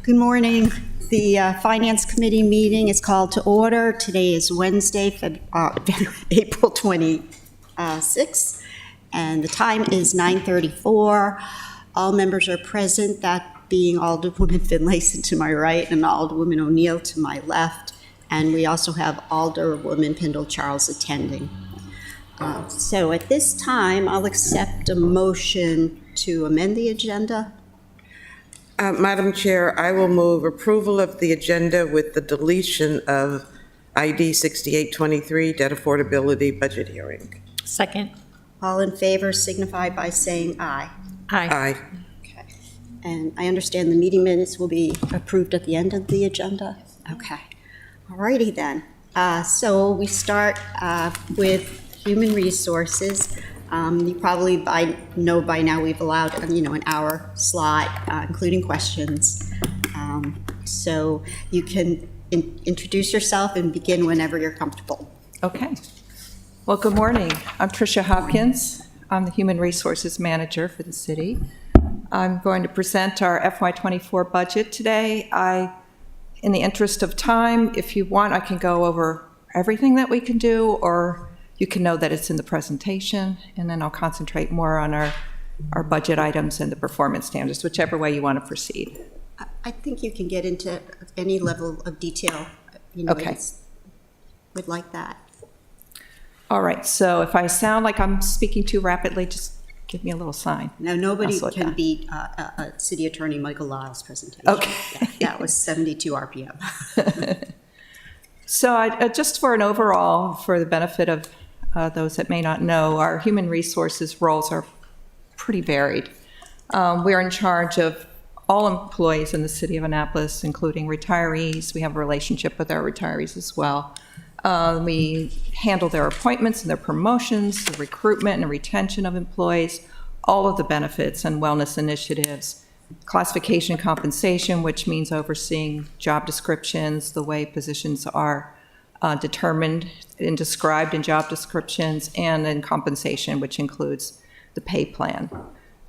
Good morning. The Finance Committee meeting is called to order. Today is Wednesday, April 26th, and the time is 9:34. All members are present, that being Alderwoman Finlayson to my right and Alderwoman O'Neill to my left, and we also have Alderwoman Pindall Charles attending. So at this time, I'll accept a motion to amend the agenda. Madam Chair, I will move approval of the agenda with the deletion of ID 6823, debt affordability budget hearing. Second. All in favor signify by saying aye. Aye. Aye. Okay. And I understand the meeting minutes will be approved at the end of the agenda? Okay. All righty then. So we start with Human Resources. You probably know by now we've allowed, an hour slot, including questions. So you can introduce yourself and begin whenever you're comfortable. Okay. Well, good morning. I'm Tricia Hopkins. I'm the Human Resources Manager for the city. I'm going to present our FY24 budget today. In the interest of time, if you want, I can go over everything that we can do, or you can know that it's in the presentation, and then I'll concentrate more on our budget items and the performance standards, whichever way you want to proceed. I think you can get into any level of detail, Okay. Would like that. All right, so if I sound like I'm speaking too rapidly, just give me a little sign. Now, nobody I'll slow can down. beat City Attorney Michael Lyle's presentation. Okay. That was 72 RPM. So just for an overall, for the benefit of those that may not know, our human resources roles are pretty varied. We're in charge of all employees in the city of Annapolis, including retirees. We have a relationship with our retirees as well. We handle their appointments and their promotions, the recruitment and retention of employees, all of the benefits and wellness initiatives, classification and compensation, which means overseeing job descriptions, the way positions are determined and described in job descriptions, and in compensation, which includes the pay plan.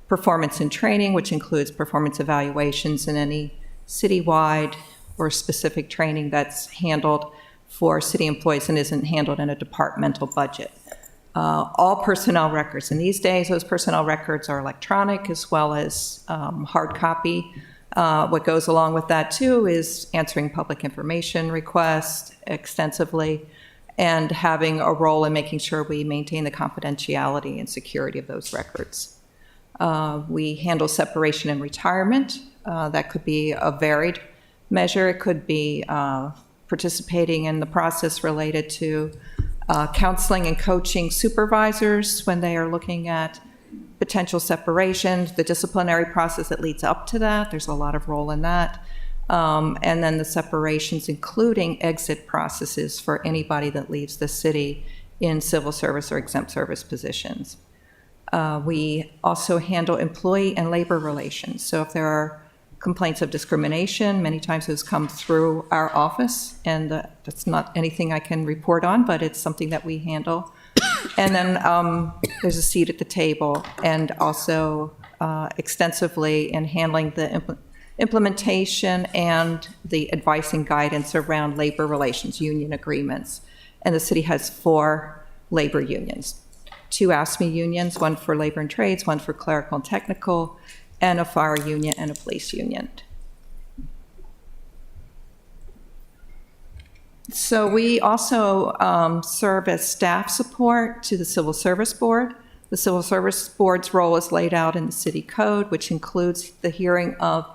Performance and training, which includes performance evaluations and any citywide or specific training that's handled for city employees and isn't handled in a departmental budget. All personnel records, and these days those personnel records are electronic as well as hard copy. What goes along with that too is answering public information requests extensively and having a role in making sure we maintain the confidentiality and security of those records. We handle separation and retirement. That could be a varied measure. It could be participating in the process related to counseling and coaching supervisors when they are looking at potential separations, the disciplinary process that leads up to that. There's a lot of role in that. And then the separations, including exit processes for anybody that leaves the city in civil service or exempt service positions. We also handle employee and labor relations. So if there are complaints of discrimination, many times those come through our office, and that's not anything I can report on, but it's something that we handle. And then there's a seat at the table, and also extensively in handling the implementation and the advice and guidance around labor relations, union agreements. And the city has 4 labor unions, 2 ASME unions, one for labor and trades, one for clerical and technical, and a fire union and a police union. So we also serve as staff support to the Civil Service Board. The Civil Service Board's role is laid out in the city code, which includes the hearing of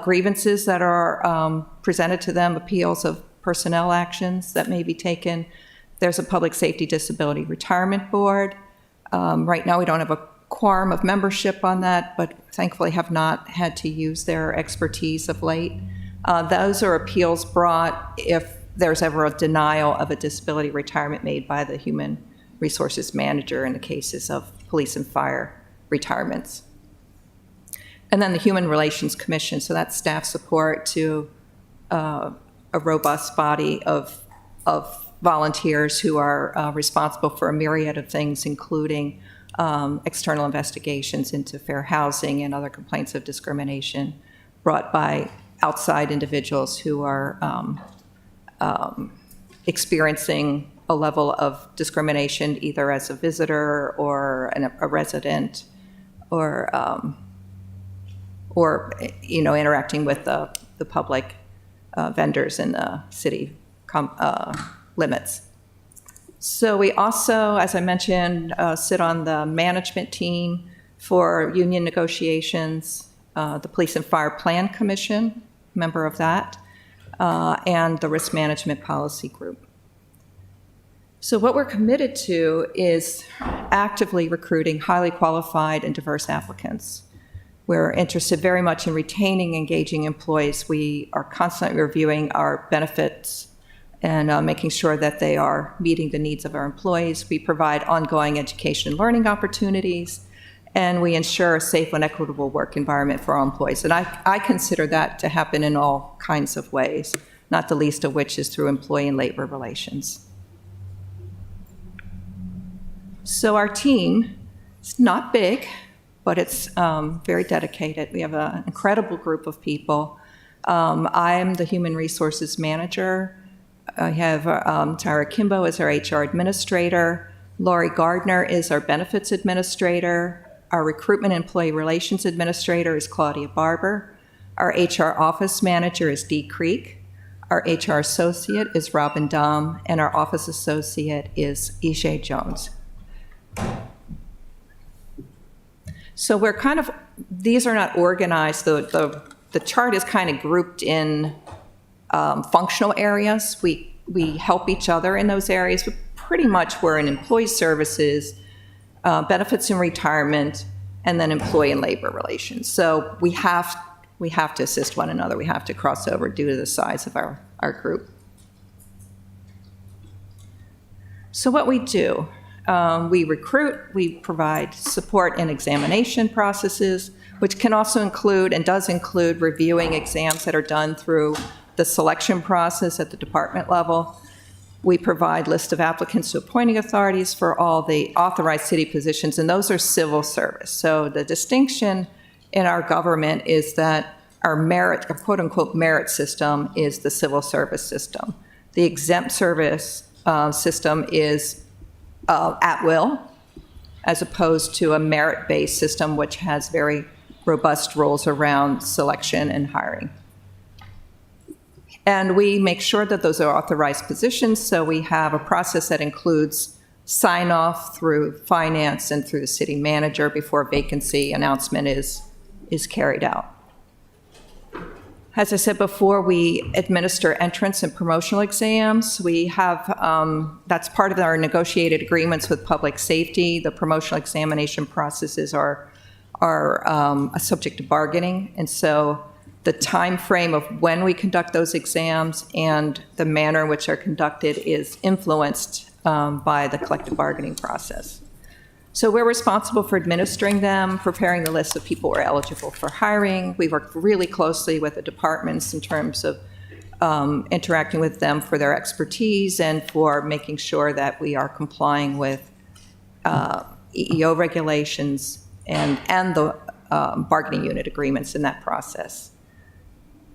grievances that are presented to them, appeals of personnel actions that may be taken. There's a Public Safety Disability Retirement Board. Right now we don't have a quorum of membership on that, but thankfully have not had to use their expertise of late. Those are appeals brought if there's ever a denial of a disability retirement made by the Human Resources Manager in the cases of police and fire retirements. And then the Human Relations Commission, so that's staff support to a robust body of volunteers who are responsible for a myriad of things, including external investigations into fair housing and other complaints of discrimination brought by outside individuals who are experiencing a level of discrimination either as a visitor or a resident or interacting with the public vendors in the city limits. So we also, as I mentioned, sit on the management team for union negotiations, the Police and Fire Plan Commission, member of that, and the Risk Management Policy Group. So what we're committed to is actively recruiting highly qualified and diverse applicants. We're interested very much in retaining engaging employees. We are constantly reviewing our benefits and making sure that they are meeting the needs of our employees. We provide ongoing education and learning opportunities, and we ensure a safe and equitable work environment for our employees. And I consider that to happen in all kinds of ways, not the least of which is through employee and labor relations. So our team is not big, but it's very dedicated. We have an incredible group of people. I am the human resources manager. I have Tara Kimbo as our HR administrator. Laurie Gardner is our benefits administrator. Our recruitment and employee relations administrator is Claudia Barber. Our HR office manager is Dee Creek. Our HR associate is Robin Dahm, and our office associate is Ishay Jones. So we're kind of, these are not organized. The chart is kind of grouped in functional areas. We help each other in those areas, but pretty much we're in employee services, benefits and retirement, and then employee and labor relations. So we have to assist one another. We have to cross over due to the size of our group. So what we do, we recruit, we provide support in examination processes, which can also include and does include reviewing exams that are done through the selection process at the department level. We provide list of applicants to appointing authorities for all the authorized city positions, and those are civil service. So the distinction in our government is that our merit, our quote-unquote merit system is the civil service system. The exempt service system is at will, as opposed to a merit-based system, which has very robust rules around selection and hiring. And we make sure that those are authorized positions, so we have a process that includes sign-off through finance and through the city manager before vacancy announcement is carried out. As I said before, we administer entrance and promotional exams. We have, that's part of our negotiated agreements with public safety. The promotional examination processes are a subject to bargaining, and so the time frame of when we conduct those exams and the manner in which they're conducted is influenced by the collective bargaining process. So we're responsible for administering them, preparing the list of people who are eligible for hiring. We work really closely with the departments in terms of interacting with them for their expertise and for making sure that we are complying with EEO regulations and the bargaining unit agreements in that process.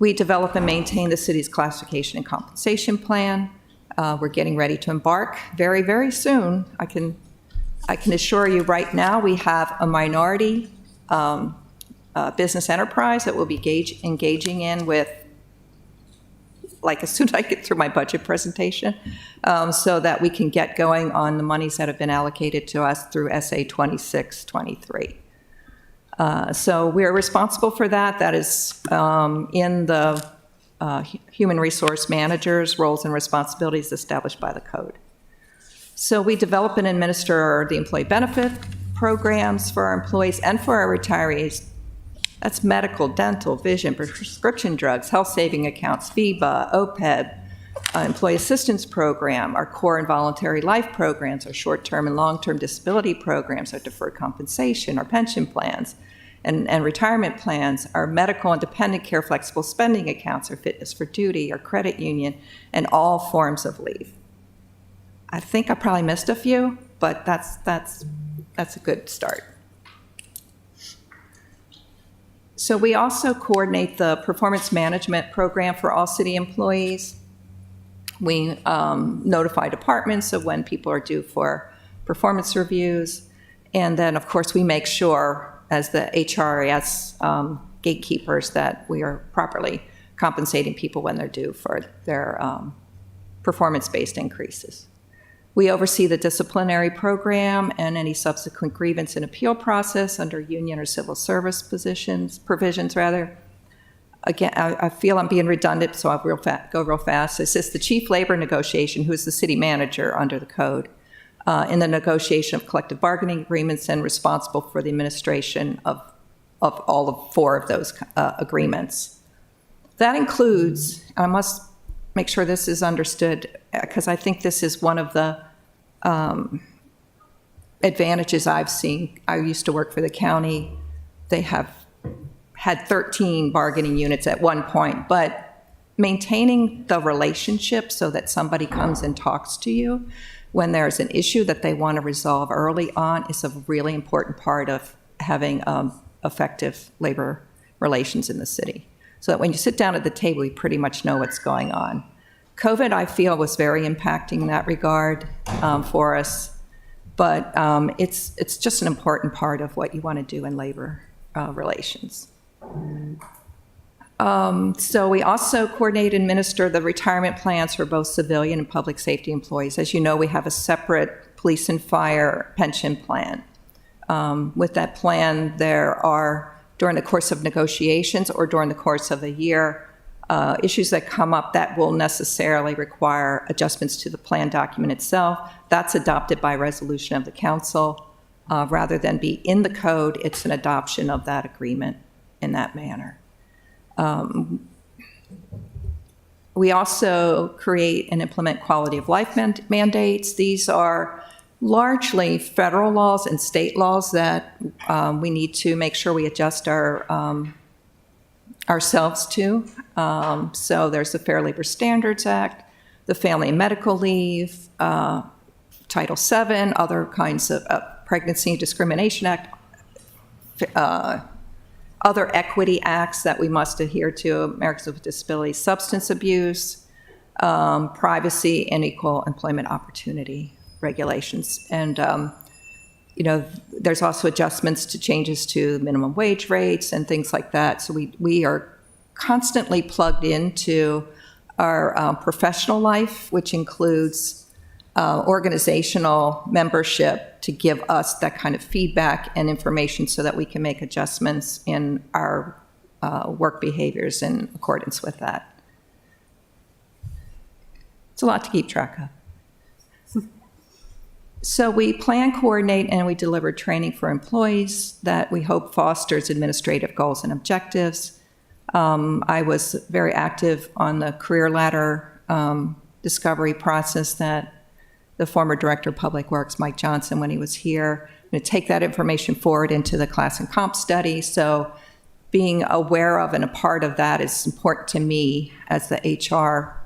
We develop and maintain the city's classification and compensation plan. We're getting ready to embark very, very soon. I can assure you right now we have a minority business enterprise that we'll be engaging in with, like, as soon as I get through my budget presentation, so that we can get going on the monies that have been allocated to us through SA 26-23. So we're responsible for that. That is in the human resource managers' roles and responsibilities established by the code. So we develop and administer the employee benefit programs for our employees and for our retirees. That's medical, dental, vision, prescription drugs, health saving accounts, FEBA, OPEB, employee assistance program, our core and voluntary life programs, our short-term and long-term disability programs, our deferred compensation, our pension plans, and retirement plans, our medical and dependent care flexible spending accounts, our fitness for duty, our credit union, and all forms of leave. I think I probably missed a few, but that's a good start. So we also coordinate the performance management program for all city employees. We notify departments of when people are due for performance reviews. And then, of course, we make sure, as the HRIS gatekeepers, that we are properly compensating people when they're due for their performance-based increases. We oversee the disciplinary program and any subsequent grievance and appeal process under union or civil service provisions. Again, I feel I'm being redundant, so I'll go real fast. Assist the chief labor negotiation, who is the city manager under the code, in the negotiation of collective bargaining agreements and responsible for the administration of all of 4 of those agreements. That includes, I must make sure this is understood, because I think this is one of the advantages I've seen. I used to work for the county. They have had 13 bargaining units at one point, but maintaining the relationship so that somebody comes and talks to you when there's an issue that they want to resolve early on is a really important part of having effective labor relations in the city. So that when you sit down at the table, you pretty much know what's going on. COVID, I feel, was very impacting in that regard for us, but it's just an important part of what you want to do in labor relations. So we also coordinate and administer the retirement plans for both civilian and public safety employees. As you know, we have a separate police and fire pension plan. With that plan, there are, during the course of negotiations or during the course of the year, issues that come up that will necessarily require adjustments to the plan document itself. That's adopted by resolution of the council. Rather than be in the code, it's an adoption of that agreement in that manner. We also create and implement quality of life mandates. These are largely federal laws and state laws that we need to make sure we adjust ourselves to. So there's the Fair Labor Standards Act, the Family and Medical Leave, Title VII, other kinds of Pregnancy and Discrimination Act, other equity acts that we must adhere to, Americans with Disabilities, substance abuse, privacy, and equal employment opportunity regulations. And there's also adjustments to changes to minimum wage rates and things like that. So we are constantly plugged into our professional life, which includes organizational membership to give us that kind of feedback and information so that we can make adjustments in our work behaviors in accordance with that. It's a lot to keep track of. So we plan, coordinate, and we deliver training for employees that we hope fosters administrative goals and objectives. I was very active on the career ladder discovery process that the former Director of Public Works, Mike Johnson, when he was here, I'm going to take that information forward into the class and comp study. So being aware of and a part of that is important to me as the HR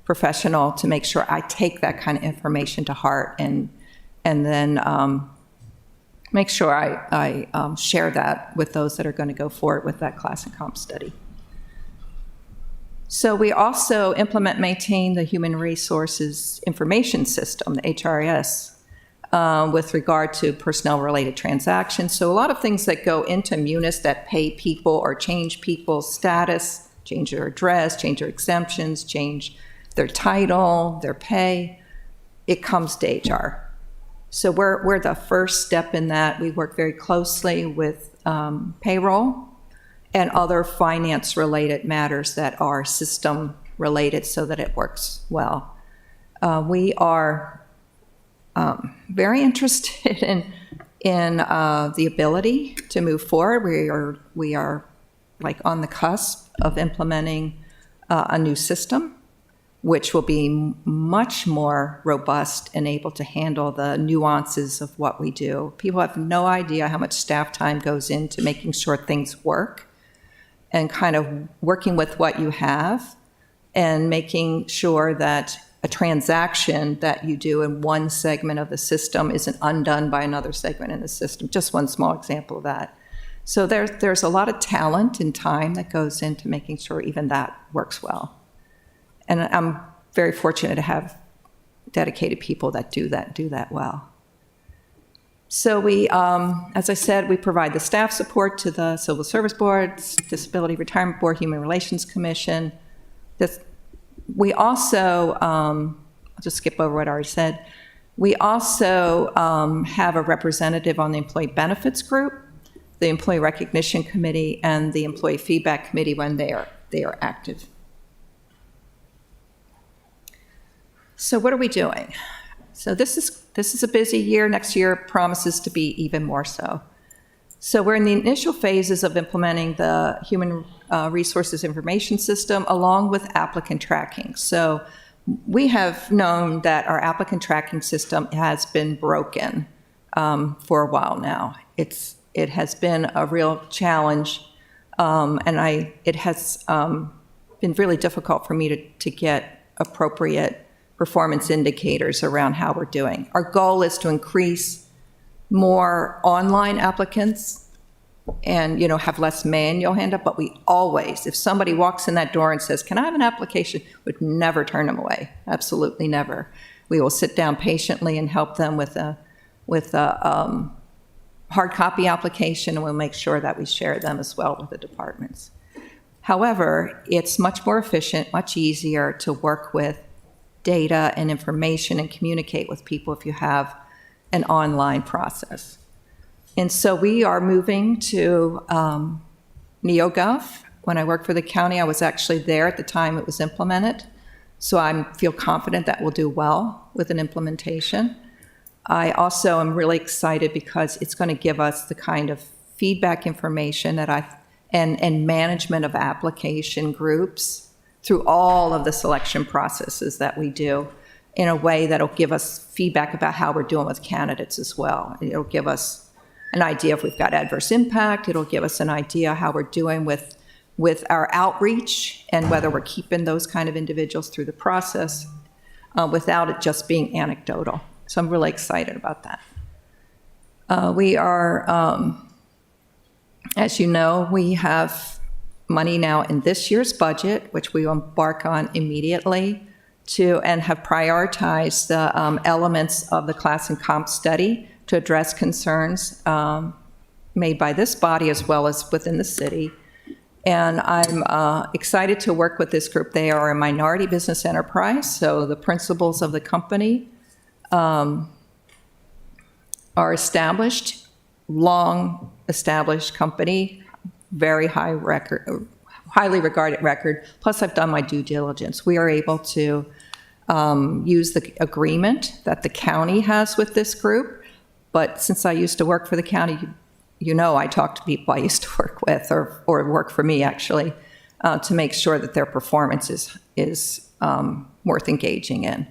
professional to make sure I take that kind of information to heart and then make sure I share that with those that are going to go forward with that class and comp study. So we also implement, maintain the Human Resources Information System, the HRIS, with regard to personnel-related transactions. So a lot of things that go into Munis that pay people or change people's status, change their address, change their exemptions, change their title, their pay, it comes to HR. So we're the first step in that. We work very closely with payroll and other finance-related matters that are system-related so that it works well. We are very interested in the ability to move forward. We are like on the cusp of implementing a new system, which will be much more robust and able to handle the nuances of what we do. People have no idea how much staff time goes into making sure things work and kind of working with what you have and making sure that a transaction that you do in one segment of the system isn't undone by another segment in the system. Just one small example of that. So there's a lot of talent and time that goes into making sure even that works well. And I'm very fortunate to have dedicated people that do that well. So we, as I said, we provide the staff support to the Civil Service Boards, Disability Retirement Board, Human Relations Commission. We also, I'll just skip over what I already said. We also have a representative on the Employee Benefits Group, the Employee Recognition Committee, and the Employee Feedback Committee when they are active. So what are we doing? So this is a busy year. Next year promises to be even more so. So we're in the initial phases of implementing the Human Resources Information System along with applicant tracking. So we have known that our applicant tracking system has been broken for a while now. It has been a real challenge, and it has been really difficult for me to get appropriate performance indicators around how we're doing. Our goal is to increase more online applicants and, have less manual hand up, but we always, if somebody walks in that door and says, "Can I have an application?" would never turn them away. Absolutely never. We will sit down patiently and help them with a hard copy application, and we'll make sure that we share them as well with the departments. However, it's much more efficient, much easier to work with data and information and communicate with people if you have an online process. And so we are moving to NeoGov. When I worked for the county, I was actually there at the time it was implemented. So I feel confident that we'll do well with an implementation. I also am really excited because it's going to give us the kind of feedback information and management of application groups through all of the selection processes that we do in a way that'll give us feedback about how we're doing with candidates as well. It'll give us an idea if we've got adverse impact. It'll give us an idea how we're doing with our outreach and whether we're keeping those kind of individuals through the process without it just being anecdotal. So I'm really excited about that. We are, as you know, we have money now in this year's budget, which we will embark on immediately and have prioritized the elements of the class and comp study to address concerns made by this body as well as within the city. And I'm excited to work with this group. They are a minority business enterprise, so the principals of the company are established, long established company, very highly regarded record. Plus, I've done my due diligence. We are able to use the agreement that the county has with this group. But since I used to work for the county, I talk to people I used to work with or work for me, actually, to make sure that their performance is worth engaging in.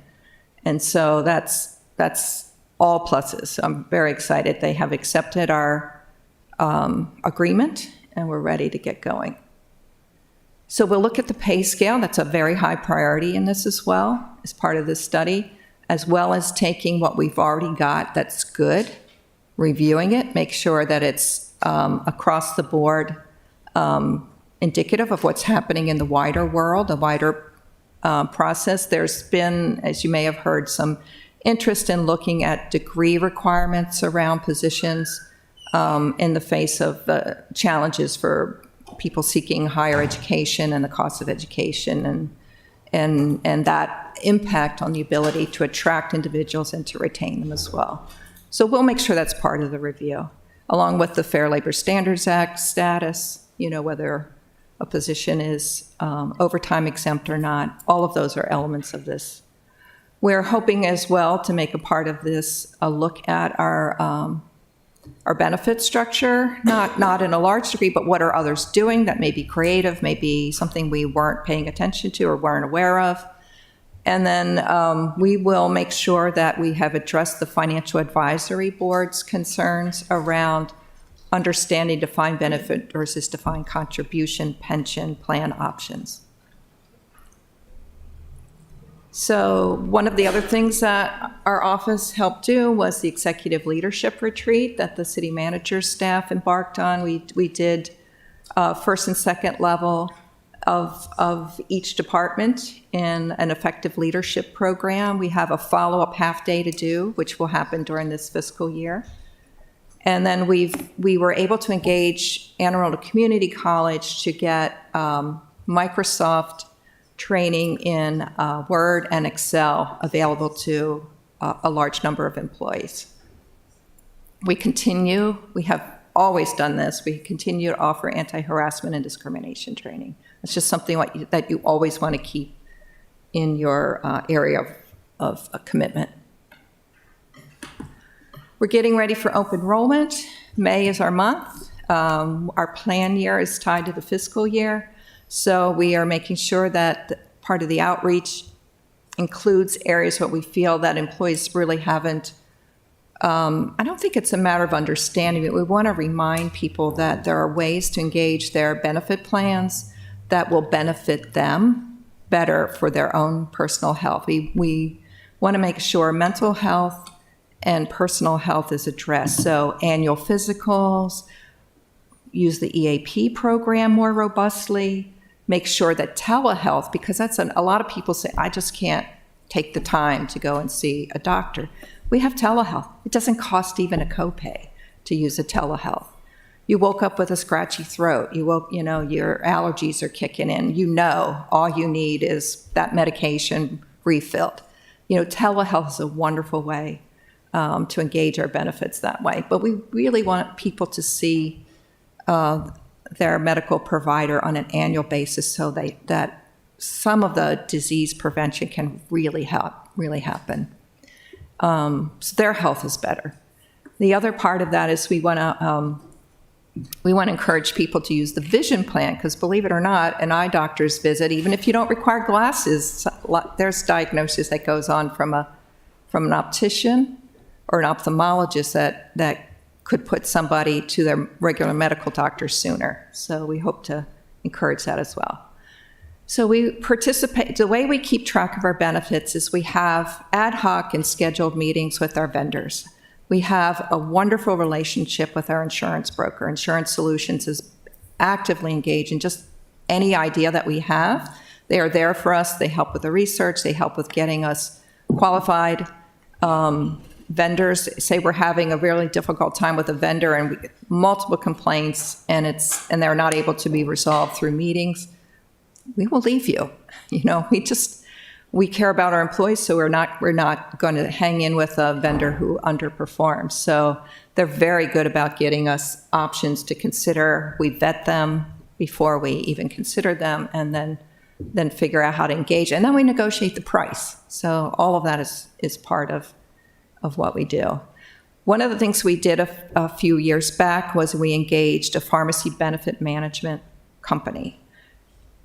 And so that's all pluses. I'm very excited. They have accepted our agreement, and we're ready to get going. So we'll look at the pay scale. That's a very high priority in this as well, as part of this study, as well as taking what we've already got that's good, reviewing it, make sure that it's across the board indicative of what's happening in the wider world, the wider process. There's been, as you may have heard, some interest in looking at degree requirements around positions in the face of the challenges for people seeking higher education and the cost of education and that impact on the ability to attract individuals and to retain them as well. So we'll make sure that's part of the review, along with the Fair Labor Standards Act status, whether a position is overtime exempt or not. All of those are elements of this. We're hoping as well to make a part of this a look at our benefit structure, not in a large degree, but what are others doing that may be creative, may be something we weren't paying attention to or weren't aware of. And then we will make sure that we have addressed the Financial Advisory Board's concerns around understanding defined benefit versus defined contribution pension plan options. So one of the other things that our office helped do was the executive leadership retreat that the city manager's staff embarked on. We did first and second level of each department in an effective leadership program. We have a follow-up half day to do, which will happen during this fiscal year. And then we were able to engage Anne Arundel Community College to get Microsoft training in Word and Excel available to a large number of employees. We have always done this, we continue to offer anti-harassment and discrimination training. It's just something that you always want to keep in your area of commitment. We're getting ready for open enrollment. May is our month. Our plan year is tied to the fiscal year. So we are making sure that part of the outreach includes areas where we feel that employees really haven't. I don't think it's a matter of understanding it. We want to remind people that there are ways to engage their benefit plans that will benefit them better for their own personal health. We want to make sure mental health and personal health is addressed. So annual physicals, use the EAP program more robustly, make sure that telehealth, because a lot of people say, I just can't take the time to go and see a doctor. We have telehealth. It doesn't cost even a copay to use a telehealth. You woke up with a scratchy throat. Your allergies are kicking in. All you need is that medication refilled. Telehealth is a wonderful way to engage our benefits that way. But we really want people to see their medical provider on an annual basis so that some of the disease prevention can really happen. So their health is better. The other part of that is we want to encourage people to use the vision plan, because believe it or not, an eye doctor's visit, even if you don't require glasses, there's diagnosis that goes on from an optician or an ophthalmologist that could put somebody to their regular medical doctor sooner. So we hope to encourage that as well. So we participate. The way we keep track of our benefits is we have ad hoc and scheduled meetings with our vendors. We have a wonderful relationship with our insurance broker. Insurance Solutions is actively engaged in just any idea that we have. They are there for us. They help with the research. They help with getting us qualified. Vendors say we're having a really difficult time with a vendor and multiple complaints, and they're not able to be resolved through meetings. We will leave you. We care about our employees, so we're not going to hang in with a vendor who underperforms. So they're very good about getting us options to consider. We vet them before we even consider them, and then figure out how to engage. And then we negotiate the price. So all of that is part of what we do. One of the things we did a few years back was we engaged a pharmacy benefit management company.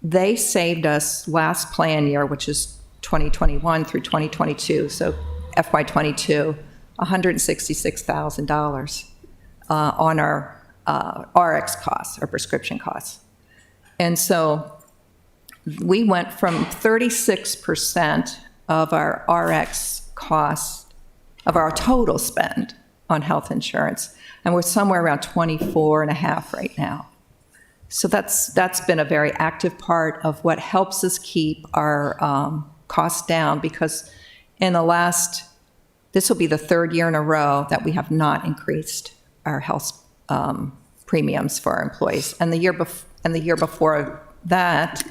They saved us last plan year, which is 2021 through 2022, so FY22, $166,000 on our RX costs, our prescription costs. And so we went from 36% of our RX costs, of our total spend on health insurance, and we're somewhere around 24.5 right now. So that's been a very active part of what helps us keep our costs down, because this will be the third year in a row that we have not increased our health premiums for our employees. And the year before that,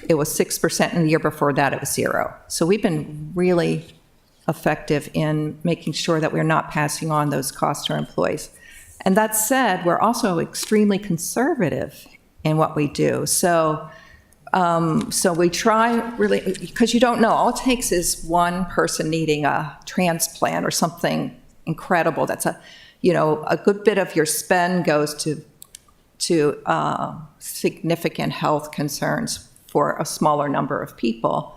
it was 6%, and the year before that, it was 0%. So we've been really effective in making sure that we're not passing on those costs to our employees. And that said, we're also extremely conservative in what we do. So we try really, because you don't know, all it takes is one person needing a transplant or something incredible. That's a good bit of your spend goes to significant health concerns for a smaller number of people.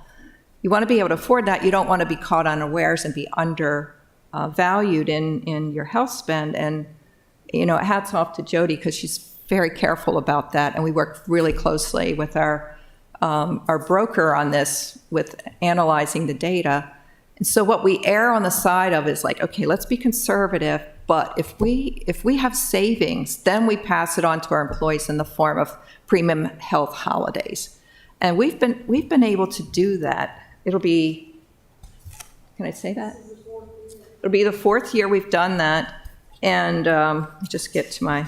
You want to be able to afford that. You don't want to be caught unawares and be undervalued in your health spend. And, hats off to Jody, because she's very careful about that. And we work really closely with our our broker on this with analyzing the data. And so what we err on the side of is like, okay, let's be conservative, but if we have savings, then we pass it on to our employees in the form of premium health holidays. And we've been able to do that. It'll be, can I say that? It'll be the 4th year we've done that. And let me just get to my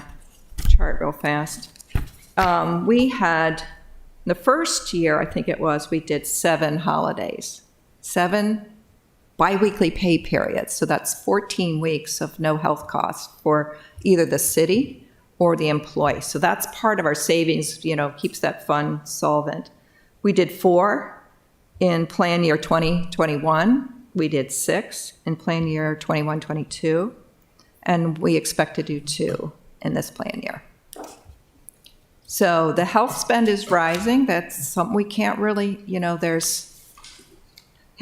chart real fast. We had, the first year, I think it was, we did 7 holidays, 7 biweekly pay periods. So that's 14 weeks of no health costs for either the city or the employee. So that's part of our savings, keeps that fund solvent. We did 4 in plan year 2021. We did 6 in plan year 21-22. And we expect to do 2 in this plan year. So the health spend is rising. That's something we can't really,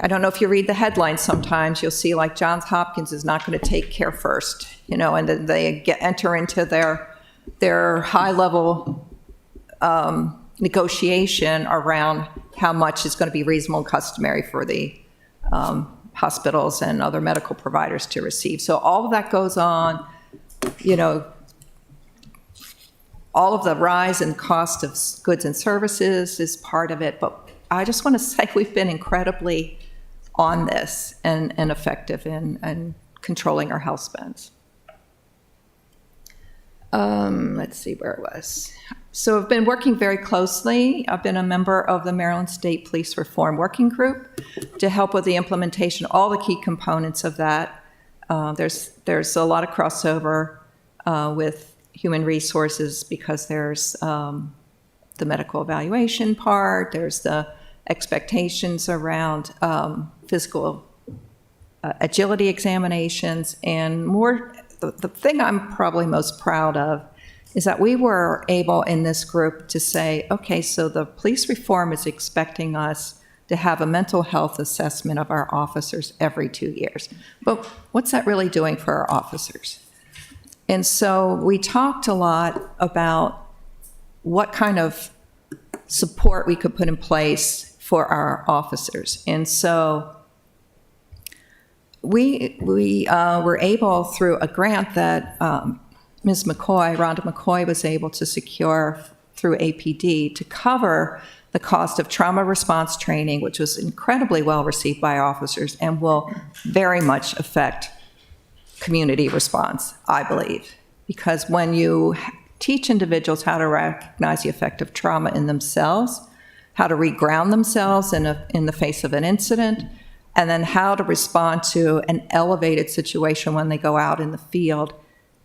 I don't know if you read the headlines sometimes, you'll see like Johns Hopkins is not going to take care first, and then they enter into their high-level negotiation around how much is going to be reasonable and customary for the hospitals and other medical providers to receive. So all of that goes on, all of the rise in cost of goods and services is part of it. But I just want to say we've been incredibly on this and effective in controlling our health spends. Let's see where it was. So I've been working very closely. I've been a member of the Maryland State Police Reform Working Group to help with the implementation, all the key components of that. There's a lot of crossover with human resources because there's the medical evaluation part, there's the expectations around physical agility examinations, and the thing I'm probably most proud of is that we were able in this group to say, okay, so the police reform is expecting us to have a mental health assessment of our officers every 2 years. But what's that really doing for our officers? And so we talked a lot about what kind of support we could put in place for our officers. And so we were able, through a grant that Ms. McCoy, Rhonda McCoy, was able to secure through APD to cover the cost of trauma response training, which was incredibly well received by officers and will very much affect community response, I believe. Because when you teach individuals how to recognize the effect of trauma in themselves, how to reground themselves in the face of an incident, and then how to respond to an elevated situation when they go out in the field,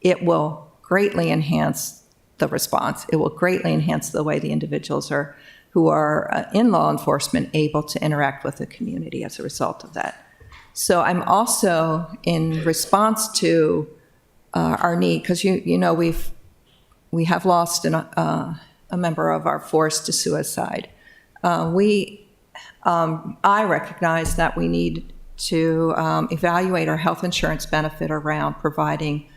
it will greatly enhance the response. It will greatly enhance the way the individuals who are in law enforcement able to interact with the community as a result of that. So I'm also, in response to our need, because we have lost a member of our force to suicide. I recognize that we need to evaluate our health insurance benefit around providing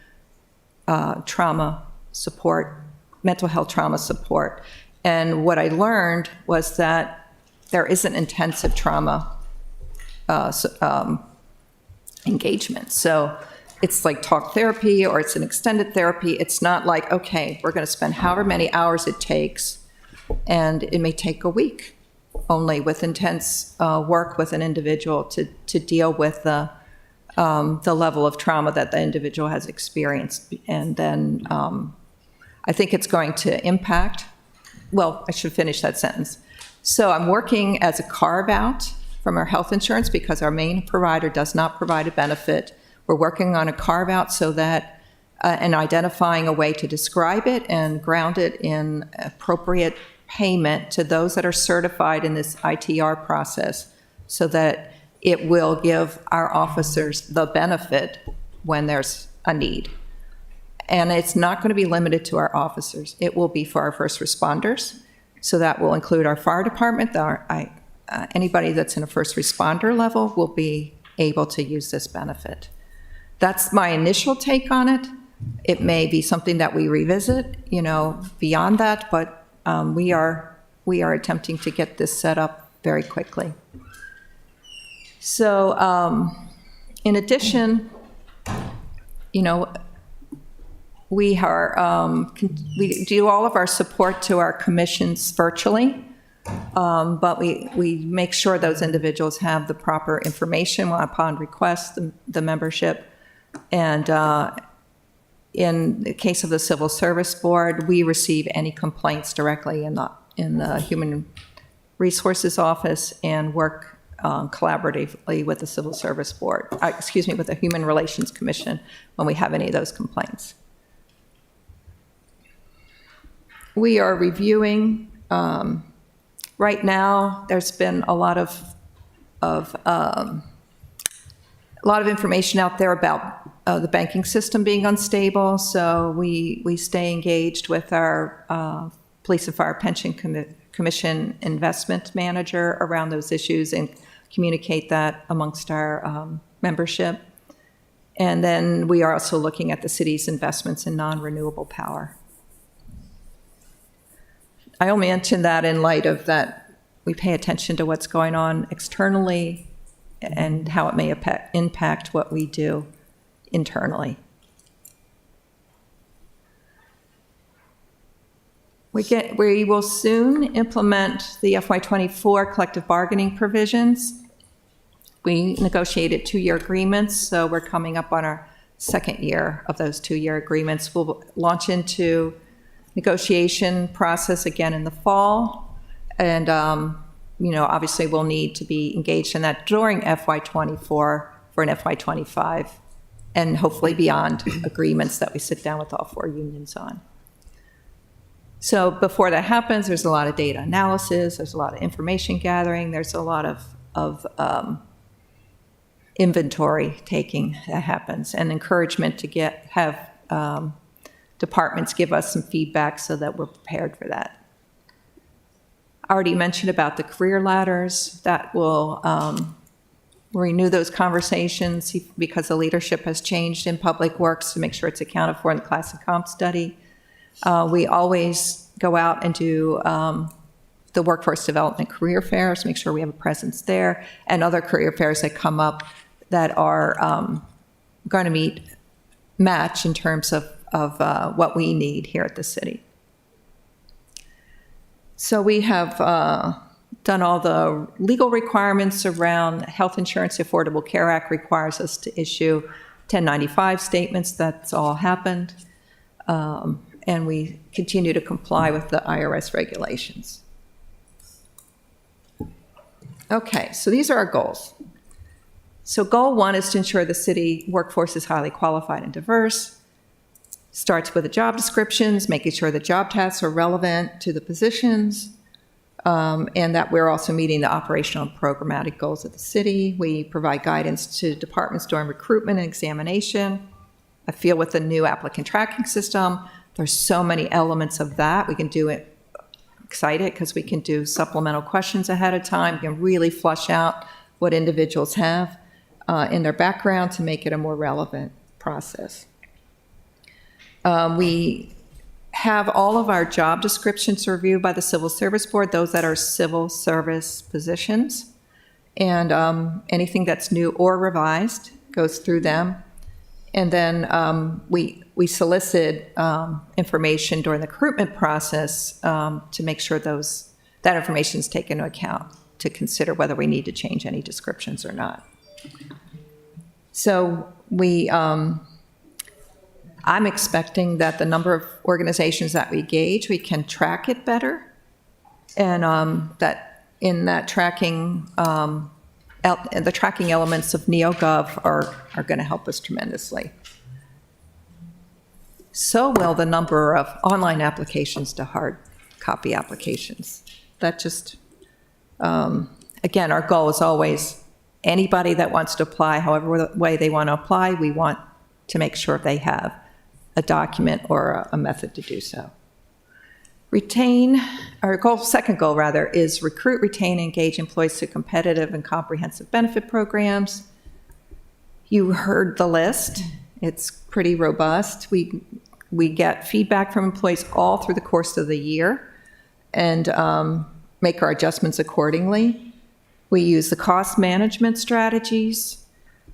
trauma support, mental health trauma support. And what I learned was that there isn't intensive trauma engagement. So it's like talk therapy or it's an extended therapy. It's not like, okay, we're going to spend however many hours it takes, and it may take a week only with intense work with an individual to deal with the level of trauma that the individual has experienced. And then I think it's going to impact, well, I should finish that sentence. So I'm working as a carve-out from our health insurance because our main provider does not provide a benefit. We're working on a carve-out so that, and identifying a way to describe it and ground it in appropriate payment to those that are certified in this ITR process so that it will give our officers the benefit when there's a need. And it's not going to be limited to our officers. It will be for our first responders. So that will include our fire department. Anybody that's in a first responder level will be able to use this benefit. That's my initial take on it. It may be something that we revisit, beyond that, but we are we are attempting to get this set up very quickly. So in addition, we do all of our support to our commissions virtually, but we make sure those individuals have the proper information upon request, the membership. And in the case of the Civil Service Board, we receive any complaints directly in the Human Resources Office and work collaboratively with the Civil Service Board, with the Human Relations Commission when we have any of those complaints. We are reviewing, right now, there's been a lot of information out there about the banking system being unstable, so we stay engaged with our Police and Fire Pension Commission investment manager around those issues and communicate that amongst our membership. And then we are also looking at the city's investments in non-renewable power. I only mention that in light of that we pay attention to what's going on externally and how it may impact what we do internally. We will soon implement the FY24 collective bargaining provisions. We negotiated 2-year agreements, so we're coming up on our second year of those 2-year agreements. We'll launch into negotiation process again in the fall, and obviously we'll need to be engaged in that during FY24 for an FY25, and hopefully beyond agreements that we sit down with all 4 unions on. So before that happens, there's a lot of data analysis, there's a lot of information gathering, there's a lot of inventory taking that happens, and encouragement to have departments give us some feedback so that we're prepared for that. I already mentioned about the career ladders. That will renew those conversations because the leadership has changed in Public Works to make sure it's accounted for in the class and comp study. We always go out and do the workforce development career fairs, make sure we have a presence there, and other career fairs that come up that are going to match in terms of what we need here at the city. So we have done all the legal requirements around health insurance. The Affordable Care Act requires us to issue 1095 statements. That's all happened. And we continue to comply with the IRS regulations. Okay, so these are our goals. So goal 1 is to ensure the city workforce is highly qualified and diverse. Starts with the job descriptions, making sure the job tasks are relevant to the positions, and that we're also meeting the operational and programmatic goals of the city. We provide guidance to departments during recruitment and examination. I feel with the new applicant tracking system, there's so many elements of that. We can do it excited because we can do supplemental questions ahead of time. We can really flush out what individuals have in their background to make it a more relevant process. We have all of our job descriptions reviewed by the Civil Service Board, those that are civil service positions. And anything that's new or revised goes through them. And then we solicit information during the recruitment process to make sure that information is taken into account to consider whether we need to change any descriptions or not. So I'm expecting that the number of organizations that we gauge, we can track it better, and that in that tracking, the tracking elements of NeoGov are going to help us tremendously. So will the number of online applications to hard copy applications. That just, again, our goal is always anybody that wants to apply, however way they want to apply, we want to make sure they have a document or a method to do so. Second goal rather, is recruit, retain, and engage employees to competitive and comprehensive benefit programs. You heard the list. It's pretty robust. We get feedback from employees all through the course of the year, and make our adjustments accordingly. We use the cost management strategies.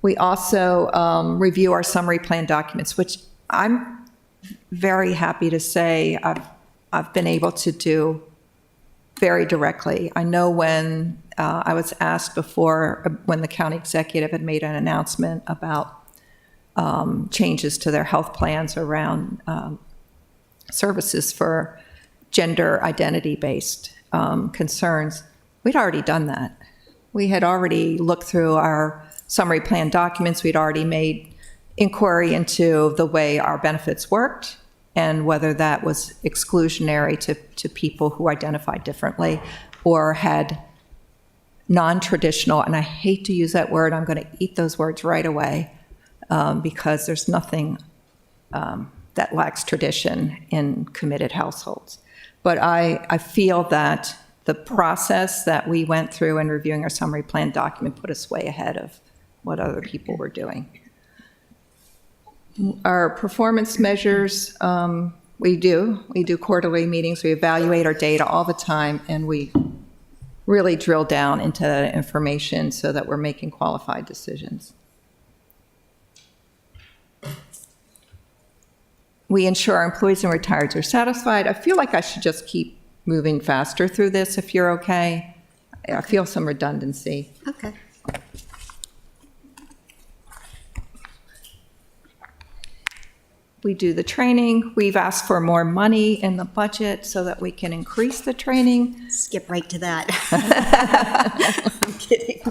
We also review our summary plan documents, which I'm very happy to say I've been able to do very directly. I know when I was asked before, when the county executive had made an announcement about changes to their health plans around services for gender identity-based concerns, we'd already done that. We had already looked through our summary plan documents. We'd already made inquiry into the way our benefits worked and whether that was exclusionary to people who identified differently or had non-traditional, and I hate to use that word, I'm going to eat those words right away, because there's nothing that lacks tradition in committed households. But I feel that the process that we went through in reviewing our summary plan document put us way ahead of what other people were doing. Our performance measures, we do quarterly meetings, we evaluate our data all the time, and we really drill down into that information so that we're making qualified decisions. We ensure our employees and retireds are satisfied. I feel like I should just keep moving faster through this if you're okay. I feel some redundancy. Okay. We do the training. We've asked for more money in the budget so that we can increase the training. Skip right to that. I'm kidding.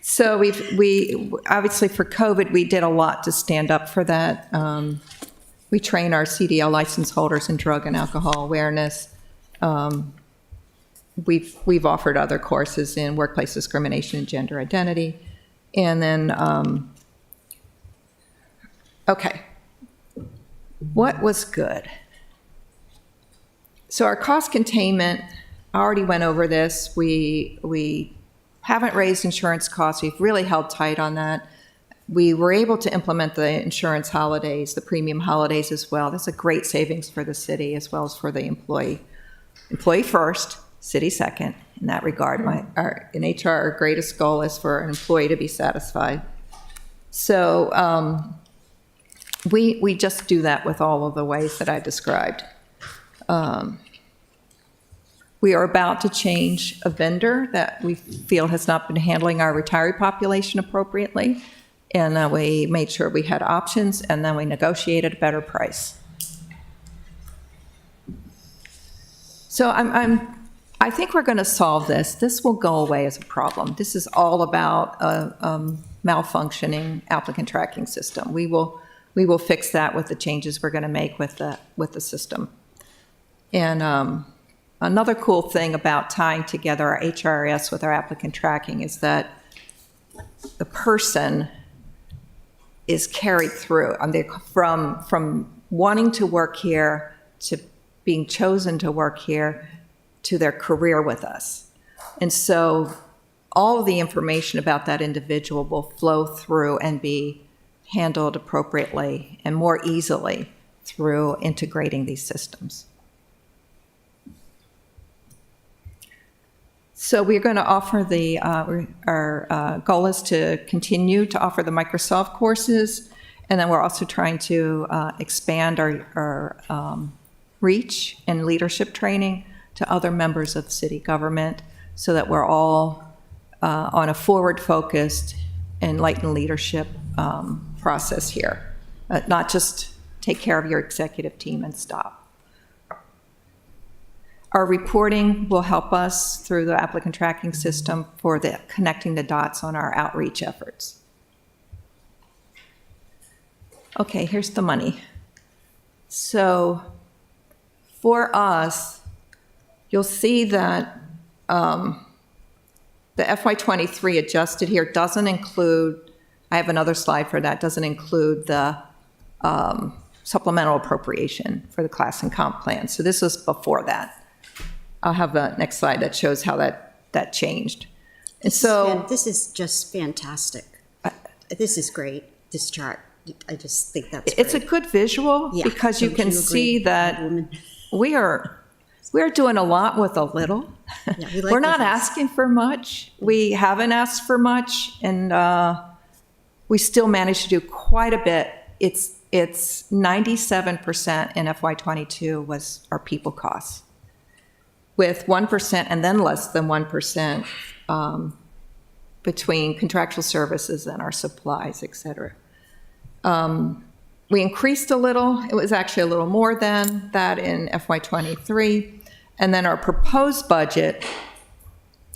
So we obviously for COVID, we did a lot to stand up for that. We train our CDL license holders in drug and alcohol awareness. We've offered other courses in workplace discrimination and gender identity. And then, okay, what was good? So our cost containment, I already went over this. We haven't raised insurance costs. We've really held tight on that. We were able to implement the insurance holidays, the premium holidays as well. That's a great savings for the city as well as for the employee. Employee first, city second in that regard. In HR, our greatest goal is for an employee to be satisfied. So we just do that with all of the ways that I described. We are about to change a vendor that we feel has not been handling our retiree population appropriately. And we made sure we had options, and then we negotiated a better price. So I think we're going to solve this. This will go away as a problem. This is all about a malfunctioning applicant tracking system. We will fix that with the changes we're going to make with the system. And another cool thing about tying together our HRIS with our applicant tracking is that the person is carried through. From wanting to work here to being chosen to work here to their career with us. And so all of the information about that individual will flow through and be handled appropriately and more easily through integrating these systems. So we're going to offer our goal is to continue to offer the Microsoft courses, and then we're also trying to expand our reach and leadership training to other members of city government so that we're all on a forward-focused, enlightened leadership process here, not just take care of your executive team and stop. Our reporting will help us through the applicant tracking system for connecting the dots on our outreach efforts. Okay, here's the money. So for us, you'll see that the FY23 adjusted here doesn't include, I have another slide for that, doesn't include the supplemental appropriation for the class and comp plan. So this was before that. I'll have the next slide that shows how that changed. And so this is just fantastic. This is great, this chart. I just think that's it's great. a good visual, Yeah, because you don't can you see agree, that woman? we are we're doing a lot with a little. Yeah, we like We're not business. asking for much. We haven't asked for much, and we still managed to do quite a bit. It's 97% in FY22 was our people costs, with 1% and then less than 1% between contractual services and our supplies, et cetera. We increased a little. It was actually a little more than that in FY23. And then our proposed budget,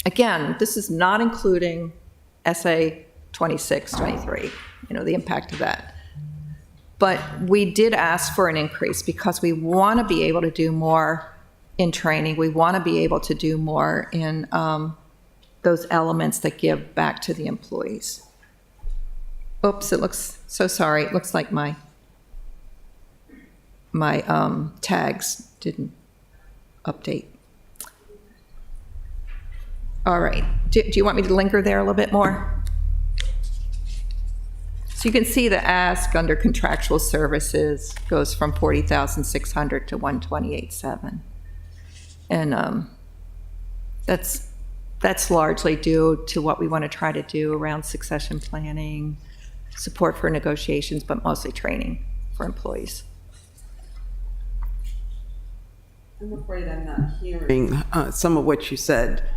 again, this is not including SA 26, 23, the impact of that. But we did ask for an increase because we want to be able to do more in training. We want to be able to do more in those elements that give back to the employees. Oops, it looks, so sorry, it looks like my tags didn't update. All right, do you want me to linger there a little bit more? So you can see the ask under contractual services goes from 40,600 to 128,700. And that's largely due to what we want to try to do around succession planning, support for negotiations, but mostly training for employees. I'm afraid I'm not hearing some of what you said.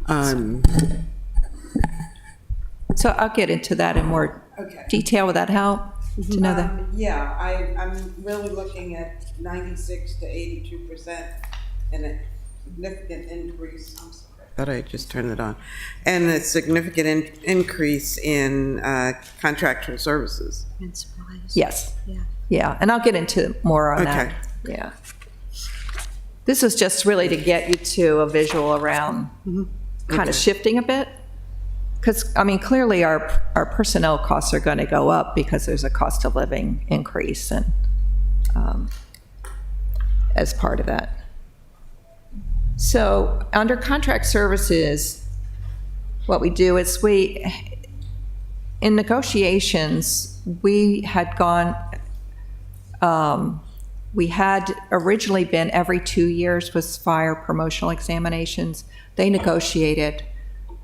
So I'll get into that in more Okay. detail. Would that help to know that? Yeah, I'm really looking at 96 to 82% and a significant increase. I'm sorry. Thought I just turned it on. And a significant increase in contractual services. And supplies. Yes. Yeah. Yeah, and I'll get into more on that. Okay. Yeah. This is just really to get you to a visual around kind of shifting a bit. Because, I mean, clearly our personnel costs are going to go up because there's a cost of living increase and as part of that. So under contract services, what we do is in negotiations, we had originally been every 2 years was fire promotional examinations. They negotiated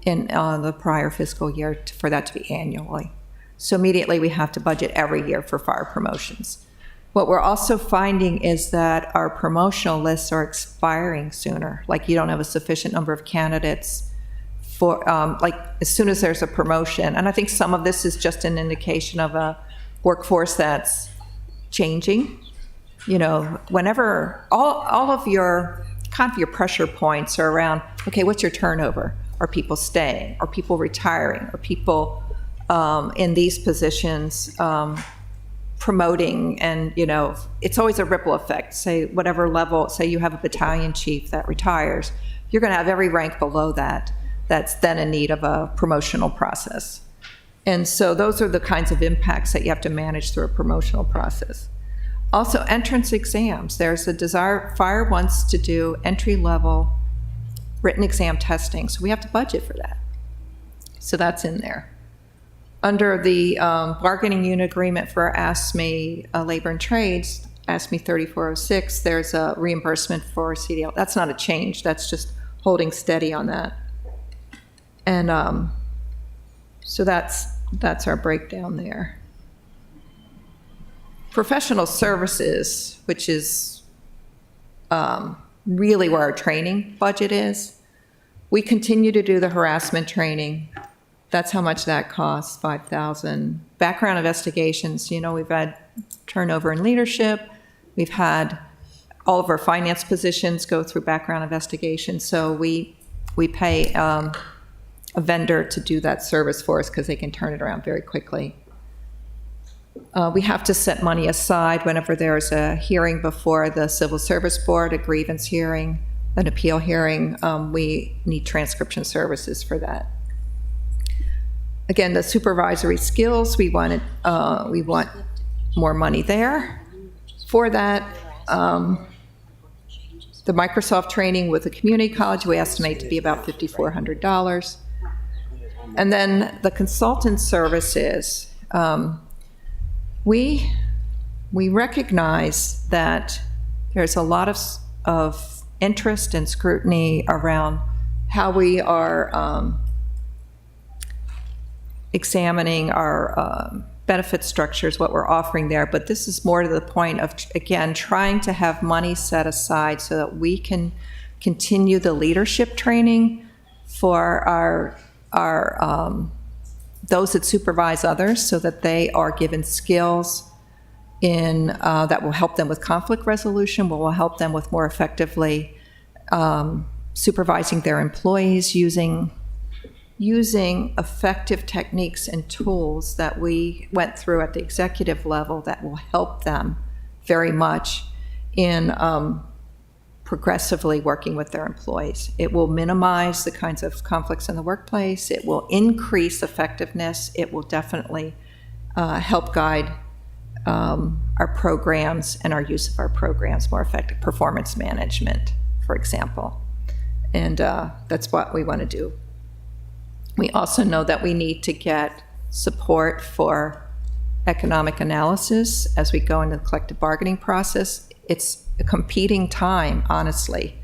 in the prior fiscal year for that to be annually. So immediately we have to budget every year for fire promotions. What we're also finding is that our promotional lists are expiring sooner. Like you don't have a sufficient number of candidates for, like as soon as there's a promotion. And I think some of this is just an indication of a workforce that's changing. Whenever all of your kind of your pressure points are around, okay, what's your turnover? Are people staying? Are people retiring? Are people in these positions promoting? And, it's always a ripple effect. Say, whatever level, say you have a battalion chief that retires, you're going to have every rank below that that's then in need of a promotional process. And so those are the kinds of impacts that you have to manage through a promotional process. Also, entrance exams. There's a desire, fire wants to do entry-level written exam testing, so we have to budget for that. So that's in there. Under the bargaining unit agreement for ASME Labor and Trades, ASME 3406, there's a reimbursement for CDL. That's not a change, that's just holding steady on that. And so that's our breakdown there. Professional services, which is really where our training budget is. We continue to do the harassment training. That's how much that costs, $5,000. Background investigations, we've had turnover in leadership. We've had all of our finance positions go through background investigations. So we pay a vendor to do that service for us because they can turn it around very quickly. We have to set money aside whenever there's a hearing before the Civil Service Board, a grievance hearing, an appeal hearing. We need transcription services for that. Again, the supervisory skills, we want more money there for that. The Microsoft training with the community college, we estimate to be about $5,400. And then the consultant services, we recognize that there's a lot of interest and scrutiny around how we are examining our benefit structures, what we're offering there. But this is more to the point of, again, trying to have money set aside so that we can continue the leadership training for our those that supervise others, so that they are given skills in that will help them with conflict resolution, will help them with more effectively supervising their employees, using effective techniques and tools that we went through at the executive level that will help them very much in progressively working with their employees. It will minimize the kinds of conflicts in the workplace. It will increase effectiveness. It will definitely help guide our programs and our use of our programs more effective. Performance management, for example. And that's what we want to do. We also know that we need to get support for economic analysis as we go into the collective bargaining process. It's a competing time, honestly,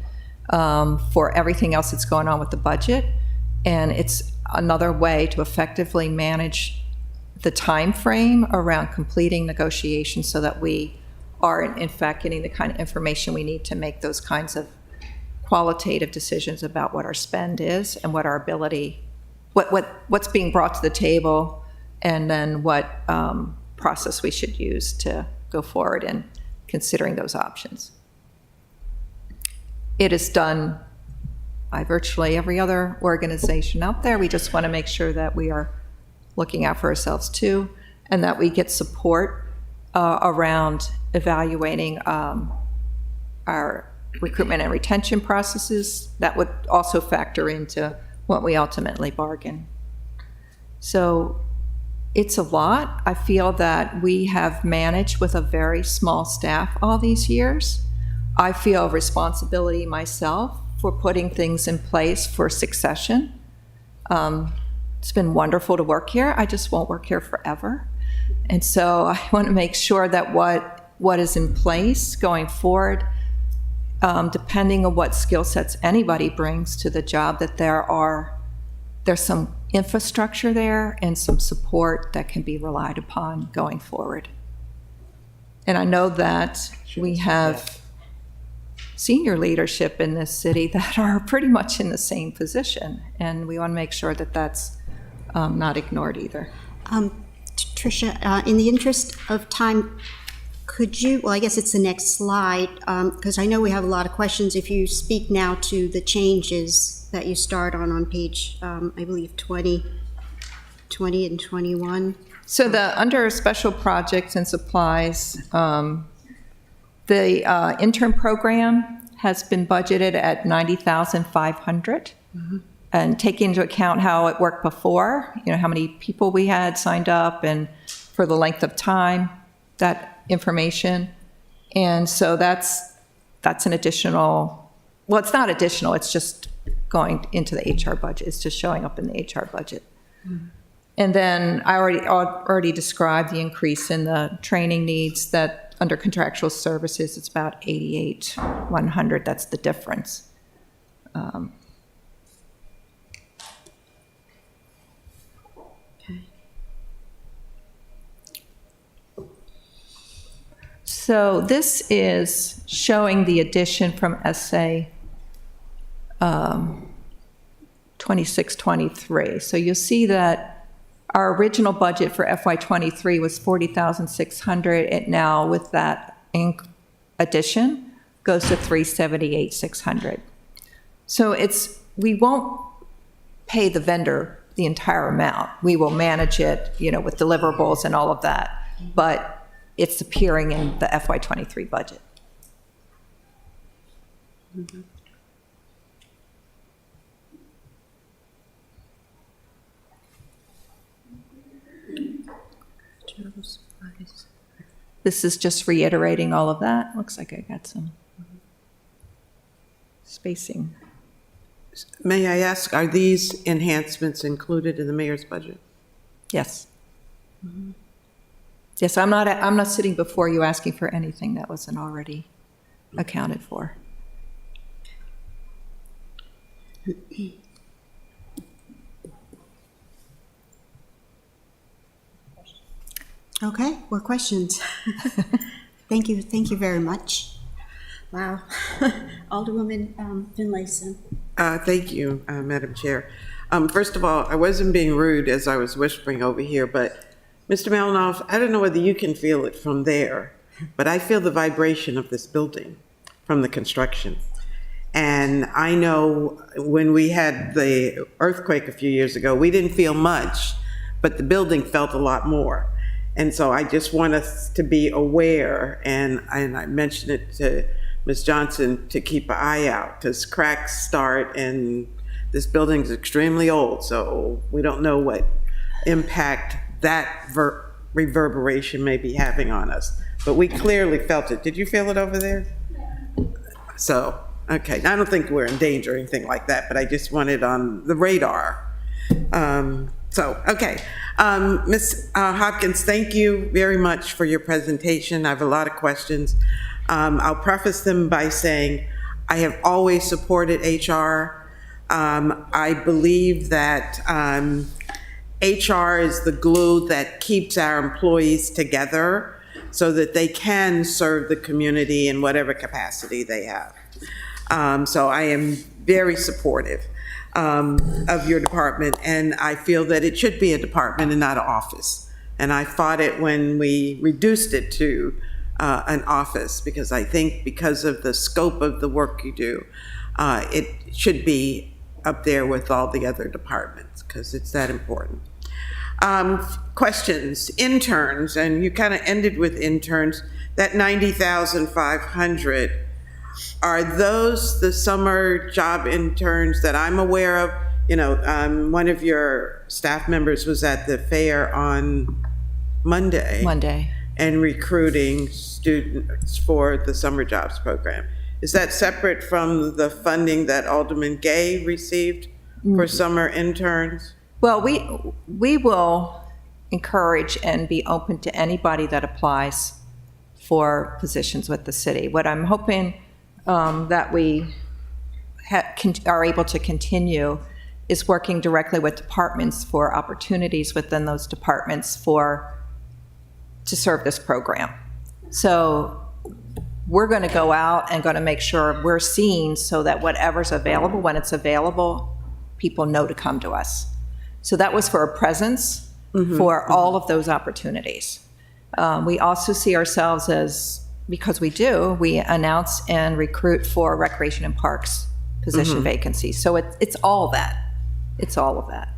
for everything else that's going on with the budget. And it's another way to effectively manage the time frame around completing negotiations so that we are, in fact, getting the kind of information we need to make those kinds of qualitative decisions about what our spend is and what our ability, what's being brought to the table, and then what process we should use to go forward in considering those options. It is done by virtually every other organization out there. We just want to make sure that we are looking out for ourselves too, and that we get support around evaluating our recruitment and retention processes. That would also factor into what we ultimately bargain. So it's a lot. I feel that we have managed with a very small staff all these years. I feel responsibility myself for putting things in place for succession. It's been wonderful to work here. I just won't work here forever. And so I want to make sure that what is in place going forward, depending on what skill sets anybody brings to the job, that there's some infrastructure there and some support that can be relied upon going forward. And I know that we have senior leadership in this city that are pretty much in the same position, and we want to make sure that that's not ignored either. Tricia, in the interest of time, could you, well, I guess it's the next slide, because I know we have a lot of questions. If you speak now to the changes that you start on page, I believe, 20 and 21. So under special projects and supplies, the intern program has been budgeted at $90,500. And taking into account how it worked before, how many people we had signed up and for the length of time, that information. And so that's an additional, well, it's not additional, it's just going into the HR budget. It's just showing up in the HR budget. And then I already described the increase in the training needs that under contractual services, it's about $88,100. That's the difference. So this is showing the addition from SA 26-23. So you'll see that our original budget for FY23 was $40,600. It now, with that addition, goes to $378,600. So we won't pay the vendor the entire amount. We will manage it, with deliverables and all of that. But it's appearing in the FY23 budget. This is just reiterating all of that. Looks like I got some spacing. May I ask, are these enhancements included in the mayor's budget? Yes. Yes, I'm not sitting before you asking for anything that wasn't already accounted for. Okay, more questions? Thank you very much. Wow. Alderwoman Finlayson. Thank you, Madam Chair. First of all, I wasn't being rude as I was whispering over here, but Mr. Malinoff, I don't know whether you can feel it from there, but I feel the vibration of this building from the construction. And I know when we had the earthquake a few years ago, we didn't feel much, but the building felt a lot more. And so I just want us to be aware, and I mentioned it to Ms. Johnson, to keep an eye out, because cracks start, and this building's extremely old, so we don't know what impact that reverberation may be having on us. But we clearly felt it. Did you feel it over there? So, okay, I don't think we're in danger or anything like that, but I just wanted on the radar. Okay. Ms. Hopkins, thank you very much for your presentation. I have a lot of questions. I'll preface them by saying I have always supported HR. I believe that HR is the glue that keeps our employees together so that they can serve the community in whatever capacity they have. So I am very supportive of your department, and I feel that it should be a department and not an office. And I fought it when we reduced it to an office, because I think because of the scope of the work you do, it should be up there with all the other departments, because it's that important. Questions, interns, and you kind of ended with interns, that 90,500. Are those the summer job interns that I'm aware of? You know, one of your staff members was at the fair on Monday. And recruiting students for the summer jobs program. Is that separate from the funding that Alderman Gay received for summer interns? Well, we will encourage and be open to anybody that applies for positions with the city. What I'm hoping that we are able to continue is working directly with departments for opportunities within those departments to serve this program. So we're going to go out and going to make sure we're seen so that whatever's available, when it's available, people know to come to us. So that was for a presence for all of those opportunities. We also see ourselves as, because we announce and recruit for Recreation and Parks position vacancies. So it's all that. It's all of that.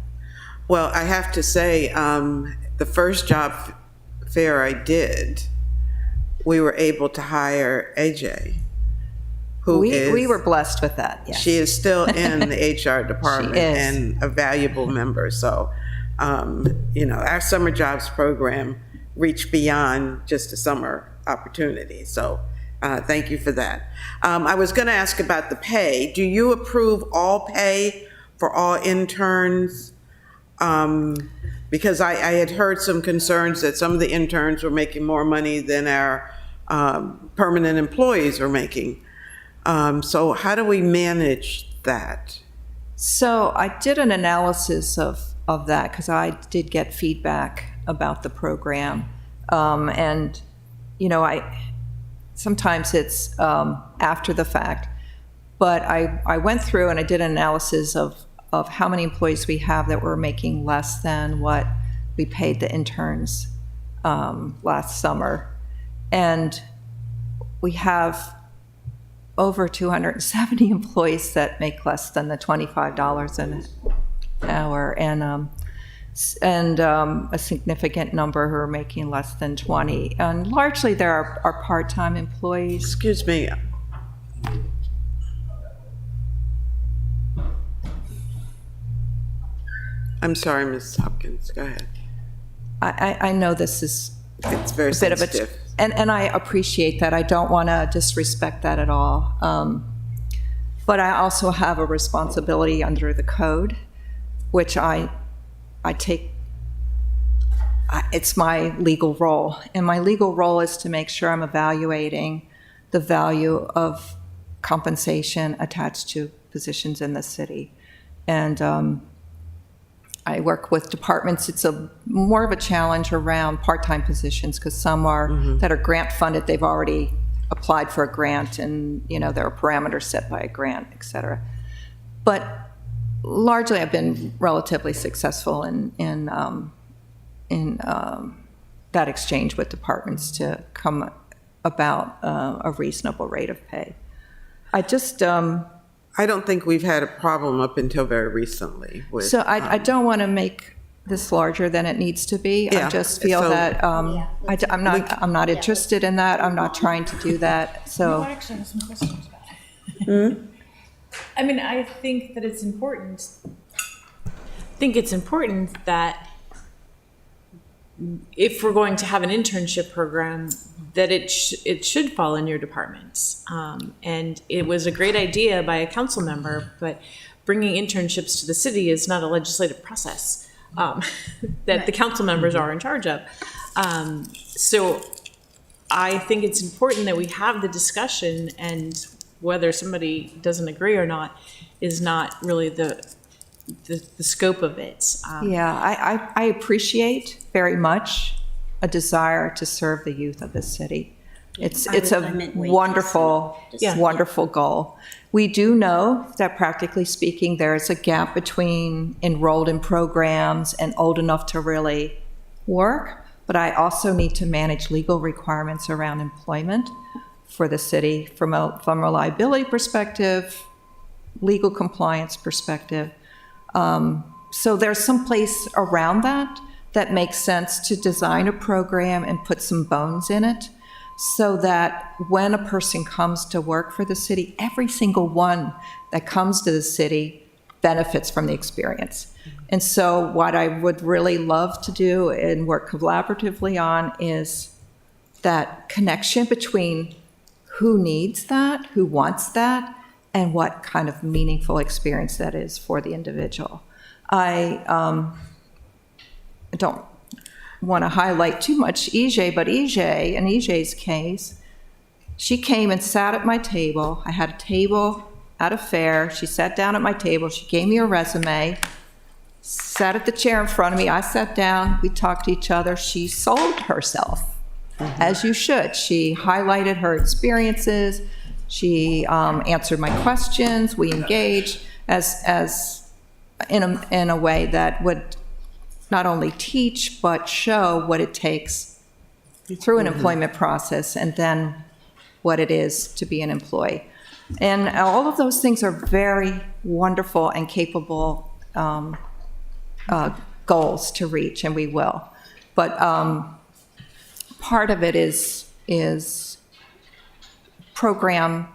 Well, I have to say, the first job fair I did, we were able to hire AJ, we were blessed with that. Yes. She is still in the HR department and a valuable member. So, our summer jobs program reached beyond just a summer opportunity. So thank you for that. I was going to ask about the pay. Do you approve all pay for all interns? Because I had heard some concerns that some of the interns were making more money than our permanent employees are making. So how do we manage that? So I did an analysis of that, because I did get feedback about the program. And, sometimes it's after the fact. But I went through and I did an analysis of how many employees we have that were making less than what we paid the interns last summer. And we have over 270 employees that make less than the $25 an hour, and a significant number who are making less than 20. And largely there are part-time employees. Excuse me. I'm sorry, Ms. Hopkins, go ahead. I know this is It's very a bit of sensitive. and I appreciate that. I don't want to disrespect that at all. But I also have a responsibility under the code, which I take, it's my legal role. And my legal role is to make sure I'm evaluating the value of compensation attached to positions in the city. And I work with departments. It's more of a challenge around part-time positions because some are that are grant funded. They've already applied for a grant, and there are parameters set by a grant, et cetera. But largely, I've been relatively successful in that exchange with departments to come about a reasonable rate of pay. I just I don't think we've had a problem up until very recently with. so I don't want to make this larger than it needs to be. Yeah, I just feel so- that I'm not interested in that. I'm not trying to do that. So I actually have some questions about it. I mean, I think that it's important. I think it's important that if we're going to have an internship program, that it should fall in your departments. And it was a great idea by a council member, but bringing internships to the city is not a legislative process that the council members are in charge of. So I think it's important that we have the discussion, and whether somebody doesn't agree or not is not really the scope of it. yeah, I appreciate very much a desire to serve the youth of this city. It's a meant wages. wonderful, Yeah. wonderful goal. We do know that practically speaking, there is a gap between enrolled in programs and old enough to really work. But I also need to manage legal requirements around employment for the city from a liability perspective, legal compliance perspective. So there's some place around that makes sense to design a program and put some bones in it so that when a person comes to work for the city, every single one that comes to the city benefits from the experience. And so what I would really love to do and work collaboratively on is that connection between who needs that, who wants that, and what kind of meaningful experience that is for the individual. I don't want to highlight too much EJ, but EJ, in EJ's case, she came and sat at my table. I had a table at a fair. She sat down at my table. She gave me a resume, sat at the chair in front of me. I sat down. We talked to each other. She sold herself, as you should. She highlighted her experiences. She answered my questions. We engaged as in a way that would not only teach but show what it takes through an employment process, and then what it is to be an employee. And all of those things are very wonderful and capable goals to reach, and we will. But part of it is program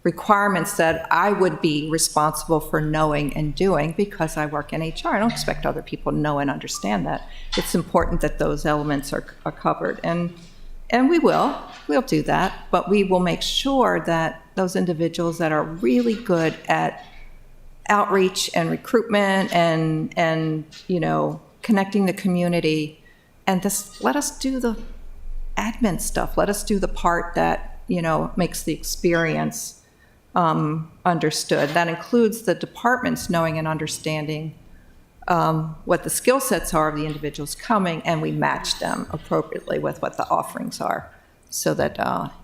requirements that I would be responsible for knowing and doing because I work in HR. I don't expect other people to know and understand that. It's important that those elements are covered. And we'll do that, but we will make sure that those individuals that are really good at outreach and recruitment and connecting the community, and just let us do the admin stuff. Let us do the part that makes the experience understood. That includes the departments knowing and understanding what the skill sets are of the individuals coming, and we match them appropriately with what the offerings are, so that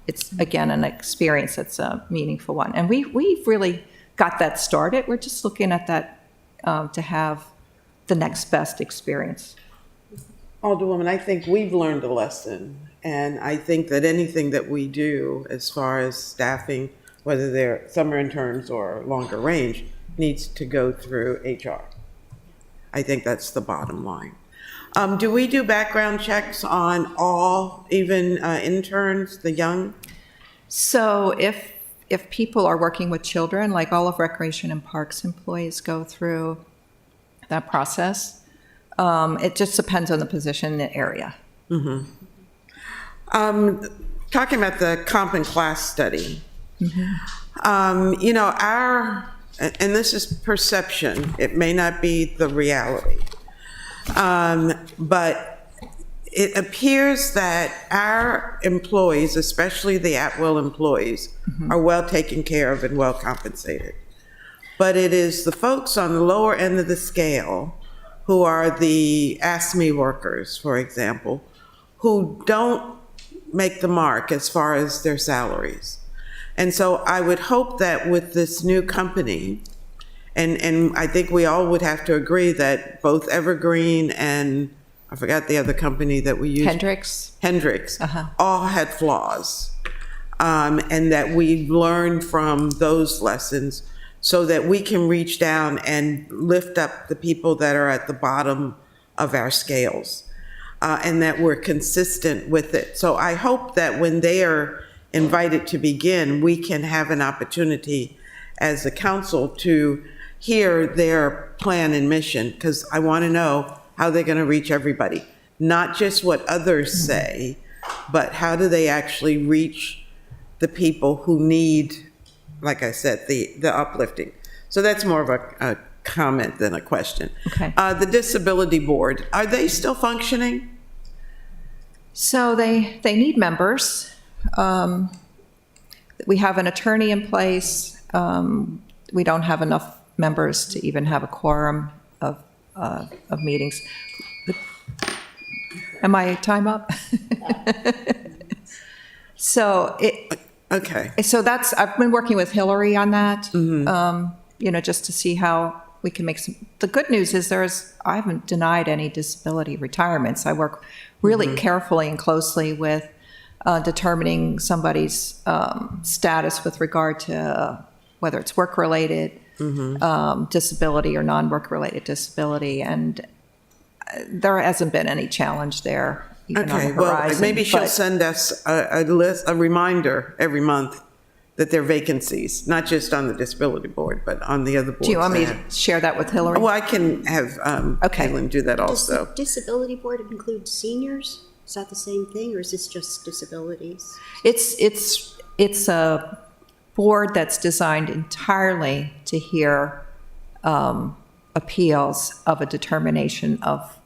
it's, again, an experience that's a meaningful one. And we've really got that started. We're just looking at that to have the next best experience. Alderwoman, I think we've learned a lesson, and I think that anything that we do as far as staffing, whether they're summer interns or longer range, needs to go through HR. I think that's the bottom line. Do we do background checks on all, even interns, the young? So if people are working with children, like all of Recreation and Parks employees go through that process, it just depends on the position in the area. Talking about the comp and class study, and this is perception, it may not be the reality, but it appears that our employees, especially the at-will employees, are well taken care of and well compensated. but it is the folks on the lower end of the scale who are the ASME workers, for example, who don't make the mark as far as their salaries. And so I would hope that with this new company, and I think we all would have to agree that both Evergreen and I forgot the other company that we used. Hendricks, all had flaws. And that we learned from those lessons so that we can reach down and lift up the people that are at the bottom of our scales, and that we're consistent with it. So I hope that when they are invited to begin, we can have an opportunity as a council to hear their plan and mission, because I want to know how they're going to reach everybody, not just what others say, but how do they actually reach the people who need, like I said, the uplifting. So that's more of a comment than a question. Okay. The Disability Board, are they still functioning? So they need members. We have an attorney in place. We don't have enough members to even have a quorum of meetings. Am I time up? So Okay. So I've been working with Hillary on that, just to see how we can make some. The good news is I haven't denied any disability retirements. I work really carefully and closely with determining somebody's status with regard to whether it's work-related disability or non-work-related disability, and there hasn't been any challenge there. Even on the horizon, well, maybe she'll but- send us a reminder every month that there are vacancies, not just on the Disability Board, but on the other boards. Do you want me that- to share that with Hillary? Well, I can have Okay. Caitlin do that Does the also. disability board include seniors? Is that the same thing, or is this just disabilities? It's a board that's designed entirely to hear appeals of a determination of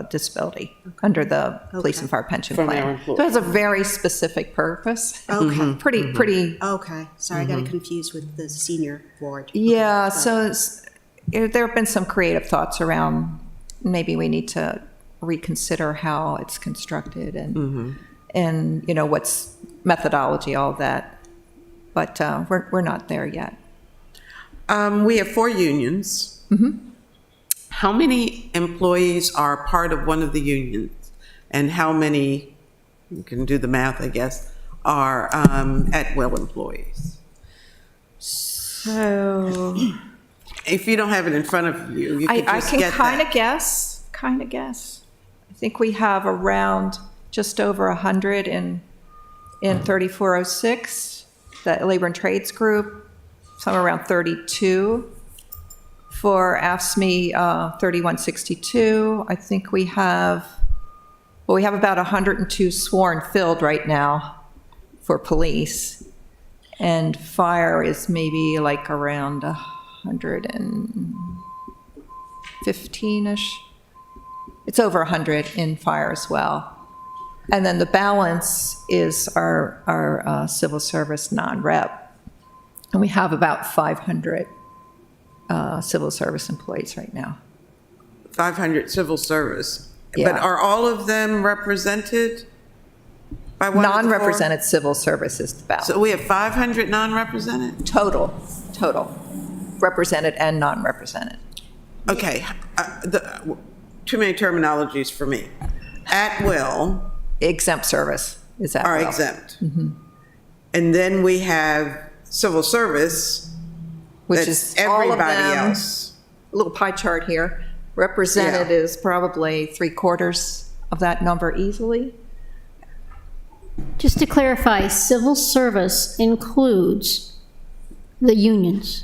disability under the police and fire pension From our plan. employees. So it has a very specific purpose. Okay. Pretty. Okay, sorry, I got confused with the senior board. Yeah. So there have been some creative thoughts around maybe we need to reconsider how it's constructed and what's methodology, all that. But we're not there yet. We have 4 unions. How many employees are part of one of the unions? And how many, you can do the math, I guess, are at-will employees? So If you don't have it in front of you, you can I just can get kind that. of guess. I think we have around just over 100 in 3406, the Labor and Trades Group, somewhere around 32. For AFSCME 3162, I think we have about 102 sworn filled right now for police. And fire is maybe like around 115-ish. It's over 100 in fire as well. And then the balance is our civil service non-rep. And we have about 500 civil service employees right now. 500 civil service. But Yeah. are all of them represented by one of the 4? Non-represented civil service is the balance. So we have 500 non-represented? Total, represented and non-represented. Okay, too many terminologies for me. At will Exempt service is that are well. exempt. And then we have civil service, Which that's is all of everybody them. else. A little pie chart here. Represented Yeah. is probably 3/4 of that number easily. Just to clarify, civil service includes the unions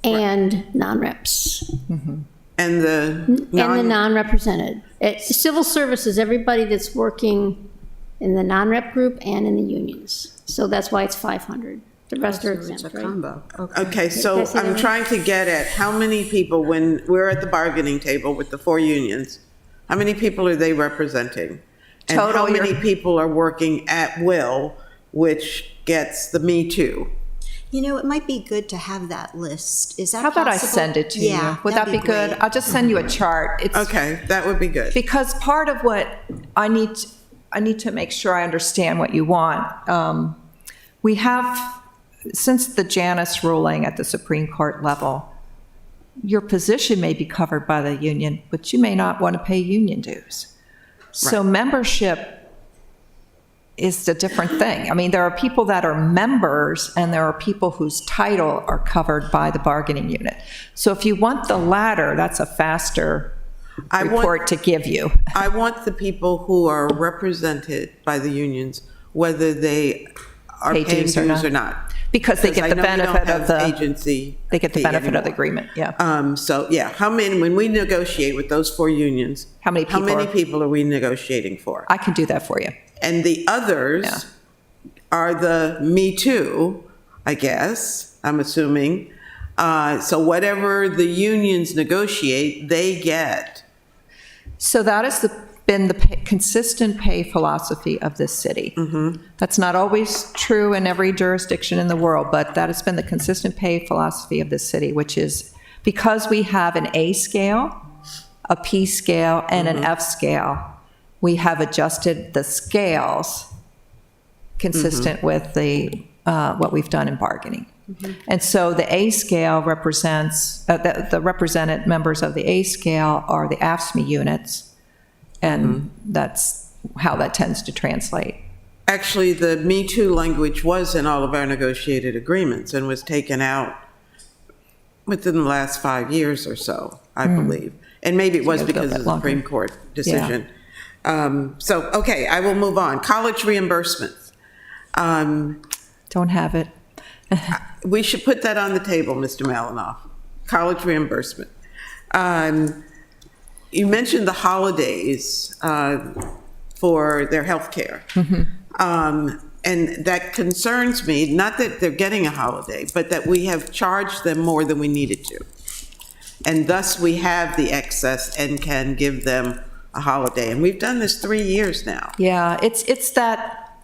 and non-reps, And the and the non-represented. Civil service is everybody that's working in the non-rep group and in the unions. So that's why it's 500. The rest are It's a exempt, right? combo. Okay, so Yes, it I'm is. trying to get at how many people, when we're at the bargaining table with the 4 unions, how many people are they representing? And how Total, many you're- people are working at will, which gets the Me Too? You know, it might be good to have that list. Is that How about I possible? send it to you? Yeah, Would that that'd be good? great. I'll just send you a chart. It's Okay, that would be good. because part of what I need to make sure I understand what you want. We have, since the Janus ruling at the Supreme Court level, your position may be covered by the union, but you may not want to pay union dues. So membership is a different thing. I mean, there are people that are members and there are people whose title are covered by the bargaining unit. So if you want the latter, that's a faster I want- report to give you. I want the people who are represented by the unions, whether they are Pay paying dues dues or or not. Because they Because get the I know we don't benefit of have the, agency they get the fee benefit of the anymore. agreement, yeah. So, yeah, how many, when we negotiate with those 4 unions? How many How people many are- people are we negotiating for? I can do that for you. And the others Yeah. are the Me Too, I guess, I'm assuming. So whatever the unions negotiate, they get. So that has been the consistent pay philosophy of this city. That's not always true in every jurisdiction in the world, but that has been the consistent pay philosophy of this city, which is because we have an A scale, a P scale, and an F scale, we have adjusted the scales consistent with the what we've done in bargaining. And so the A scale represents, the represented members of the A scale are the AFSCME units, and that's how that tends to translate. Actually, the Me Too language was in all of our negotiated agreements and was taken out within the last 5 years or so, I believe. And maybe it was gotta go because a of bit the longer. Supreme Court decision. Okay, I will move on. College reimbursements. Don't have it. We should put that on the table, Mr. Malinoff. College reimbursement. You mentioned the holidays for their health care. And that concerns me, not that they're getting a holiday, but that we have charged them more than we needed to. And thus we have the excess and can give them a holiday. And we've done this 3 years now. Yeah, it's that,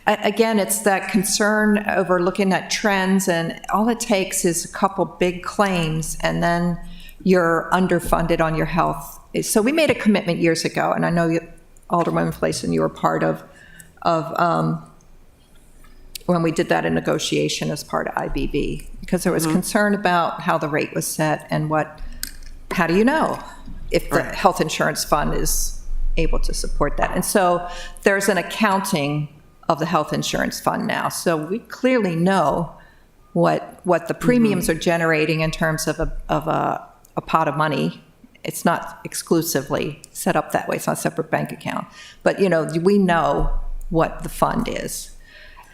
again, it's that concern over looking at trends, and all it takes is a couple big claims, and then you're underfunded on your health. So we made a commitment years ago, and I know Alderwoman Flason, you were part of when we did that in negotiation as part of IBB, because there was concern about how the rate was set and how do you know if the Right. health insurance fund is able to support that? And so there's an accounting of the health insurance fund now. So we clearly know what the premiums are generating in terms of a pot of money. It's not exclusively set up that way. It's not a separate bank account. But, we know what the fund is.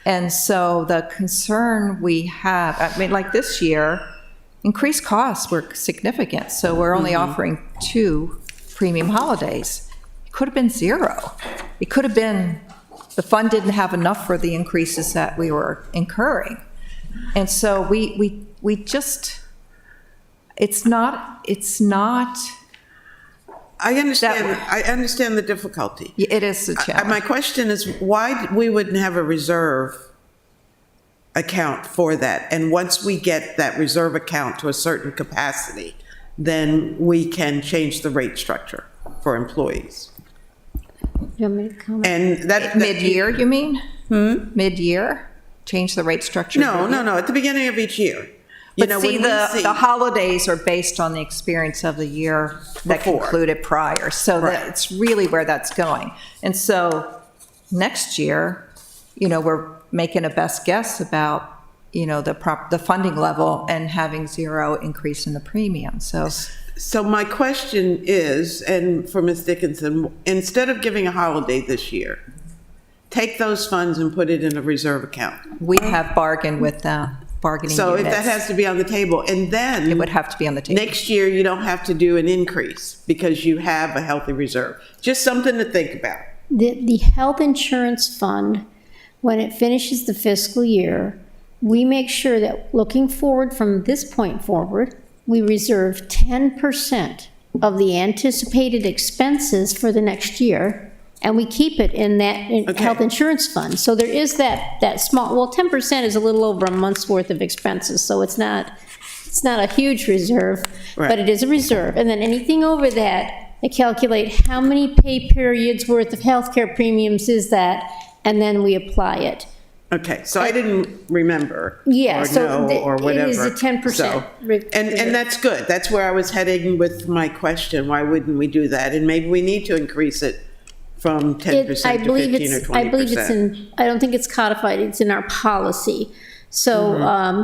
And so the concern we have, I mean, like this year, increased costs were significant. So we're only offering 2 premium holidays. It could have been 0. It could have been the fund didn't have enough for the increases that we were incurring. And so we just, it's not. I understand the difficulty. It is a challenge. My question is why we wouldn't have a reserve account for that. And once we get that reserve account to a certain capacity, then we can change the rate structure for employees. You want me to comment? And that Mid-year, you mean? Mid-year? Change the rate structure? No, at the beginning of each year. But when see, we the holidays are based on the experience of the year that Before. concluded prior. So Right. that's really where that's going. And so next year, we're making a best guess about, the funding level and having 0 increase in the premium. So my question is, and for Ms. Dickinson, instead of giving a holiday this year, take those funds and put it in a reserve account. we have bargained with the bargaining So if units. that has to be on the table, and then It would have to be on the table. next year you don't have to do an increase because you have a healthy reserve. Just something to think about. The health insurance fund, when it finishes the fiscal year, we make sure that looking forward from this point forward, we reserve 10% of the anticipated expenses for the next year And we keep it in that Okay. health insurance fund. So there is that small, well, 10% is a little over a month's worth of expenses, so it's not a huge reserve, Right. but it is a reserve. And then anything over that, I calculate how many pay periods worth of healthcare premiums is that, and then we apply it. Okay, so I didn't remember. Yeah, or so know, or it is a whatever. 10% So- And reserve. that's good. That's where I was heading with my question. Why wouldn't we do that? And maybe we need to increase it from 10% I to believe 15 or it's, 20%. I believe it's in, I don't think it's codified, it's in our policy. So,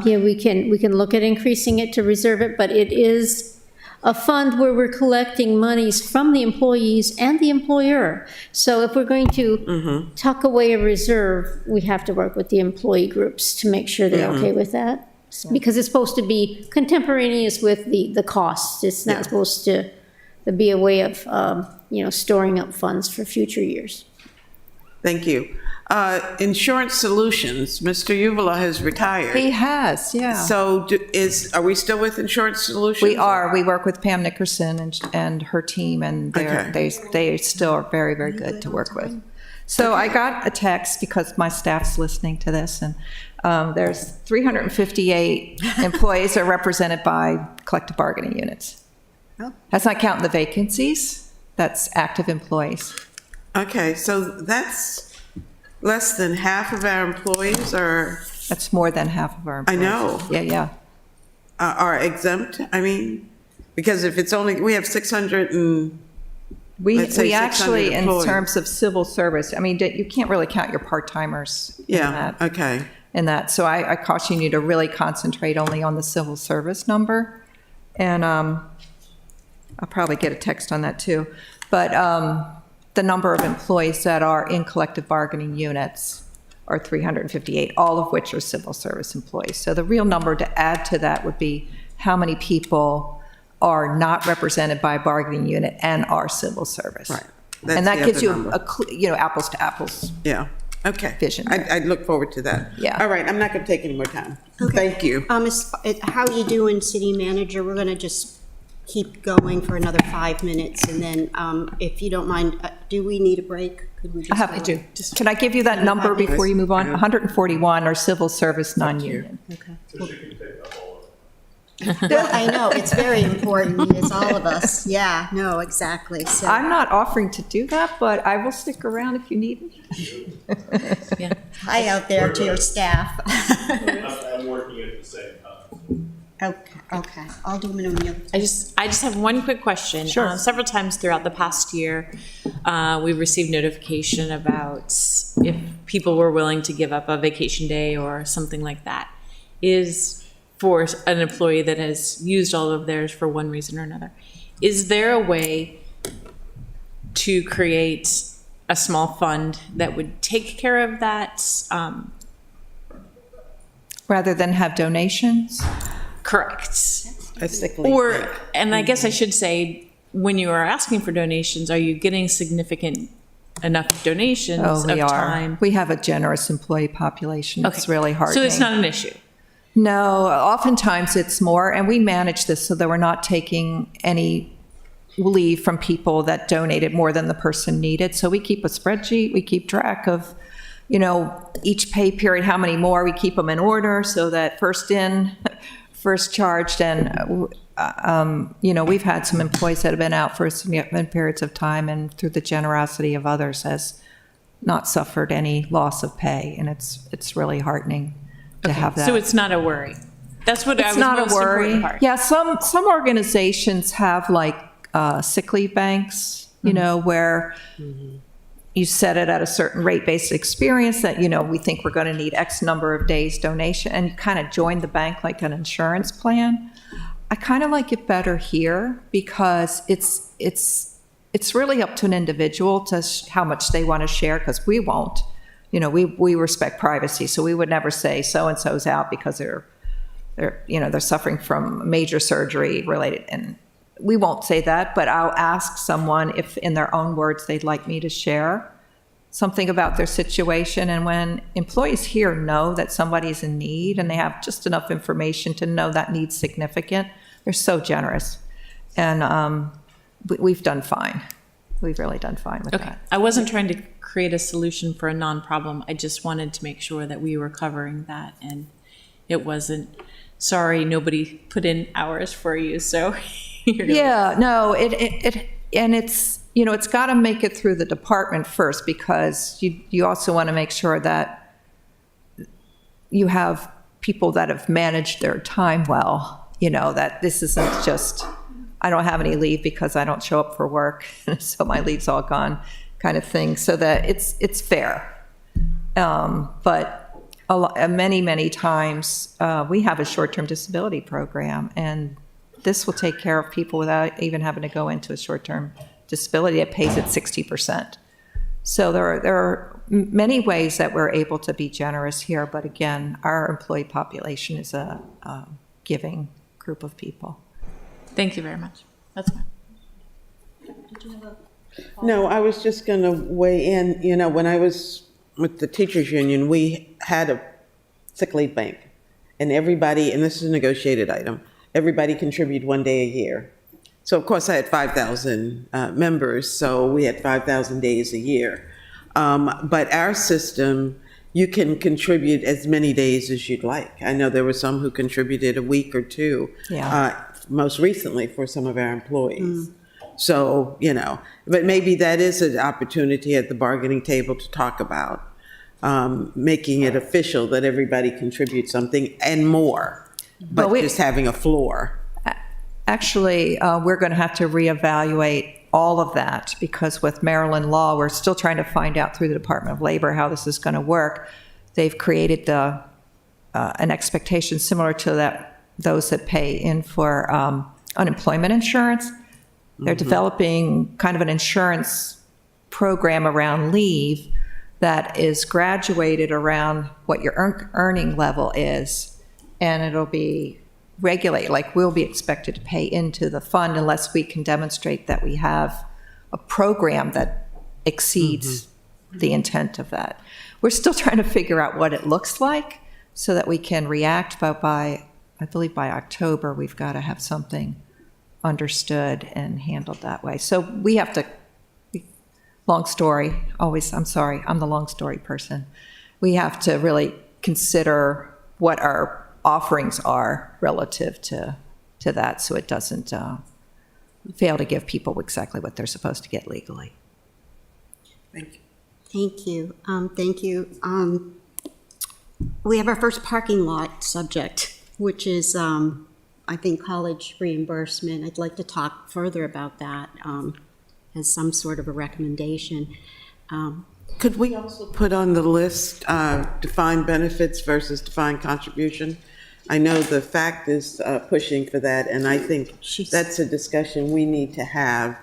yeah, we can look at increasing it to reserve it, but it is a fund where we're collecting monies from the employees and the employer. So if we're going to tuck away a reserve, we have to work with the employee groups to make sure they're okay with that. Because it's supposed to be contemporaneous with the costs. It's not supposed to be a way of, storing up funds for future years. Thank you. Insurance Solutions, Mr. Uvala has retired. He has, yeah. So are we still with Insurance Solutions? We are. We work with Pam Nickerson and her team, and they still are very, very good to work with. So I got a text because my staff's listening to this, and there's 358 employees are represented by collective bargaining units. Oh. That's not counting the vacancies. That's active employees. Okay, so that's less than half of our employees That's more than half of our employees. know. Yeah. are exempt? I mean, because if it's only, we have 600 and, let's say We 600 actually, in employees. terms of civil service, I mean, you can't really count your part-timers in yeah, that. okay. In that. So I caution you to really concentrate only on the civil service number. And I'll probably get a text on that too. But the number of employees that are in collective bargaining units are 358, all of which are civil service employees. So the real number to add to that would be how many people are not represented by a bargaining unit and are civil service. Right. That's And that the gives other you number. apples to apples. Yeah, okay. Vision there. I look forward to that. Yeah. All right, I'm not going to take any more time. Okay. Thank you. How you doing, city manager? We're gonna just keep going for another 5 minutes, and then, if you don't mind, do we need a break? Could we just? I have go? to do. Can I give you that number before you move on? 141 are civil service non-union. Okay. Well, I know, it's very important, it's all of us. Yeah, no, exactly, so. I'm not offering to do that, but I will stick around if you need me. Yeah. Hi out there to your staff. I'm working at the same time. Okay, I'll do them in a minute. I just have one quick question. Sure. Several times throughout the past year, we've received notification about if people were willing to give up a vacation day or something like that. Is for an employee that has used all of theirs for one reason or another. Is there a way to create a small fund that would take care of that? Rather than have donations? Correct. A sick leave Or, break. and I guess I should say, when you are asking for donations, are you getting significant enough donations Oh, of we are. time? We have a generous employee population. It's really hard. So it's not an issue. No, oftentimes it's more, and we manage this so that we're not taking any leave from people that donated more than the person needed. So we keep a spreadsheet, we keep track of, each pay period, how many more, we keep them in order so that first in, first charged. And, we've had some employees that have been out for significant periods of time and through the generosity of others has not suffered any loss of pay. And it's really heartening to have that. So it's not a worry. That's what I It's was not most a worry. important part. Yeah, some organizations have like sick leave banks, where you set it at a certain rate-based experience that, we think we're going to need X number of days donation, and you kind of join the bank like an insurance plan. I kind of like it better here because it's really up to an individual to how much they want to share, because we won't. We respect privacy, so we would never say so-and-so's out because they're suffering from major surgery related, and we won't say that, but I'll ask someone if in their own words they'd like me to share something about their situation. And when employees here know that somebody's in need and they have just enough information to know that need's significant, they're so generous. And we've done fine. we've really done fine with Okay. that. I wasn't trying to create a solution for a non-problem. I just wanted to make sure that we were covering that, and it wasn't, sorry, nobody put in hours for you, so. you're gonna- Yeah, no, and it's, you know, it's got to make it through the department first, because you also want to make sure that you have people that have managed their time well, you know, that this isn't just, I don't have any leave because I don't show up for work, so my leave's all gone, kind of thing, so that it's fair. But many times, we have a short-term disability program, and this will take care of people without even having to go into a short-term disability. It pays at 60%. So there are many ways that we're able to be generous here, but again, our employee population is a giving group of people. Thank you very much. That's fine. No, I was just going to weigh in. You know, when I was with the teachers union, we had a sick leave bank, and everybody, and this is a negotiated item, everybody contributed 1 day a year. So of course I had 5,000 members, so we had 5,000 days a year. But our system, you can contribute as many days as you'd like. I know there were some who contributed a week or two, most recently for some of our employees. So, you know, but maybe that is an opportunity at the bargaining table to talk about making it official that everybody contributes something and more, but just having a floor. Actually, we're going to have to reevaluate all of that, because with Maryland law, we're still trying to find out through the Department of Labor how this is going to work. They've created an expectation similar to those that pay in for unemployment insurance. They're developing kind of an insurance program around leave that is graduated around what your earning level is, and it'll be regulated, like we'll be expected to pay into the fund unless we can demonstrate that we have a program that exceeds the intent of that. We're still trying to figure out what it looks like so that we can react, but I believe by October, we've got to have something understood and handled that way. So we have to, long story, always, I'm sorry, I'm the long story person. We have to really consider what our offerings are relative to that, so it doesn't fail to give people exactly what they're supposed to get legally. Thank you. Thank you. Thank you. We have our first parking lot subject, which is, I think, college reimbursement. I'd like to talk further about that as some sort of a recommendation. Could we also put on the list defined benefits versus defined contribution? I know the FACT is pushing for that, and I think that's a discussion we need to have.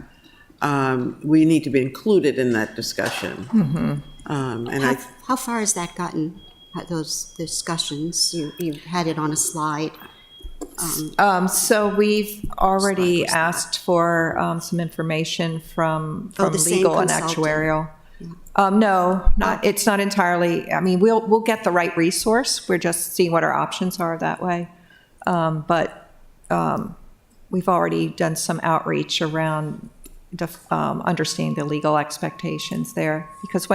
We need to be included in that discussion. How far has that gotten, those discussions? You had it on a slide. So we've already asked for some information from the same legal and consultant. actuarial. No, it's not entirely. I mean, we'll get the right resource. We're just seeing what our options are that way. But we've already done some outreach around understanding the legal expectations there. Because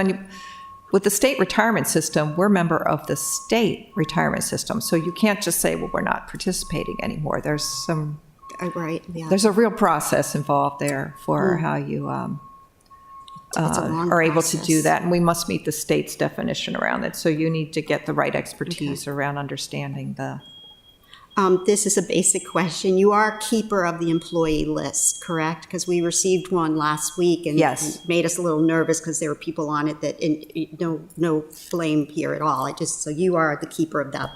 with the state retirement system, we're a member of the state retirement system. So you can't just say, well, we're not participating anymore. There's Right, yeah. there's a real process involved there for how you It's a long are able to do process. that, and we must meet the state's definition around it. So you need to get the right expertise around understanding the. This is a basic question. You are keeper of the employee list, correct? Because we received one last week and Yes. it made us a little nervous because there were people on it that, no blame here at all. So you are the keeper of that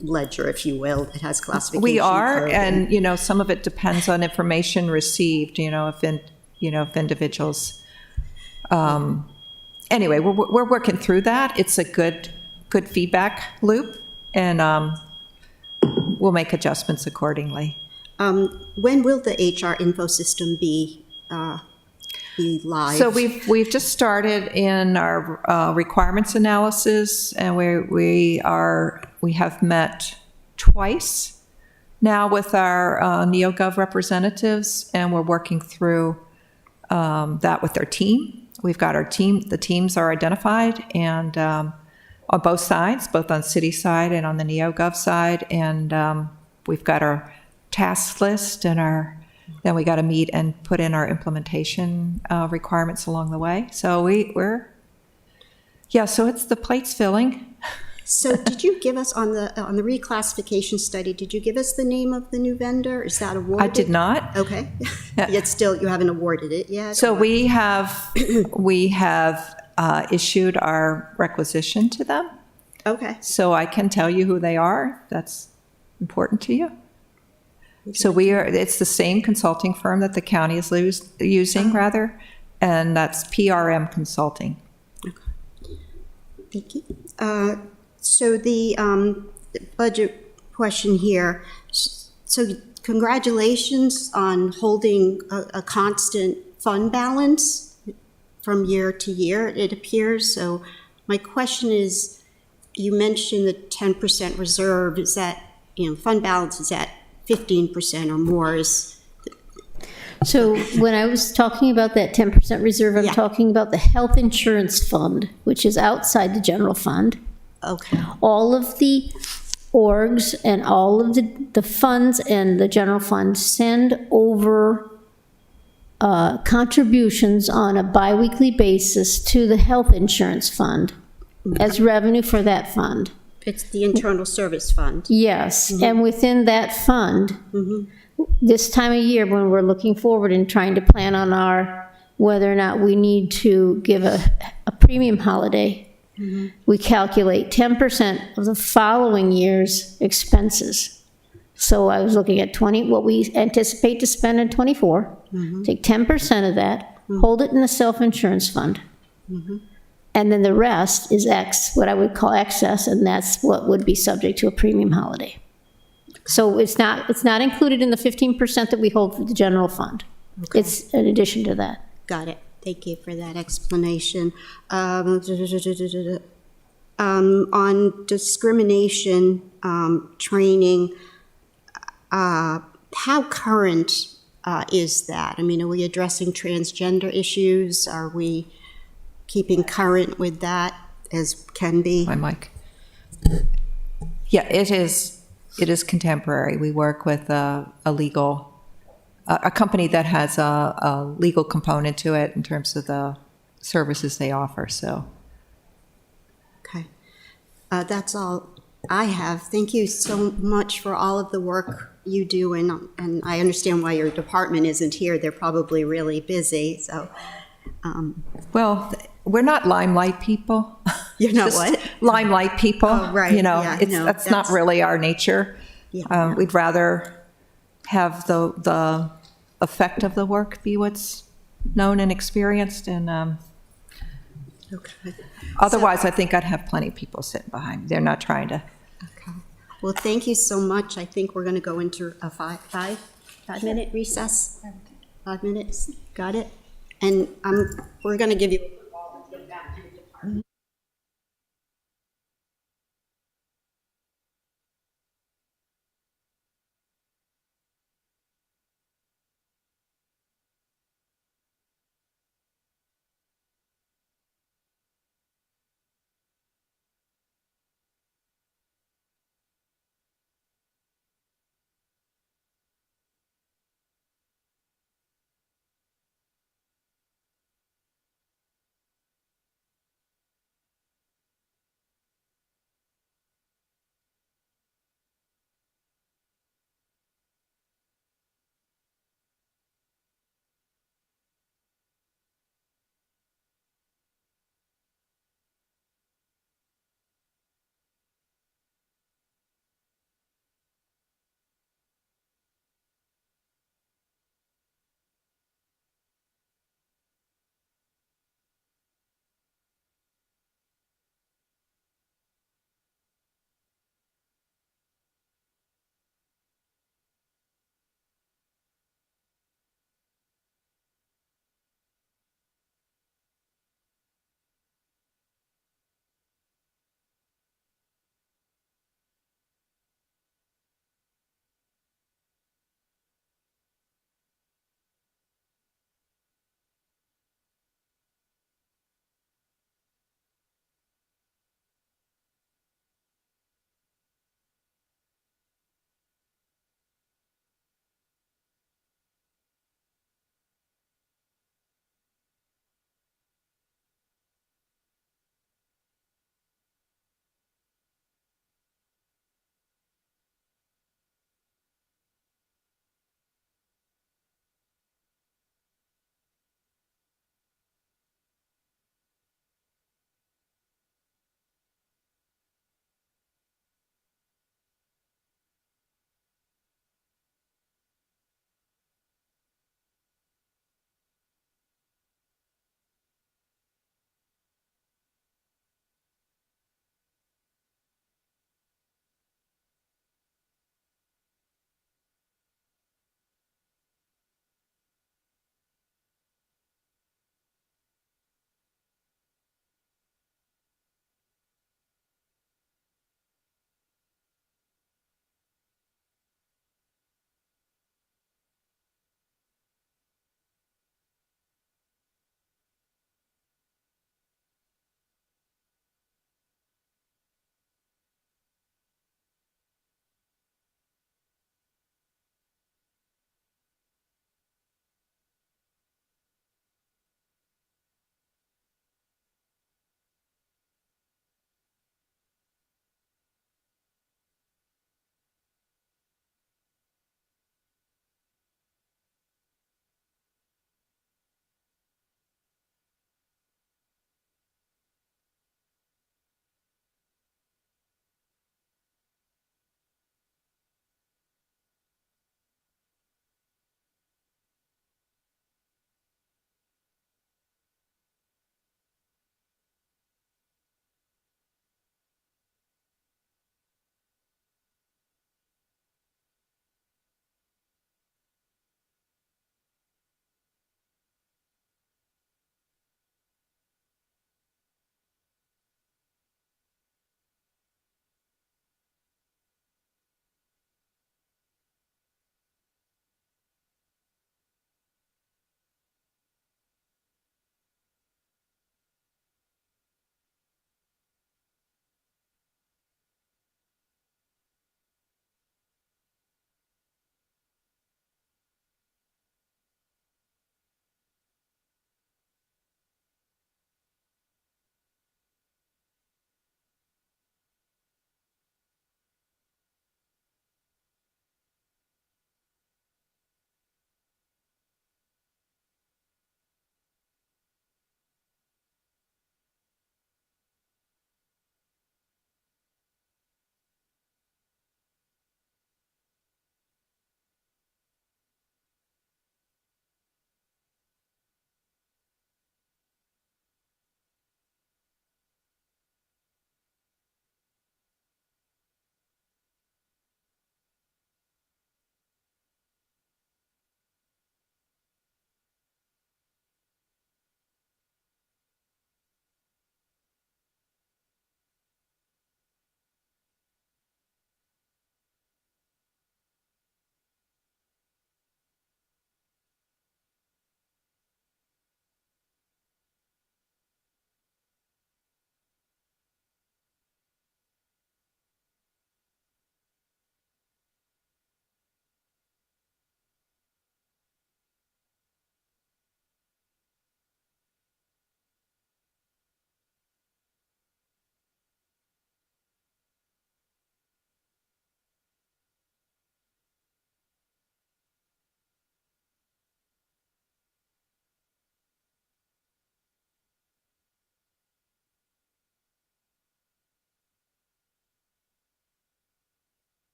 ledger, if you will, that has classification. We are, code and some of it depends on information received. If individuals. Anyway, we're working through that. It's a good feedback loop, and we'll make adjustments accordingly. When will the HR info system be live? So we've just started in our requirements analysis, and we have met twice now with our NeoGov representatives, and we're working through that with their team. We've got our team, the teams are identified, and on both sides, both on city side and on the NeoGov side, and we've got our task list and then we got to meet and put in our implementation requirements along the way. So so it's the plate's filling. So did you give us on the reclassification study, did you give us the name of the new vendor? Is that awarded? I did not. Okay. Yet still, you haven't awarded it yet? So or- we have issued our requisition to them. Okay. So I can tell you who they are. That's important to you. So it's the same consulting firm that the county is using, rather, and that's PRM Consulting. Thank you. So the budget question here. So congratulations on holding a constant fund balance from year to year, it appears. So my question is, you mentioned the 10% reserve. Is that, fund balance is at 15% or more? So when I was talking about that 10% reserve, I'm Yeah. talking about the health insurance fund, which is outside the general fund. Okay. All of the orgs and all of the funds and the general fund send over contributions on a biweekly basis to the health insurance fund as revenue for that fund. It's the internal service fund. Yes, and within that fund, this time of year when we're looking forward and trying to plan on whether or not we need to give a premium holiday, we calculate 10% of the following year's expenses. So I was looking at what we anticipate to spend in '24, take 10% of that, hold it in the self-insurance fund. And then the rest is what I would call excess, and that's what would be subject to a premium holiday. So it's not included in the 15% that we hold for the general fund. It's in addition to that. Got it. Thank you for that explanation. On discrimination training, how current is that? I mean, are we addressing transgender issues? Are we keeping current with that as can be? My mic. Yeah, it is contemporary. We work with a company that has a legal component to it in terms of the services they offer, so. Okay. That's all I have. Thank you so much for all of the work you do, and I understand why your department isn't here. They're probably really busy, so. Well, we're not limelight people. You're not Just what? Limelight people. Oh, right. Yeah, no, that's not that's- really our nature. Yeah. We'd rather have the effect of the work be what's known and experienced, and Okay. otherwise, I think I'd have plenty of people sitting behind me. They're not trying to. Okay. Well, thank you so much. I think we're going to go into a five-minute recess. 5 minutes. Got it? And we're going to give you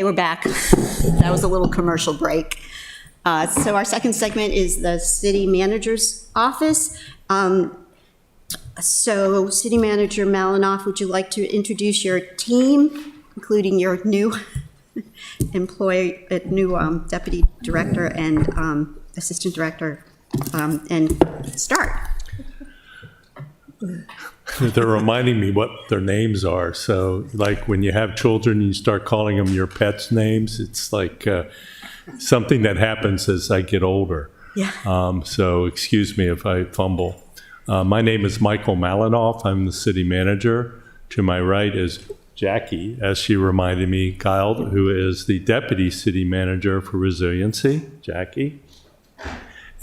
We're back. That was a little commercial break. So our second segment is the city manager's office. So City Manager Malinoff, would you like to introduce your team, including your new new deputy director and assistant director, and start? They're reminding me what their names are. So like when you have children, you start calling them your pets' names. It's like something that happens as I get older. Yeah. So excuse me if I fumble. My name is Michael Malinoff. I'm the city manager. To my right is Jackie, as she reminded me, Gild, who is the deputy city manager for resiliency. Jackie.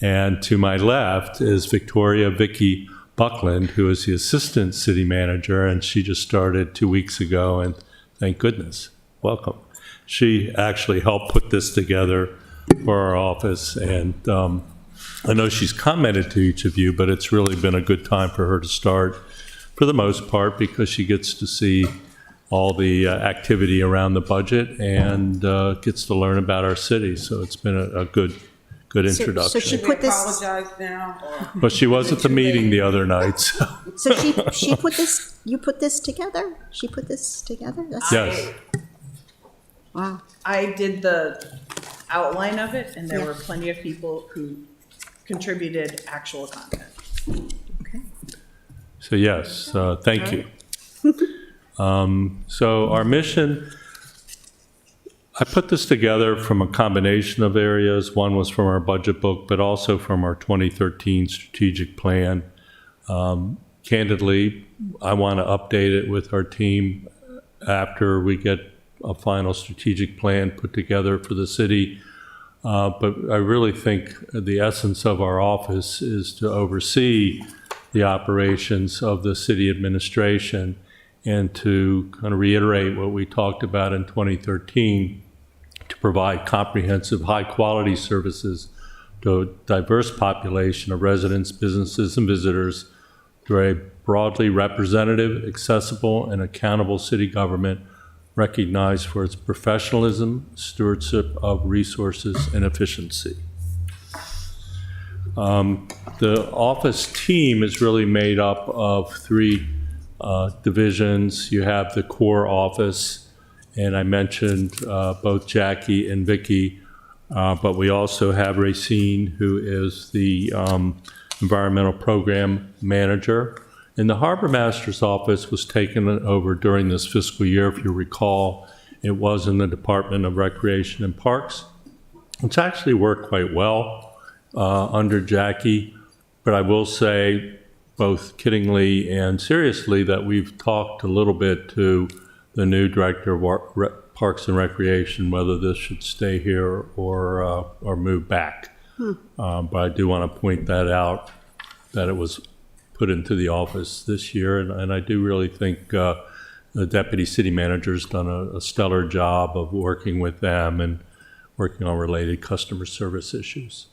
And to my left is Vicky Buckland, who is the assistant city manager, and she just started 2 weeks ago, and thank goodness. Welcome. She actually helped put this together for our office, and I know she's commented to each of you, but it's really been a good time for her to start, for the most part, because she gets to see all the activity around the budget and gets to learn about our city. So it's been a good introduction. So she Should we put this. apologize now, or? But she was at the meeting the other night, so. So she put this. You put this together. She put this together. That's, Yes. Wow. I did the outline of it, and there Yeah. were plenty of people who contributed actual content. So yes, thank you. So our mission, I put this together from a combination of areas. One was from our budget book, but also from our 2013 strategic plan. Candidly, I want to update it with our team after we get a final strategic plan put together for the city. But I really think the essence of our office is to oversee the operations of the city administration and to kind of reiterate what we talked about in 2013, to provide comprehensive, high-quality services to a diverse population of residents, businesses, and visitors through a broadly representative, accessible, and accountable city government recognized for its professionalism, stewardship of resources, and efficiency. The office team is really made up of three divisions. You have the core office, and I mentioned both Jackie and Vicky, but we also have Racine, who is the environmental program manager. And the harbor master's office was taken over during this fiscal year. If you recall, it was in the Department of Recreation and Parks. It's actually worked quite well under Jackie, but I will say, both kiddingly and seriously, that we've talked a little bit to the new director of Parks and Recreation, whether this should stay here or move back. But I do want to point that out, that it was put into the office this year, and I do really think the deputy city manager's done a stellar job of working with them and working on related customer service issues.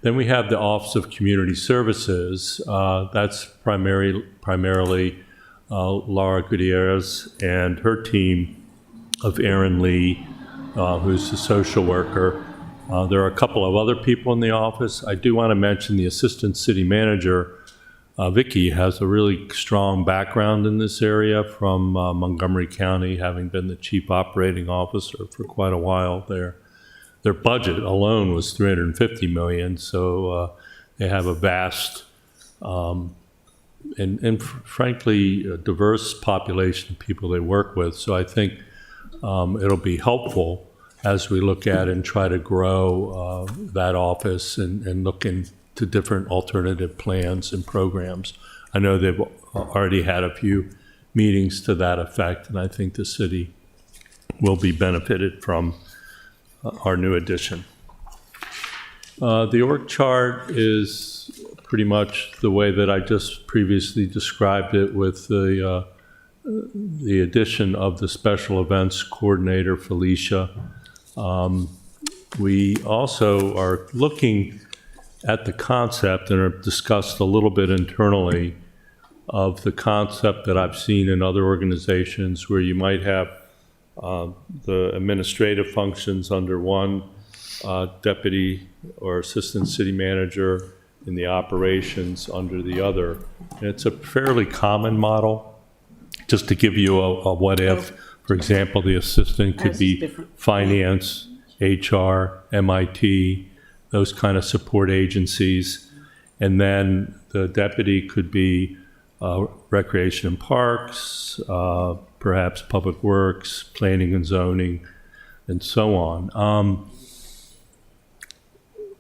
Then we have the Office of Community Services. That's primarily Laura Gutierrez and her team of Aaron Lee, who's the social worker. There are a couple of other people in the office. I do want to mention the assistant city manager. Vicky has a really strong background in this area from Montgomery County, having been the chief operating officer for quite a while there. Their budget alone was $350 million, so they have a vast and frankly a diverse population of people they work with. So I think it'll be helpful as we look at and try to grow that office and look into different alternative plans and programs. I know they've already had a few meetings to that effect, and I think the city will be benefited from our new addition. The org chart is pretty much the way that I just previously described it, with the addition of the special events coordinator, Felicia. We also are looking at the concept, and have discussed a little bit internally, of the concept that I've seen in other organizations where you might have The administrative functions under one deputy or assistant city manager, and the operations under the other. And it's a fairly common model. Just to give you a what if, for example, the assistant could be finance, HR, MIT, those kind of support agencies. And then the deputy could be recreation and parks, perhaps public works, planning and zoning, and so on.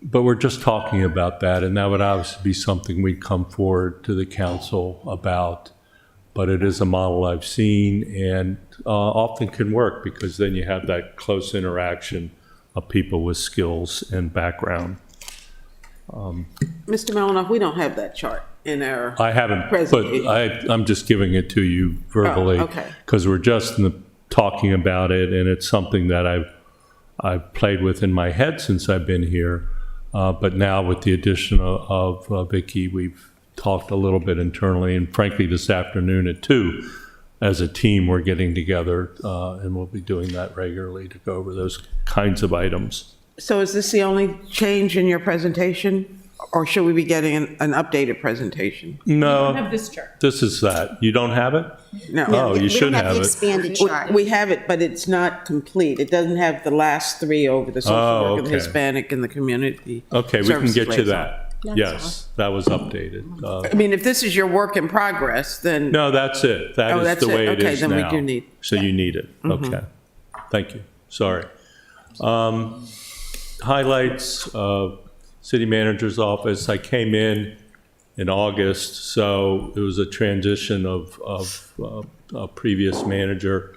But we're just talking about that, and that would obviously be something we'd come forward to the council about. But it is a model I've seen and often can work, because then you have that close interaction of people with skills and background. Mr. Melanoff, we don't have that chart in our. I haven't, but presentation. I'm just giving it to you verbally. Oh, okay. Because we're just talking about it, and it's something that I've played with in my head since I've been here. But now with the addition of Vicki, we've talked a little bit internally, and frankly, this afternoon at 2, as a team, we're getting together, and we'll be doing that regularly to go over those kinds of items. So is this the only change in your presentation, or should we be getting an updated presentation? No, I have this chart. this is that. You don't have it? No. Oh, you should We don't have have the it. expanded chart. We have it, but it's not complete. It doesn't have the last 3 over the social Oh, worker, the okay. Hispanic, and the community. Okay, we can services get you liaison. that. Yes, that was updated. I mean, if this is your work in progress, then. No, that's it. Oh, That is that's the it. way it Okay, is then we now. do need- So you need it. Okay. Thank you. Sorry. Highlights of city manager's office. I came in August, so it was a transition of a previous manager.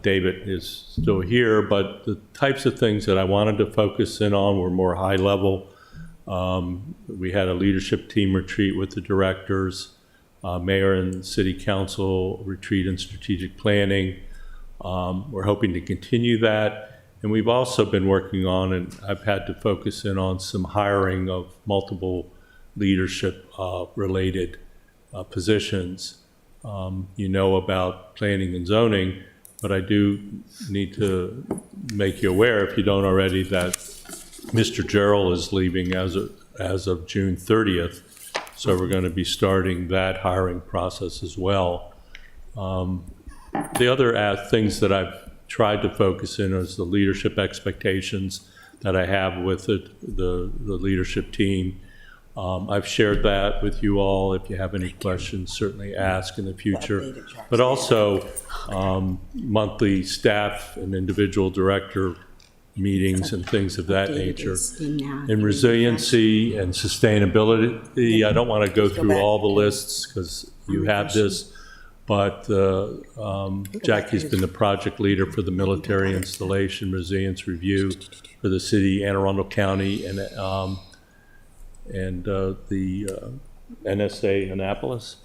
David is still here, but the types of things that I wanted to focus in on were more high level. We had a leadership team retreat with the directors, mayor and city council retreat in strategic planning. We're hoping to continue that. And we've also been working on, and I've had to focus in on some hiring of multiple leadership related positions. You know about planning and zoning, but I do need to make you aware, if you don't already, that Mr. Gerald is leaving as of June 30th. So we're going to be starting that hiring process as well. The other things that I've tried to focus in is the leadership expectations that I have with the leadership team. I've shared that with you all. If you have any questions, certainly ask in the future. But also monthly staff and individual director meetings and things of that nature. And resiliency and sustainability, I don't want to go through all the lists because you have this, but Jackie's been the project leader for the military installation resilience review for the city, Anne Arundel County, and the NSA Annapolis,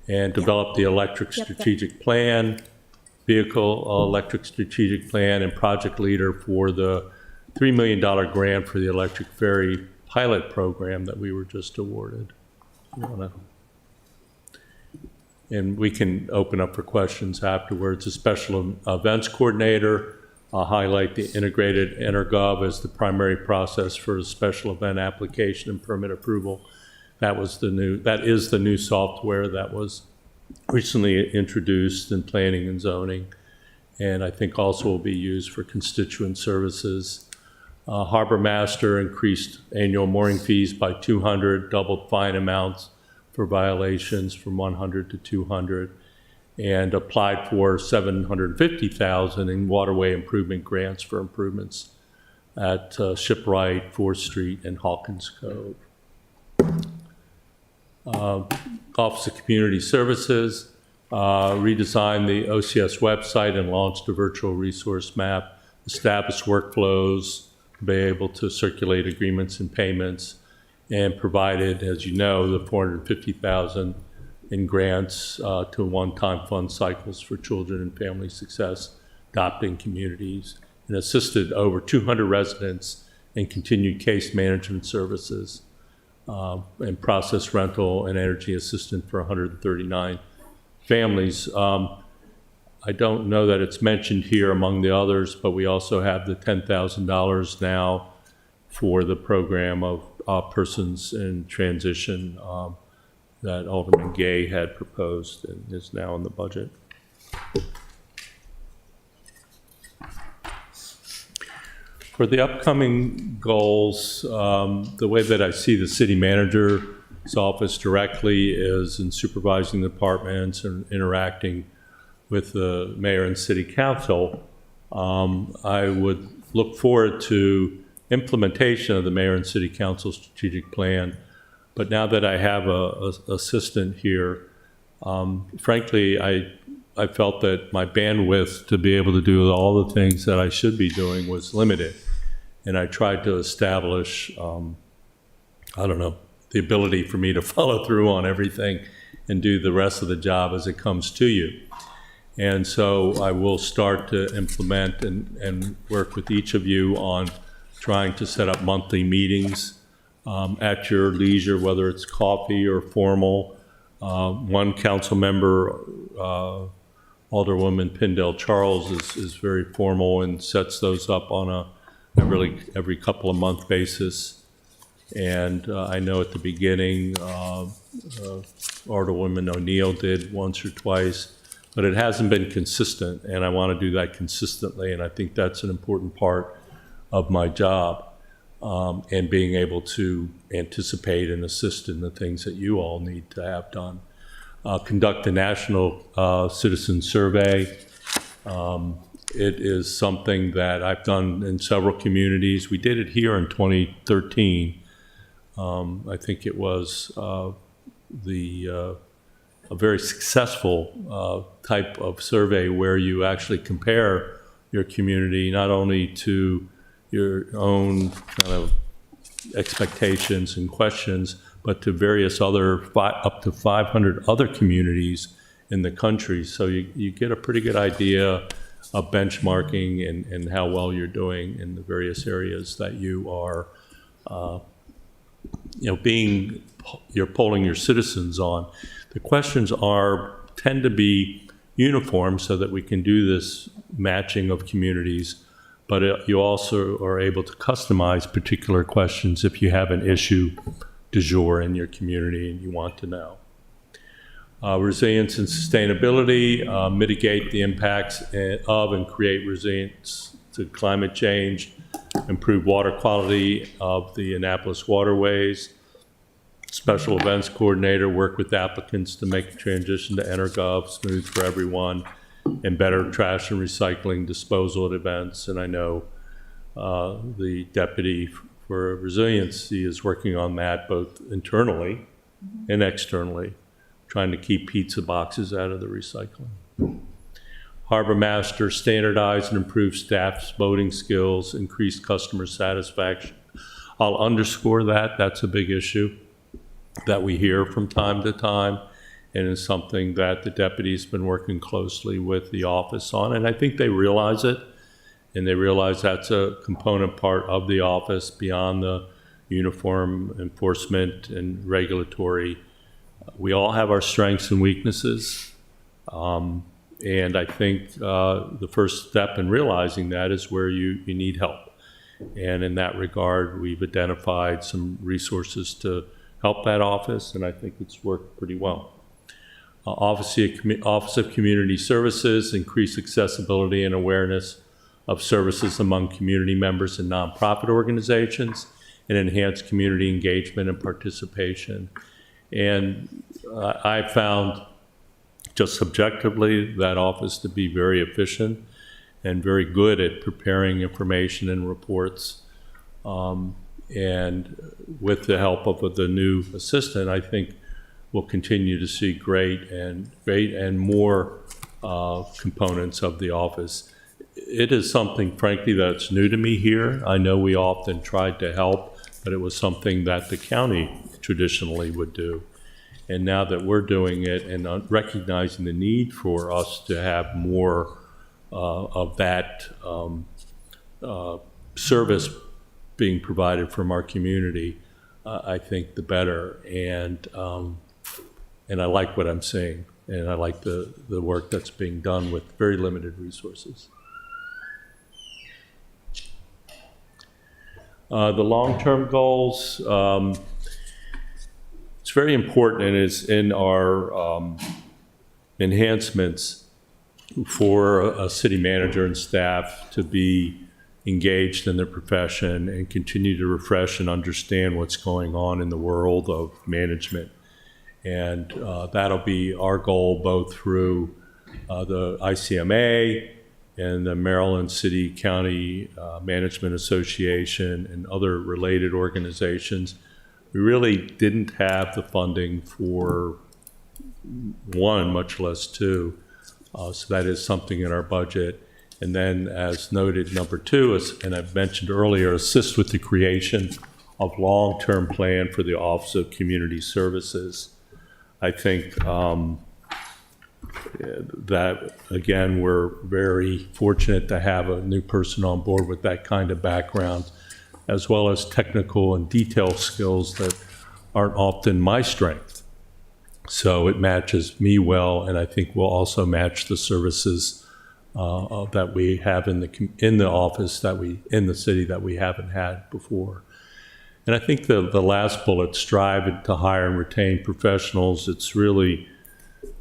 and developed the electric strategic plan, vehicle electric strategic plan, and project leader for the $3 million grant for the electric ferry pilot program that we were just awarded. And we can open up for questions afterwards. A special events coordinator. I'll highlight the integrated EnerGov as the primary process for a special event application and permit approval. That is the new software that was recently introduced in planning and zoning, and I think also will be used for constituent services. Harbor Master increased annual mooring fees by 200, doubled fine amounts for violations from 100 to 200, and applied for $750,000 in waterway improvement grants for improvements at Shipwright, 4th Street, and Hawkins Cove. Office of Community Services redesigned the OCS website and launched a virtual resource map, established workflows, be able to circulate agreements and payments, and provided, as you know, the $450,000 in grants to one-time fund cycles for children and family success, adopting communities, and assisted over 200 residents in continued case management services and process rental and energy assistance for 139 families. I I don't know that it's mentioned here among the others, but we also have the $10,000 now for the program of persons in transition that Alderman Gay had proposed and is now in the budget. For the upcoming goals, the way that I see the city manager's office directly is in supervising the departments and interacting with the mayor and city council. I would look forward to implementation of the mayor and city council strategic plan. But now that I have a assistant here, frankly, I felt that my bandwidth to be able to do all the things that I should be doing was limited. And I tried to establish, I don't know, the ability for me to follow through on everything and do the rest of the job as it comes to you. And so I will start to implement and work with each of you on trying to set up monthly meetings at your leisure, whether it's coffee or formal. One council member, Alderwoman Pindell Charles, is very formal and sets those up on a every couple of month basis. And I know at the beginning, Alderwoman O'Neill did once or twice, but it hasn't been consistent, and I want to do that consistently, and I think that's an important part of my job, and being able to anticipate and assist in the things that you all need to have done. Conduct a national citizen survey. It is something that I've done in several communities. We did it here in 2013. I think it was a very successful type of survey where you actually compare your community not only to your own kind of expectations and questions, but to various other, up to 500 other communities in the country. So you get a pretty good idea of benchmarking and how well you're doing in the various areas that you are, you're polling your citizens on. The questions tend to be uniform so that we can do this matching of communities, but you also are able to customize particular questions if you have an issue du jour in your community and you want to know. Resilience and sustainability, mitigate the impacts of and create resilience to climate change, improve water quality of the Annapolis waterways. Special events coordinator, work with applicants to make the transition to EnerGov smooth for everyone, and better trash and recycling disposal at events. And I know the deputy for resiliency is working on that both internally and externally, trying to keep pizza boxes out of the recycling. Harbor Master, standardize and improve staff's voting skills, increase customer satisfaction. I'll underscore that. That's a big issue that we hear from time to time, and is something that the deputy's been working closely with the office on. And I think they realize it, and they realize that's a component part of the office beyond the uniform enforcement and regulatory. We all have our strengths and weaknesses, and I think the first step in realizing that is where you need help. And in that regard, we've identified some resources to help that office, and I think it's worked pretty well. Office of Community Services, increase accessibility and awareness of services among community members and nonprofit organizations, and enhance community engagement and participation. And I found, just subjectively, that office to be very efficient and very good at preparing information and reports. And with the help of the new assistant, I think we'll continue to see great and more components of the office. It is something, frankly, that's new to me here. I know we often tried to help, but it was something that the county traditionally would do. And now that we're doing it and recognizing the need for us to have more of that service being provided from our community, I think the better. And I like what I'm seeing. And I like the work that's being done with very limited resources. The long-term goals, it's very important, and it's in our enhancements for a city manager and staff to be engaged in their profession and continue to refresh and understand what's going on in the world of management. And that'll be our goal both through the ICMA and the Maryland City County Management Association and other related organizations. We really didn't have the funding for one, much less two. So that is something in our budget. And then, as noted, number two is, and I've mentioned earlier, assist with the creation of long-term plan for the Office of Community Services. I think that, again, we're very fortunate to have a new person on board with that kind of background, as well as technical and detail skills that aren't often my strength. So it matches me well, and I think will also match the services that we have in the office in the city that we haven't had before. And I think the last bullet, strive to hire and retain professionals. It's really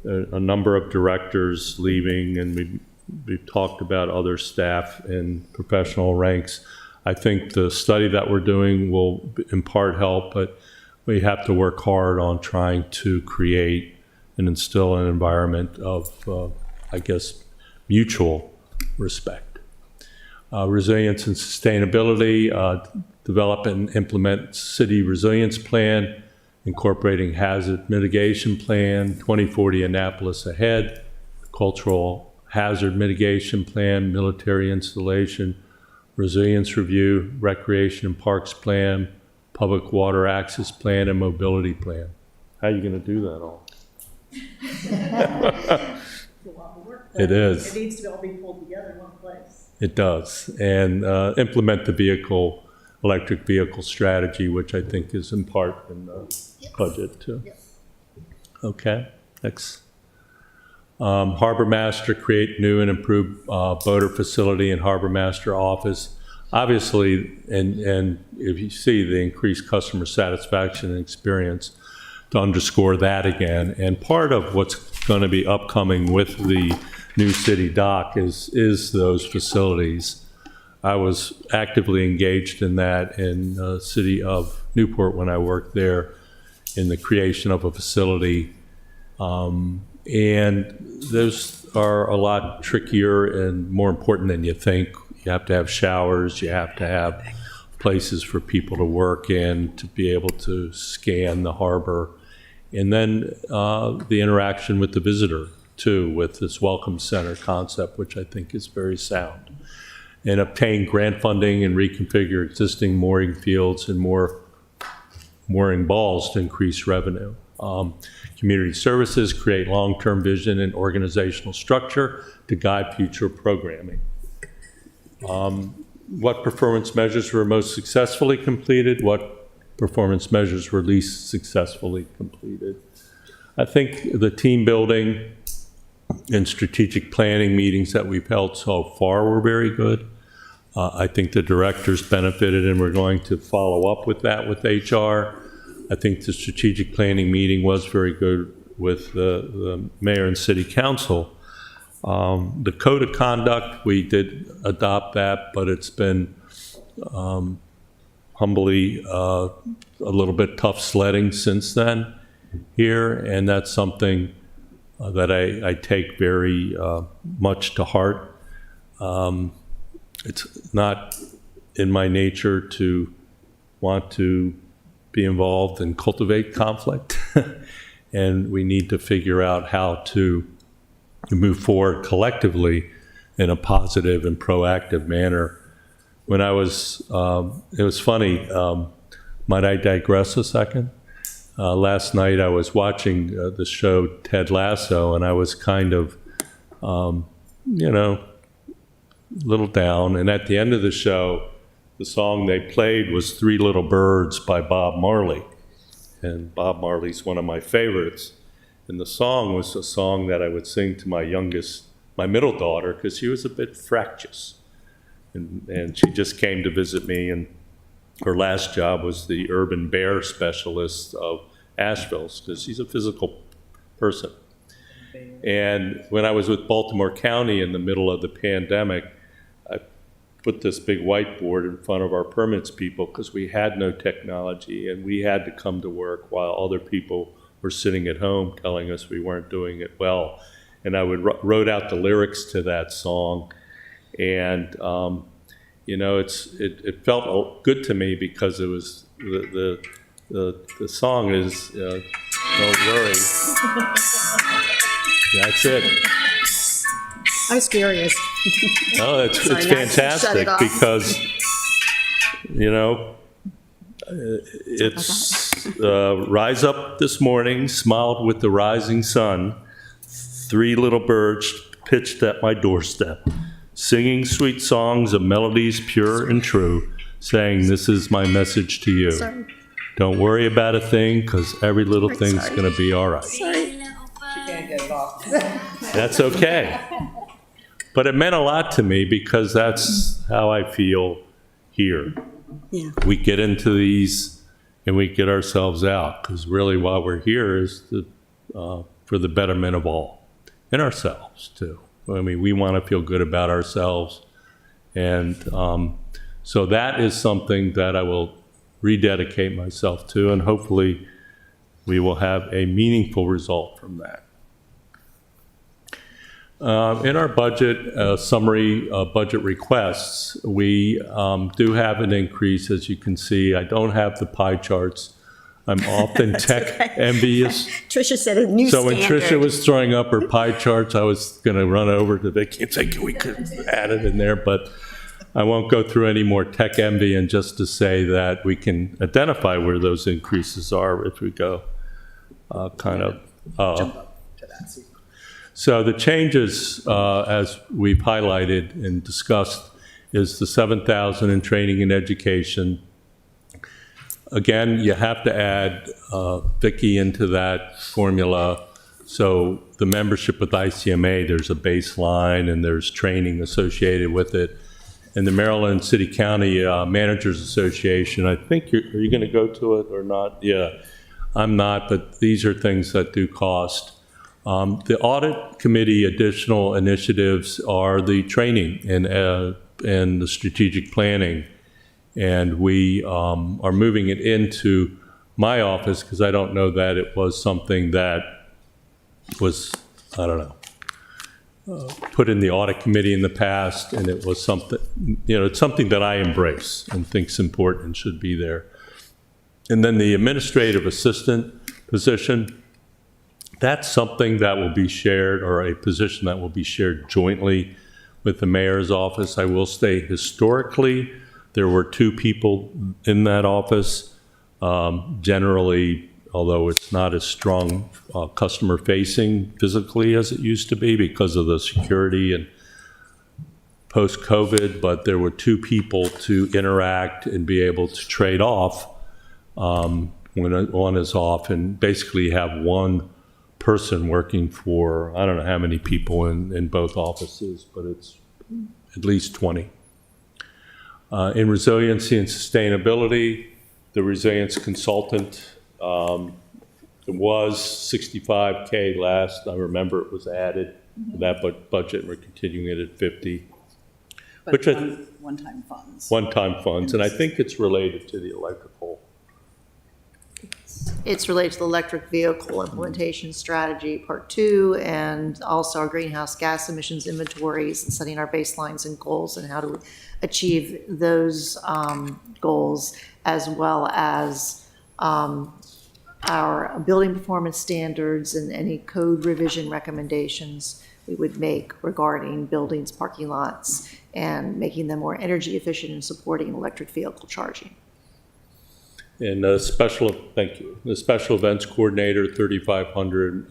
a number of directors leaving, and we've talked about other staff in professional ranks. I think the study that we're doing will in part help, but we have to work hard on trying to create and instill an environment of, I guess, mutual respect. Resilience and sustainability, develop and implement city resilience plan, incorporating hazard mitigation plan, 2040 Annapolis Ahead, cultural hazard mitigation plan, military installation, resilience review, recreation and parks plan, public water access plan, and mobility plan. How are you going to do that all? It is. It needs to all be pulled together in one place. It does. And implement the electric vehicle strategy, which I think is in part in the budget too. Okay, next. Harbor Master, create new and improved boater facility and Harbor Master office. Obviously, and if you see the increased customer satisfaction and experience, to underscore that again. And part of what's going to be upcoming with the new city dock is those facilities. I was actively engaged in that in the city of Newport when I worked there in the creation of a facility. And those are a lot trickier and more important than you think. You have to have showers, you have to have places for people to work in, to be able to scan the harbor. And then the interaction with the visitor, too, with this welcome center concept, which I think is very sound. And obtain grant funding and reconfigure existing mooring fields and more mooring balls to increase revenue. Community services, create long-term vision and organizational structure to guide future programming. What performance measures were most successfully completed? What performance measures were least successfully completed? I think the team building and strategic planning meetings that we've held so far were very good. I think the directors benefited, and we're going to follow up with that with HR. I think the strategic planning meeting was very good with the mayor and city council. The code of conduct, we did adopt that, but it's been humbly a little bit tough sledding since then here, and that's something that I take very much to heart. It's not in my nature to want to be involved and cultivate conflict, and we need to figure out how to move forward collectively in a positive and proactive manner. When I was, it was funny, might I digress a second? Last night I was watching the show Ted Lasso, and I was kind of, a little down. And at the end of the show, the song they played was "Three Little Birds" by Bob Marley. And Bob Marley's one of my favorites. And the song was a song that I would sing to my middle daughter, because she was a bit fractious. And she just came to visit me, and her last job was the urban bear specialist of Asheville, because she's a physical person. And when I was with Baltimore County in the middle of the pandemic, I put this big whiteboard in front of our permits people, because we had no technology and we had to come to work while other people were sitting at home telling us we weren't doing it well. And I wrote out the lyrics to that song, and it felt good to me, because it was the song is don't worry. That's it. I was curious. Oh, it's Sorry, not to shut fantastic, it off. because it's rise up this morning, smiled with the rising sun. 3 little birds pitched at my doorstep, singing sweet songs of melodies pure and true, saying, "This is my message to you. Sorry. Don't worry about a thing, because every little thing's sorry. going to be all right." She can't get it off. That's okay. But it meant a lot to me, because that's how I feel here. Yeah. We get into these and we get ourselves out, because really why we're here is for the betterment of all, and ourselves too. I mean, we want to feel good about ourselves. And so that is something that I will rededicate myself to, and hopefully we will have a meaningful result from that. In our budget summary budget requests, we do have an increase, as you can see. I don't have the pie charts. I'm often tech envious. Tricia said a new So standard. when Tricia was throwing up her pie charts, I was going to run over to Vicki and say, we could add it in there, but I won't go through any more tech envy, and just to say that we can identify where those increases are if we go So the changes, as we've highlighted and discussed, is the $7,000 in training and education. Again, you have to add Vicki into that formula. So the membership with ICMA, there's a baseline and there's training associated with it. And the Maryland City County Managers Association, I think are you going to go to it or not? Yeah, I'm not, but these are things that do cost. The audit committee additional initiatives are the training and the strategic planning. And we are moving it into my office, because I don't know that it was something that was, I don't know, put in the audit committee in the past, and it was something, it's something that I embrace and think's important and should be there. And then the administrative assistant position, that's something that will be shared, or a position that will be shared jointly with the mayor's office. I will say historically, there were 2 people in that office. Generally, although it's not as strong customer-facing physically as it used to be because of the security and post-COVID, but there were 2 people to interact and be able to trade off when one is off, and basically have one person working for, I don't know how many people in both offices, but it's at least 20. In resiliency and sustainability, the resilience consultant, it was $65K last. I remember it was added to that budget, and we're continuing it at 50. But one-time funds. One-time funds, and I think it's related to the electrical. It's related to the electric vehicle implementation strategy, part 2, and also our greenhouse gas emissions inventories, and setting our baselines and goals and how to achieve those goals, as well as our building performance standards and any code revision recommendations we would make regarding buildings, parking lots, and making them more energy efficient and supporting electric vehicle charging. And thank you. The special events coordinator, 3,500.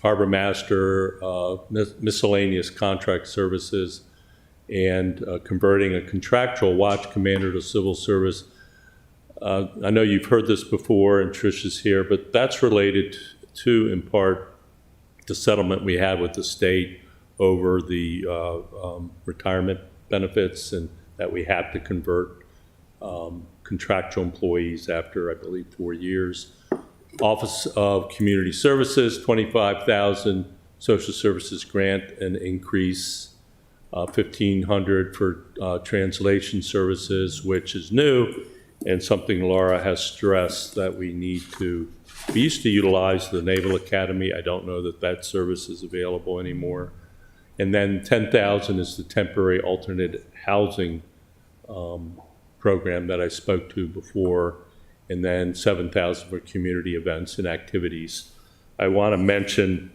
Harbor master, miscellaneous contract services, and converting a contractual watch commander to civil service. I know you've heard this before, and Trish is here, but that's related to, in part, the settlement we had with the state over the retirement benefits, and that we have to convert contractual employees after, I believe, 4 years. Office of Community Services, 25,000. Social Services grant, an increase, 1,500 for translation services, which is new, and something Laura has stressed that we need to. We used to utilize the Naval Academy. I don't know that that service is available anymore. And then 10,000 is the temporary alternate housing program that I spoke to before, and then 7,000 for community events and activities. I want to mention,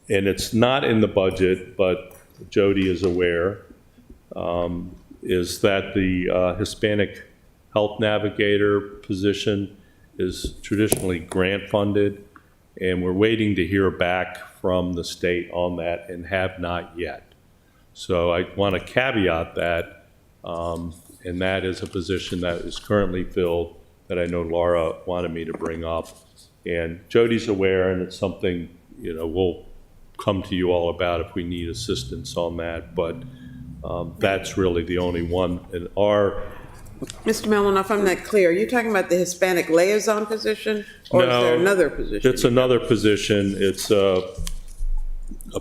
and it's not in the budget, but Jody is aware, is that the Hispanic Health Navigator position is traditionally grant funded, and we're waiting to hear back from the state on that and have not yet. So I want to caveat that, and that is a position that is currently filled that I know Laura wanted me to bring up. And Jody's aware, and it's something, we'll come to you all about if we need assistance on that, but that's really the only one. And Mr. Melanoff, I'm not clear. Are you talking about the Hispanic liaison position, or is there another position? It's another position. It's a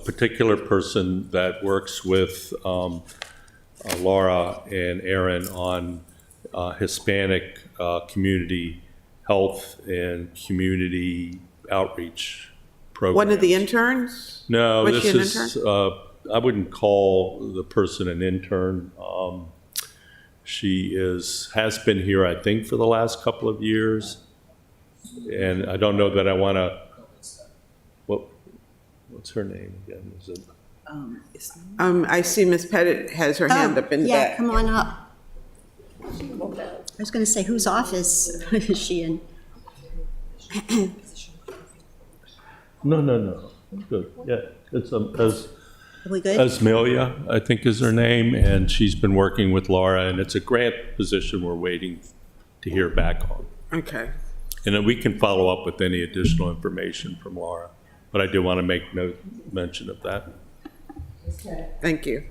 particular person that works with Laura and Aaron on Hispanic community health and community outreach programs. One of the interns? No, Was she this an is, I wouldn't call the person an intern. She has been here, I think, for the last couple of years. And I don't know that I want to, what's her name again? Is it? I see Ms. Pettit has her hand up in the Yeah, back. come on up. I was going to say, whose office is she in? No. Good. Yeah, it's Are we good? Esmelia, I think is her name, and she's been working with Laura, and it's a grant position we're waiting to hear back on. Okay. And then we can follow up with any additional information from Laura, but I do want to make mention of that. Thank you.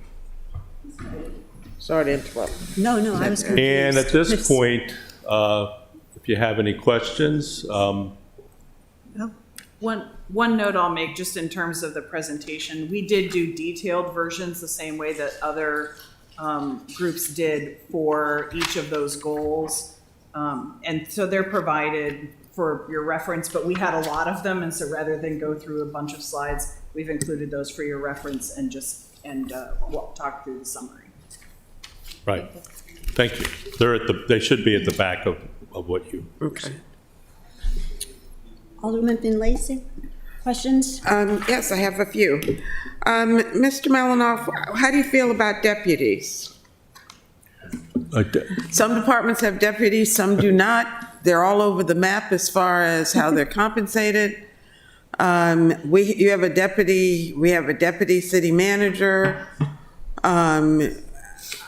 Sorry to interrupt. No, I was confused. And at this point, if you have any questions, One note I'll make, just in terms of the presentation, we did do detailed versions the same way that other groups did for each of those goals. And so they're provided for your reference, but we had a lot of them, and so rather than go through a bunch of slides, we've included those for your reference and talk through the summary. right. Thank you. They should be at the back of what you. Okay. Alderman Finlayson, questions? Yes, I have a few. Mr. Melanoff, how do you feel about deputies? Some departments have deputies, some do not. They're all over the map as far as how they're compensated. We have a deputy city manager.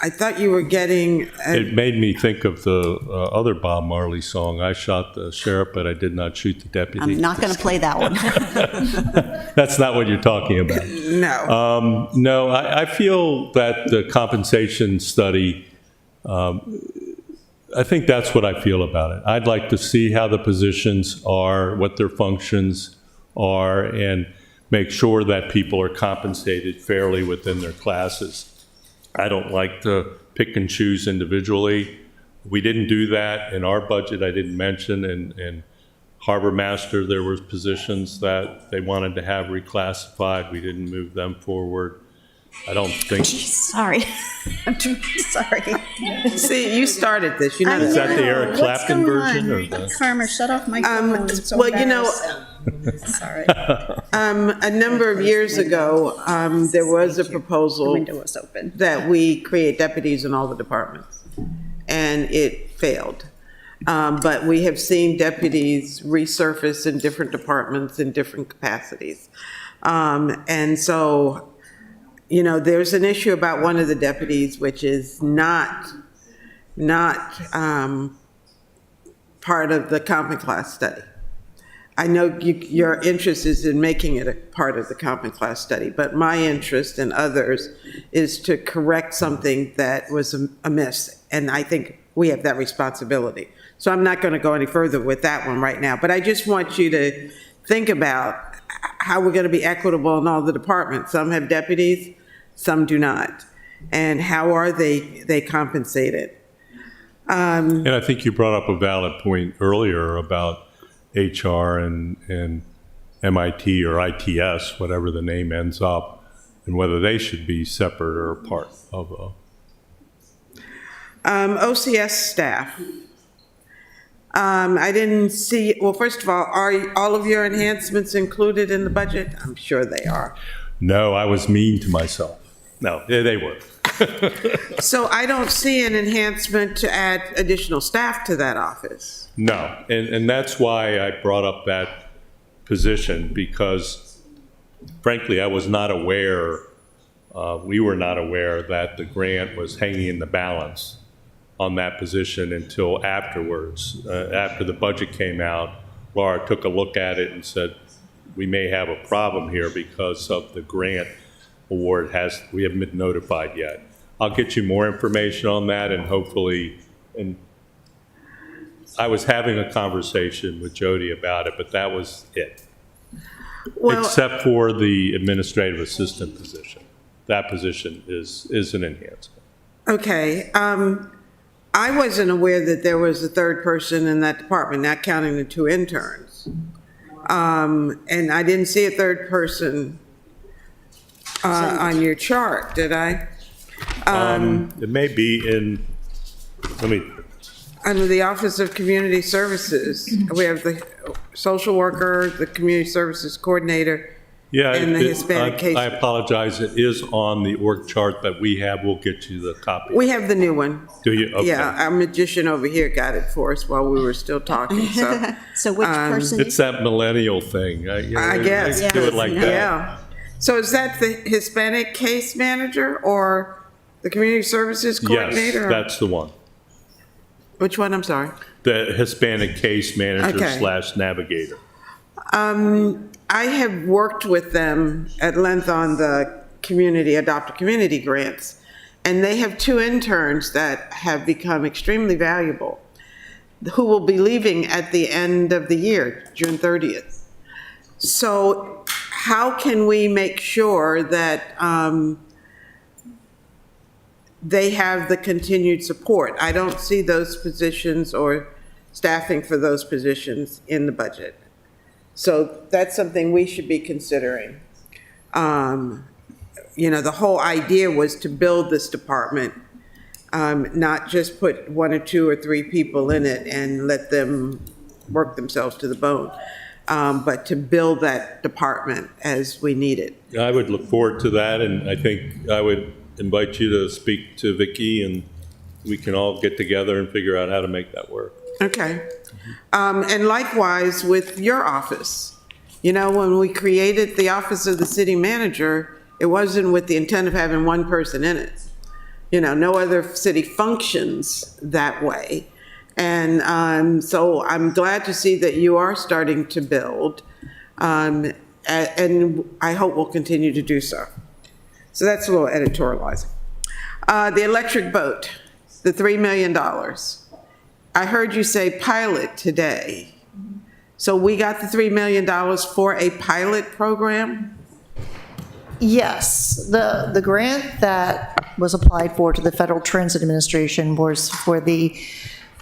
I thought you were getting. It made me think of the other Bob Marley song, I shot the sheriff, but I did not shoot the deputy. I'm not going to play that one. That's not what you're talking about. No. No, I feel that the compensation study, I think that's what I feel about it. I'd like to see how the positions are, what their functions are, and make sure that people are compensated fairly within their classes. I don't like to pick and choose individually. We didn't do that in our budget. I didn't mention in Harbor Master, there were positions that they wanted to have reclassified. We didn't move them forward. I don't think. Sorry. I'm sorry. See, you started this. You know Is that the Eric What's Clapton going version? on? Or the, Farmer, shut off my phone. It's so well, you know, Sorry. a number of years ago, there was a The proposal window was open. that we create deputies in all the departments, and it failed. But we have seen deputies resurface in different departments in different capacities. And so, you know, there's an issue about one of the deputies, which is not part of the common class study. I know your interest is in making it a part of the comp and class study, but my interest and others is to correct something that was amiss, and I think we have that responsibility. So I'm not going to go any further with that one right now, but I just want you to think about how we're going to be equitable in all the departments. Some have deputies, some do not. And how are they compensated? And I think you brought up a valid point earlier about HR and MIT or ITS, whatever the name ends up, and whether they should be separate or part of a. OCS staff. I didn't see, well, first of all, are all of your enhancements included in the budget? I'm sure they are. No, I was mean to myself. No, they were. So I don't see an enhancement to add additional staff to that office. No, and that's why I brought up that position, because frankly, I was not aware, we were not aware that the grant was hanging in the balance on that position until afterwards. After the budget came out, Laura took a look at it and said, we may have a problem here because of the grant award we haven't been notified yet. I'll get you more information on that, and hopefully, and I was having a conversation with Jody about it, but that was it. Well, Except for the administrative assistant position. That position is an enhancement. okay. I wasn't aware that there was a third person in that department, not counting the 2 interns. And I didn't see a third person on your chart, did I? It may be in, let me, Under the Office of Community Services, we have the social worker, the community services coordinator, yeah. and the Hispanic case. I apologize, it is on the org chart that we have. We'll get you the copy. We have the new one. Do you? Okay. Yeah, our magician over here got it for us while we were still talking, so. So which person? It's that millennial thing. I guess. They do it like that. Yeah. So is that the Hispanic case manager or the community services coordinator? Yes, that's the one. Which one, I'm sorry? The Hispanic case manager Okay. / navigator. I have worked with them at length on the Adopt a Community grants, and they have 2 interns that have become extremely valuable, who will be leaving at the end of the year, June 30th. So how can we make sure that they have the continued support? I don't see those positions or staffing for those positions in the budget. So that's something we should be considering. The whole idea was to build this department, not just put 1 or 2 or 3 people in it and let them work themselves to the bone, but to build that department as we need it. I would look forward to that, and I think I would invite you to speak to Vicki, and we can all get together and figure out how to make that work. Okay. And likewise with your office. When we created the Office of the City Manager, it wasn't with the intent of having 1 person in it. No other city functions that way. And so I'm glad to see that you are starting to build, and I hope we'll continue to do so. So that's a little editorializing. The electric boat, the $3 million. I heard you say pilot today. So we got the $3 million for a pilot program? Yes, the grant that was applied for to the Federal Transit Administration was for the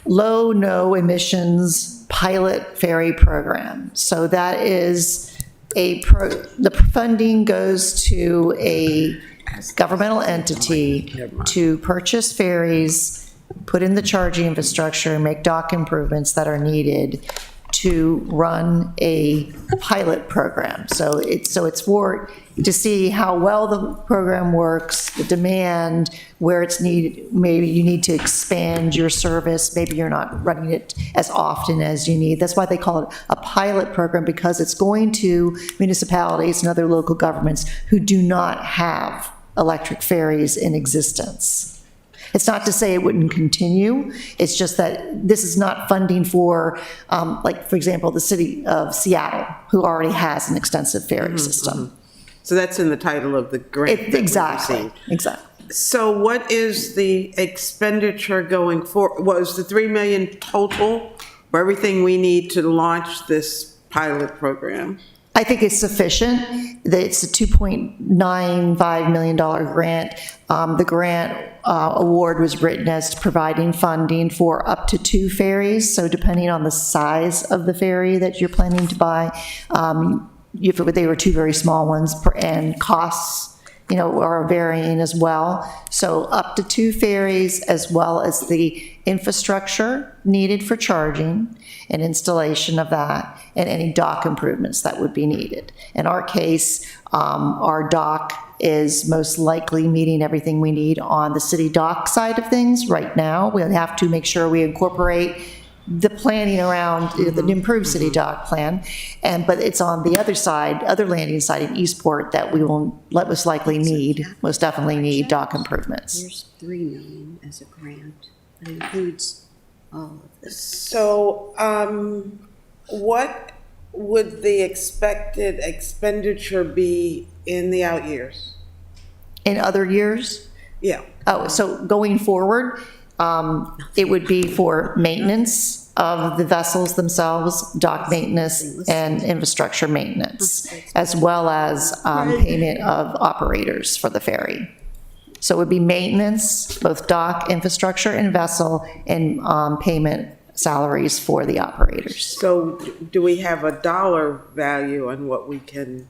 low, no emissions pilot ferry program. So that is the funding goes to a governmental entity to purchase ferries, put in the charging infrastructure, make dock improvements that are needed to run a pilot program. So it's for to see how well the program works, the demand, where it's needed. Maybe you need to expand your service. Maybe you're not running it as often as you need. That's why they call it a pilot program, because it's going to municipalities and other local governments who do not have electric ferries in existence. It's not to say it wouldn't continue. It's just that this is not funding for, like, for example, the city of Seattle, who already has an extensive ferry system. So that's in the title of the grant. that we Exactly, received. exactly. So what is the expenditure going for, was the 3 million total for everything we need to launch this pilot program? I think it's sufficient. It's a $2.95 million grant. The grant award was written as providing funding for up to 2 ferries. So depending on the size of the ferry that you're planning to buy, if they were 2 very small ones, and costs, are varying as well. So up to 2 ferries, as well as the infrastructure needed for charging and installation of that, and any dock improvements that would be needed. In our case, our dock is most likely meeting everything we need on the city dock side of things right now. We'll have to make sure we incorporate the planning around the improved city dock plan, but it's on the other side, other landing side in Eastport, that we will most definitely need dock improvements. Here's 3 million as a grant. It includes all of this. So, what would the expected expenditure be in the out years? In other years, Yeah. so going forward, it would be for maintenance of the vessels themselves, dock maintenance, and infrastructure maintenance, as well as payment of operators for the ferry. So it would be maintenance, both dock, infrastructure, and vessel, and payment salaries for the operators. So do we have a dollar value on what we can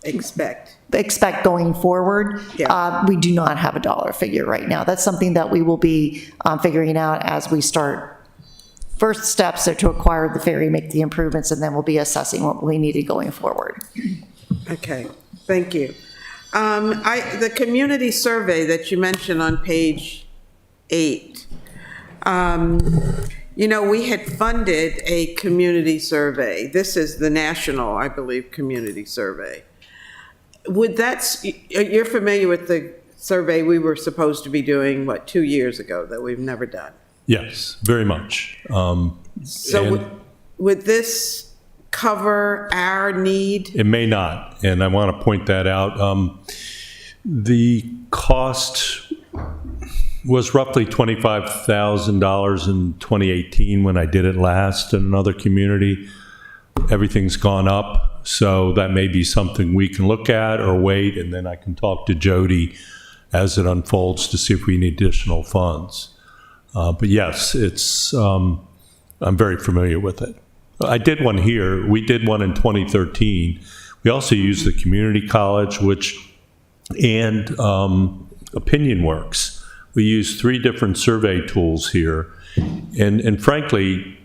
expect? Expect going forward. Yeah. We do not have a dollar figure right now. That's something that we will be figuring out as we start. First steps are to acquire the ferry, make the improvements, and then we'll be assessing what we needed going forward. Okay, thank you. The community survey that you mentioned on page 8, we had funded a community survey. This is the national, I believe, community survey. You're familiar with the survey we were supposed to be doing, 2 years ago, that we've never done? Yes, very much. So would this cover our need? It may not, and I want to point that out. The cost was roughly $25,000 in 2018 when I did it last in another community. Everything's gone up, so that may be something we can look at or wait, and then I can talk to Jody as it unfolds to see if we need additional funds. But yes, I'm very familiar with it. I did one here. We did one in 2013. We also used the community college, and OpinionWorks. We used 3 different survey tools here. And frankly,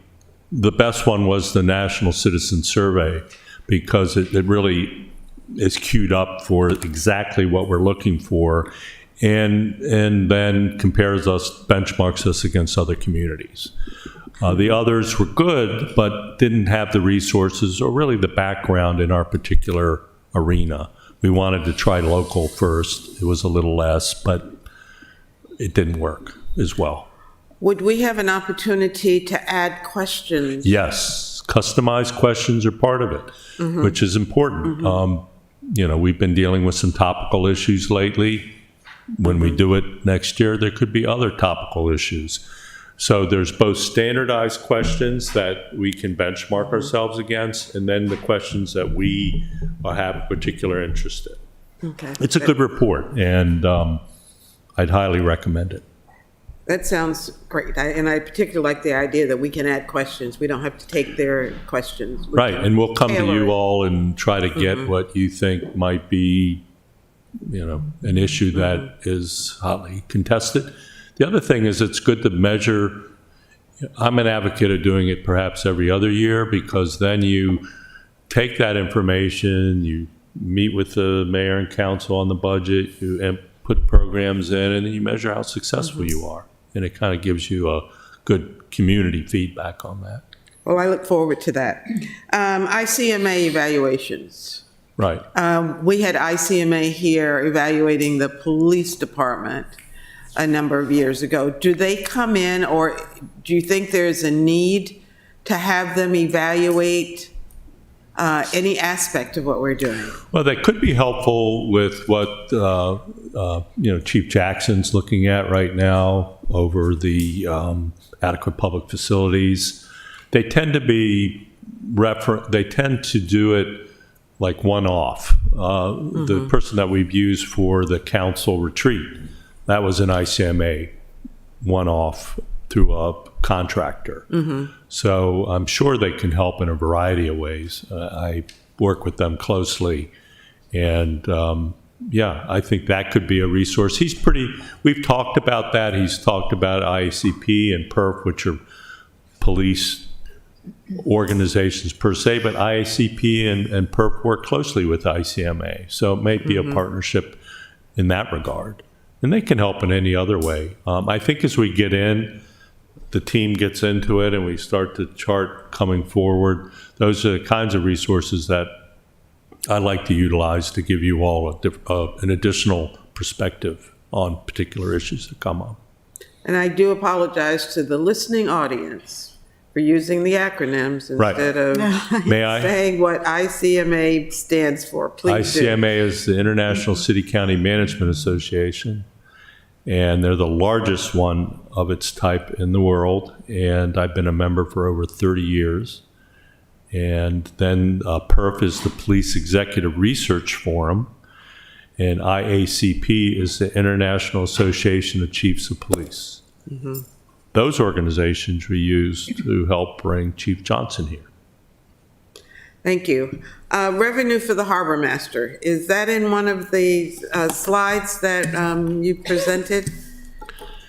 the best one was the National Citizen Survey, because it really is queued up for exactly what we're looking for, and then benchmarks us against other communities. The others were good, but didn't have the resources or really the background in our particular arena. We wanted to try local first. It was a little less, but it didn't work as well. Would we have an opportunity to add questions? Yes, customized questions are part of it, which is important. We've been dealing with some topical issues lately. When we do it next year, there could be other topical issues. So there's both standardized questions that we can benchmark ourselves against, and then the questions that we have a particular interest in. Okay. It's a good report, and I'd highly recommend it. That sounds great. I particularly like the idea that we can add questions. We don't have to take their questions. We Right, can and we'll come to tailor you it. all and try to get what you think might be, an issue that is hotly contested. The other thing is it's good to measure. I'm an advocate of doing it perhaps every other year, because then you take that information, you meet with the mayor and council on the budget, you put programs in, and then you measure how successful you are. And it kind of gives you a good community feedback on that. Well, I look forward to that. ICMA evaluations. Right. We had ICMA here evaluating the police department. a number of years ago. Do they come in, or do you think there's a need to have them evaluate any aspect of what we're doing? Well, that could be helpful with what Chief Jackson's looking at right now over the adequate public facilities. They tend to be they tend to do it like one-off. The person that we've used for the council retreat, that was an ICMA one-off through a contractor. So I'm sure they can help in a variety of ways. I work with them closely, and I think that could be a resource. We've talked about that. He's talked about IACP and PERF, which are police organizations per se, but IACP and PERF work closely with ICMA. So it may be a partnership in that regard. And they can help in any other way. I think as we get in, the team gets into it and we start to chart coming forward, those are the kinds of resources that I like to utilize to give you all an additional perspective on particular issues that come up. And I do apologize to the listening audience for using the acronyms instead of May I? saying what ICMA stands for. Please do. ICMA is the International City County Management Association, and they're the largest one of its type in the world, and I've been a member for over 30 years. And then PERF is the Police Executive Research Forum, and IACP is the International Association of Chiefs of Police. Those organizations we use to help bring Chief Johnson here. Thank you. Revenue for the harbor master, is that in one of the slides that you presented?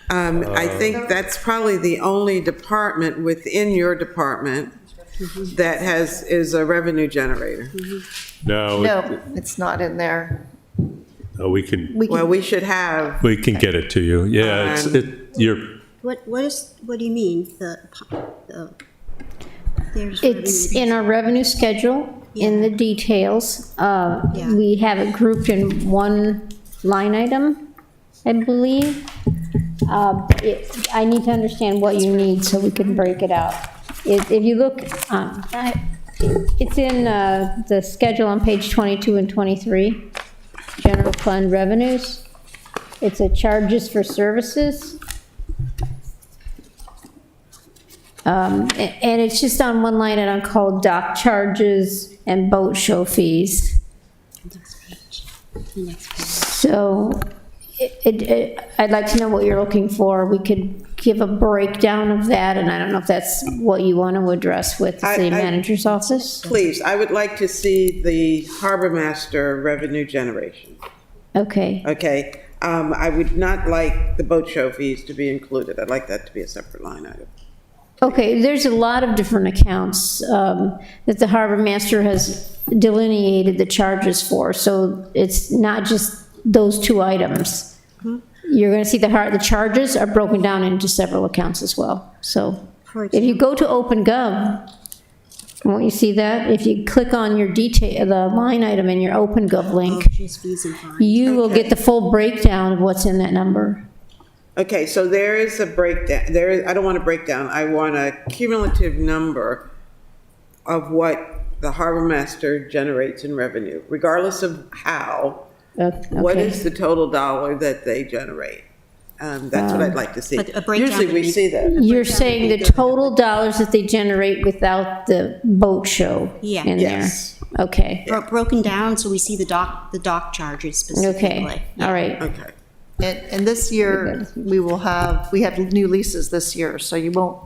I think that's probably the only department within your department that is a revenue generator. No, it's not in there. We can Well, we should have. we can get it to you. Yeah, you're. What do you mean, there's It's revenue? in our revenue schedule, in the details. We have it grouped in one line item, I believe. I need to understand what you need so we can break it out. If you look, it's in the schedule on page 22 and 23, general fund revenues. It's a charges for services. And it's just on one line item called dock charges and boat show fees. So I'd like to know what you're looking for. We could give a breakdown of that, and I don't know if that's what you want to address with the city manager's office. Please, I would like to see the harbor master revenue generation. Okay. Okay, I would not like the boat show fees to be included. I'd like that to be a separate line item. Okay, there's a lot of different accounts that the harbor master has delineated the charges for, so it's not just those two items. You're going to see the charges are broken down into several accounts as well. So if you go to OpenGov, won't you see that? If you click on your the line item in your OpenGov link, you will get the full breakdown of what's in that number. Okay, so there is a breakdown, I don't want a breakdown, I want a cumulative number of what the harbor master generates in revenue, regardless of how. What Okay. is the total dollar that they generate? That's what I'd like to see. But a breakdown Usually would we be- see that. You're saying the total dollars that they generate without the boat show Yeah. in there? Yes. Okay, Broken down, so we see the dock charges specifically. okay, all right. Okay. And this year, we have new leases this year, so you won't,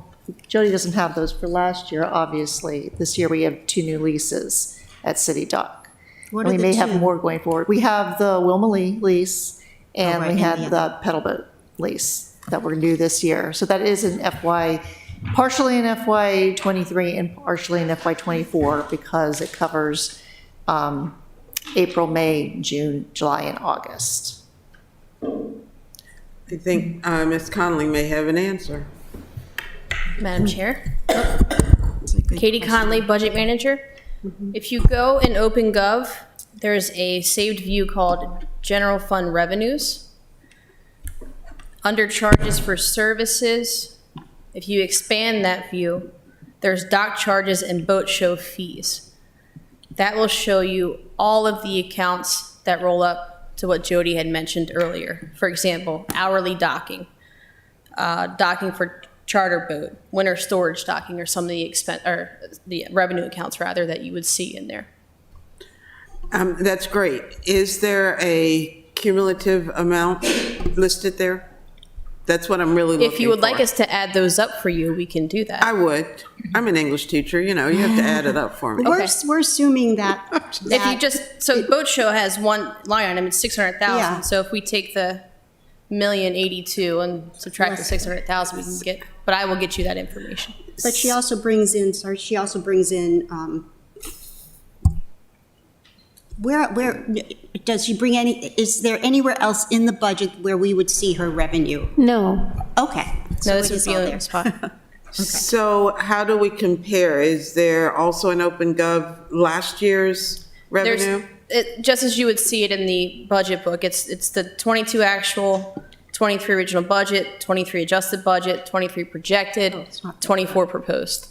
Jody doesn't have those for last year, obviously. This year, we have 2 new leases at City Dock. What And are we the may have two? more going forward. We have the Wilma Lee lease, and right, we and had the the pedal boat lease that we're new this year. So that is in partially in FY '23 and partially in FY '24, because it covers April, May, June, July, and August. I think Ms. Conley may have an answer. Madam Chair. Katie Conley, Budget Manager. If you go in OpenGov, there's a saved view called General Fund Revenues. under charges for services, if you expand that view, there's dock charges and boat show fees. That will show you all of the accounts that roll up to what Jody had mentioned earlier. For example, hourly docking, docking for charter boat, winter storage docking, or some of the expense, or the revenue accounts rather, that you would see in there. That's great. Is there a cumulative amount listed there? That's what I'm really looking for. If you would like us to add those up for you, we can do that. I would. I'm an English teacher, you know, you have to add it up for me. We're assuming that. If you just, so boat show has one line item, it's 600,000. Yeah. So if we take the 1,082,000 and subtract the 600,000, we can get, but I will get you that information. But she also brings in, where, does she bring any, is there anywhere else in the budget where we would see her revenue? No, Okay. So No, it this would is be all on there. the spot. So how do we compare? Is there also an OpenGov last year's revenue? Just as you would see it in the budget book, it's the 22 actual, 23 original budget, 23 adjusted budget, 23 projected, it's not that 24 proposed.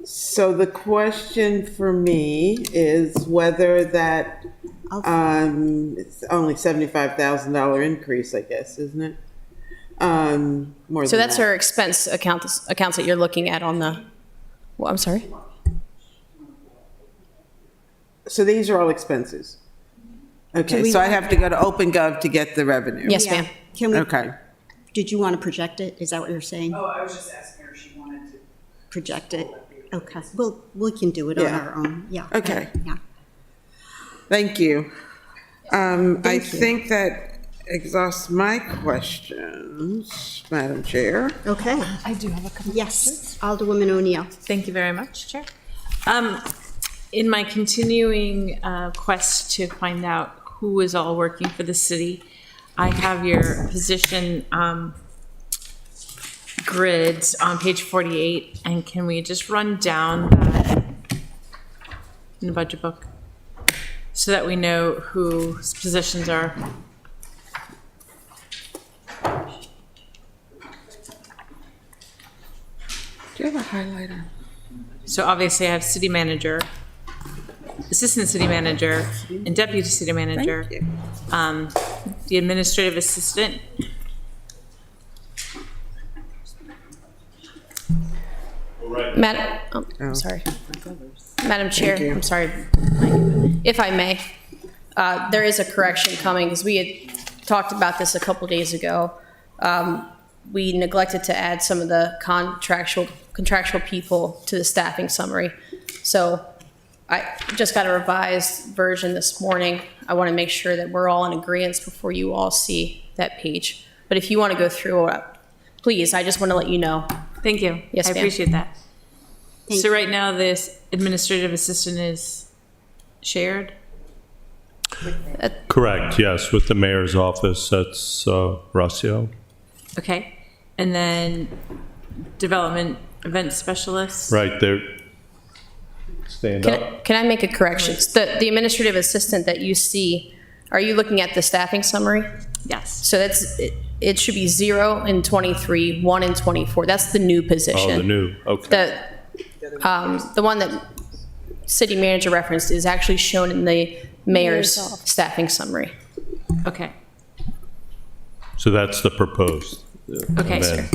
So the question for me is whether that, it's only $75,000 increase, I guess, isn't it? More So than that's that. our expense accounts that you're looking at on the, well, I'm sorry? So these are all expenses? Okay, so I have to go to OpenGov to get the revenue? Yes, Yeah. ma'am. Can we, Okay. did you want to project it? Is that what you're saying? Oh, I was just asking her if she wanted to. Project it? Okay, we can do it on Yeah. our own, yeah. Okay. Yeah. Thank you. I you. think that exhausts my questions, Madam Chair. Okay. I do have a couple. Yes, Alderwoman O'Neill. Thank you very much, Chair. In my continuing quest to find out who is all working for the city, I have your position grids on page 48, and can we just run down that in the budget book so that we know whose positions are? Do you have a highlighter? So obviously I have city manager, assistant city manager, and deputy city manager. Thank you. The administrative assistant. Sorry. Madam Chair, you. I'm sorry. If I may, there is a correction coming, because we had talked about this a couple days ago. We neglected to add some of the contractual people to the staffing summary. So I just got a revised version this morning. I want to make sure that we're all in agreement before you all see that page. But if you want to go through it, please, I just want to let you know. Thank you. Yes, I ma'am. appreciate that. Thank So you. right now, this administrative assistant is shared? Correct, yes, with the mayor's office, that's Rossio. Okay. And then development event specialist? Right, there. Stand up. Can I make a correction? The administrative assistant that you see, are you looking at the staffing summary? Yes. So it should be 0 in 23, 1 in 24. That's the new position. Oh, the new, okay. The one that city manager referenced is actually shown in the mayor's staffing summary. Okay. So that's the proposed. Okay, sir.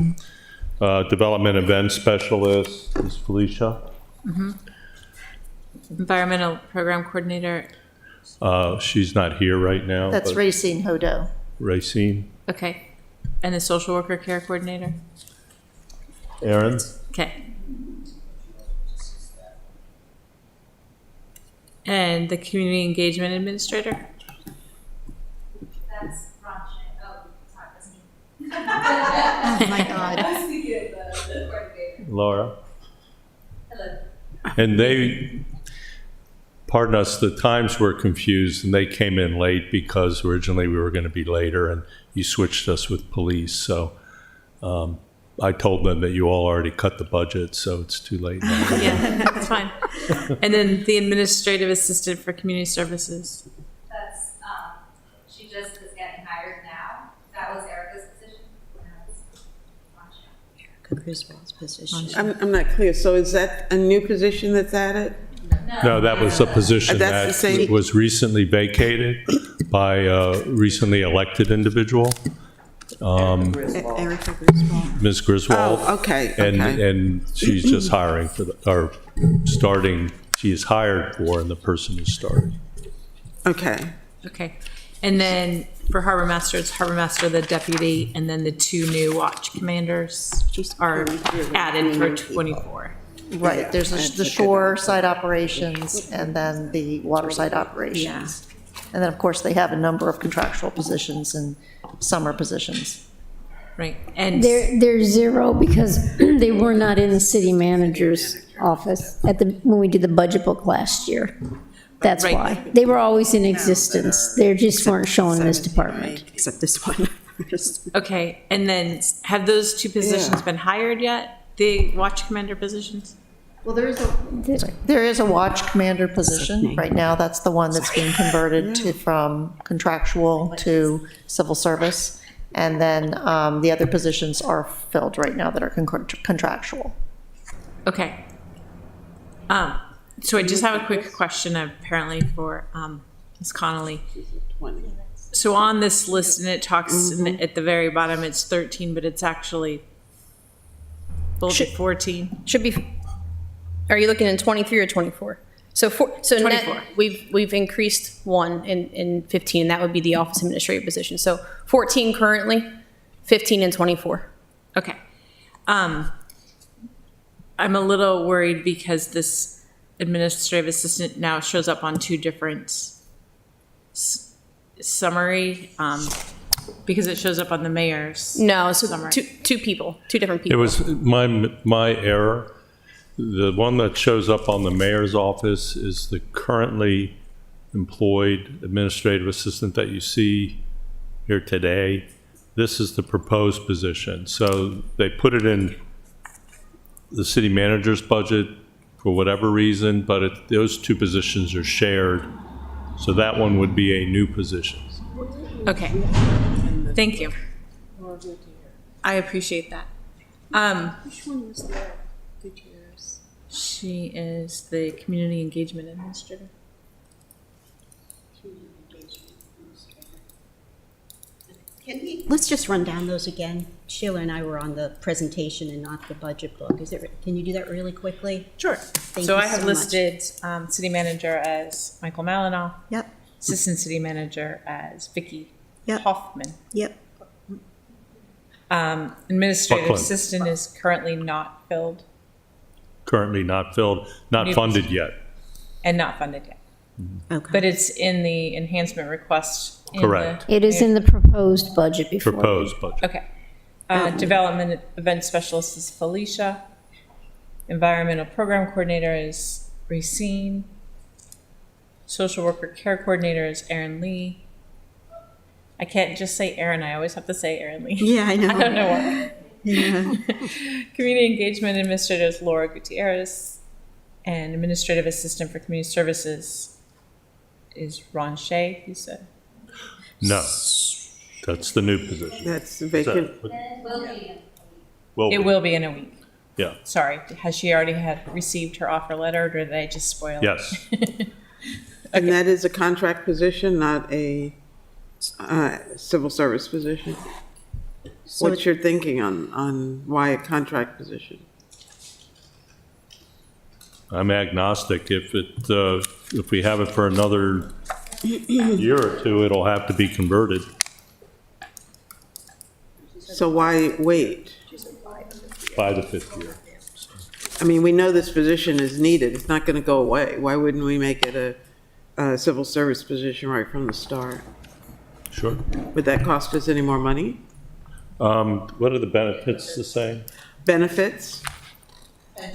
Development event specialist is Felicia. Environmental program coordinator. She's not here right now. That's but Racine Hodo. Racine. Okay. And the social worker care coordinator? Aaron? Okay. And the community engagement administrator? That's Ron Schmidt. Oh, sorry, that's me. Oh, my God. I was thinking of the coordinator. Laura? Hello. And they, pardon us, the times were confused and they came in late because originally we were going to be later and you switched us with police. So I told them that you all already cut the budget, so it's too late now. Yeah, that's fine. And then the administrative assistant for community services? That's, she just is getting hired now. That was Erica's position. Griswold's position. I'm not clear. So is that a new position that's added? No, that was a position That's the that same- was recently vacated by a recently elected individual, Erica Griswold. Ms. Griswold. Oh, okay, okay. And she's just hiring for, or starting, she is hired for, and the person is starting. Okay. Okay. And then for harbor master, it's harbor master, the deputy, and then the two new watch commanders are added for 24. Right, there's the shore side operations and then the water side operations. And then, of course, they have a number of contractual positions and summer positions. Right. And They're zero because they were not in the city manager's office when we did the budget book last year. That's Right. why. They were always in existence. They just weren't shown in this department. Except this one. okay. And then have those two positions been hired yet? The watch commander positions? Well, there is a watch commander position. Right now, that's the one that's being converted from contractual to civil service. And then the other positions are filled right now that are contractual. Okay. So I just have a quick question apparently for Ms. Connolly. So on this list, and it talks at the very bottom, it's 13, but it's actually bolded 14. Should be, are you looking in 23 or 24? So so 24. net, we've increased one in 15, and that would be the office administrative position. So 14 currently, 15 and 24. Okay. I'm a little worried because this administrative assistant now shows up on two different summary, because it shows up on the mayor's. No, so summary. two people, two different It people. was my error. The one that shows up on the mayor's office is the currently employed administrative assistant that you see here today. This is the proposed position. So they put it in the city manager's budget for whatever reason, but those two positions are shared. So that one would be a new position. Okay. Thank you. I appreciate that. Which one was the good years? She is the community engagement administrator. Let's just run down those again. Sheila and I were on the presentation and not the budget book. Can you do that really quickly? Sure. Thank So you I have so listed city manager as Michael Malinow, Yep, assistant city manager as Vicky Yep. Hoffman. yep. Administrative Buckland. assistant is currently not filled Currently not filled, not New funded yet. and not funded yet. Okay. But it's in the enhancement request. in Correct. the- It is in the proposed budget before. Proposed budget. Okay. Development event specialist is Felicia. Environmental program coordinator is Racine. Social worker care coordinator is Erin Lee. I can't just say Erin, I always have to say Erin Lee. Yeah, I know. I don't know why. Yeah. Community engagement administrator is Laura Gutierrez. And administrative assistant for community services is Ron Shea, you said. No, that's the new position. That's Is that- vacant. Will It be. will be in a week. Yeah, Sorry, has she already received her offer letter, or did I just spoil it? yes. And that is a contract position, not a civil service position? So What's your thinking on why a contract position? I'm agnostic. If we have it for another year or two, it'll have to be converted. So why wait? By the fifth year. I mean, we know this position is needed. It's not going to go away. Why wouldn't we make it a civil service position right from the start? Sure. Would that cost us any more money? What are the benefits the same? Benefits,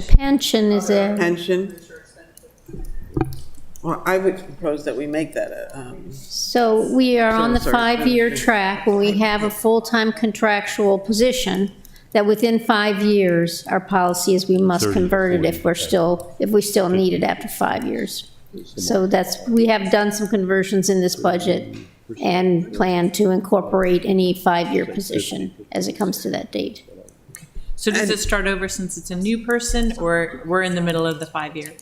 Pension is a, pension? Well, I would propose that we make that a, so we are on the Civil service 5-year pension. track where we have a full-time contractual position that within 5 years, our policy is we must 30, convert it 40, if we still need it after 5 years. So we have done some conversions in this budget and plan to incorporate any 5-year position as it comes to that date. So does it start over since it's a new person, or we're in the middle of the 5-year?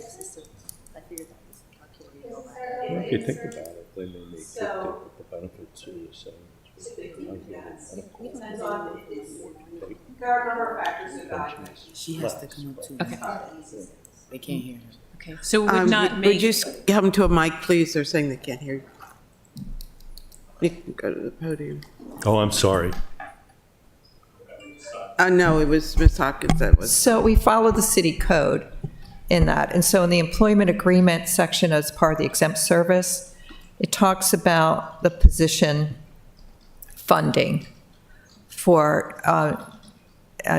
If you think about it, they may make the benefits are the same. There are a number of factors to evaluate. She has to come up too. Okay. They can't hear her. Okay, so we would not Would make, you come to a mic, please? They're saying they can't hear you. You can go to the podium. Oh, I'm sorry. No, it was Ms. Hopkins that was. So we follow the city code in that. And so in the employment agreement section as part of the exempt service, it talks about the position funding for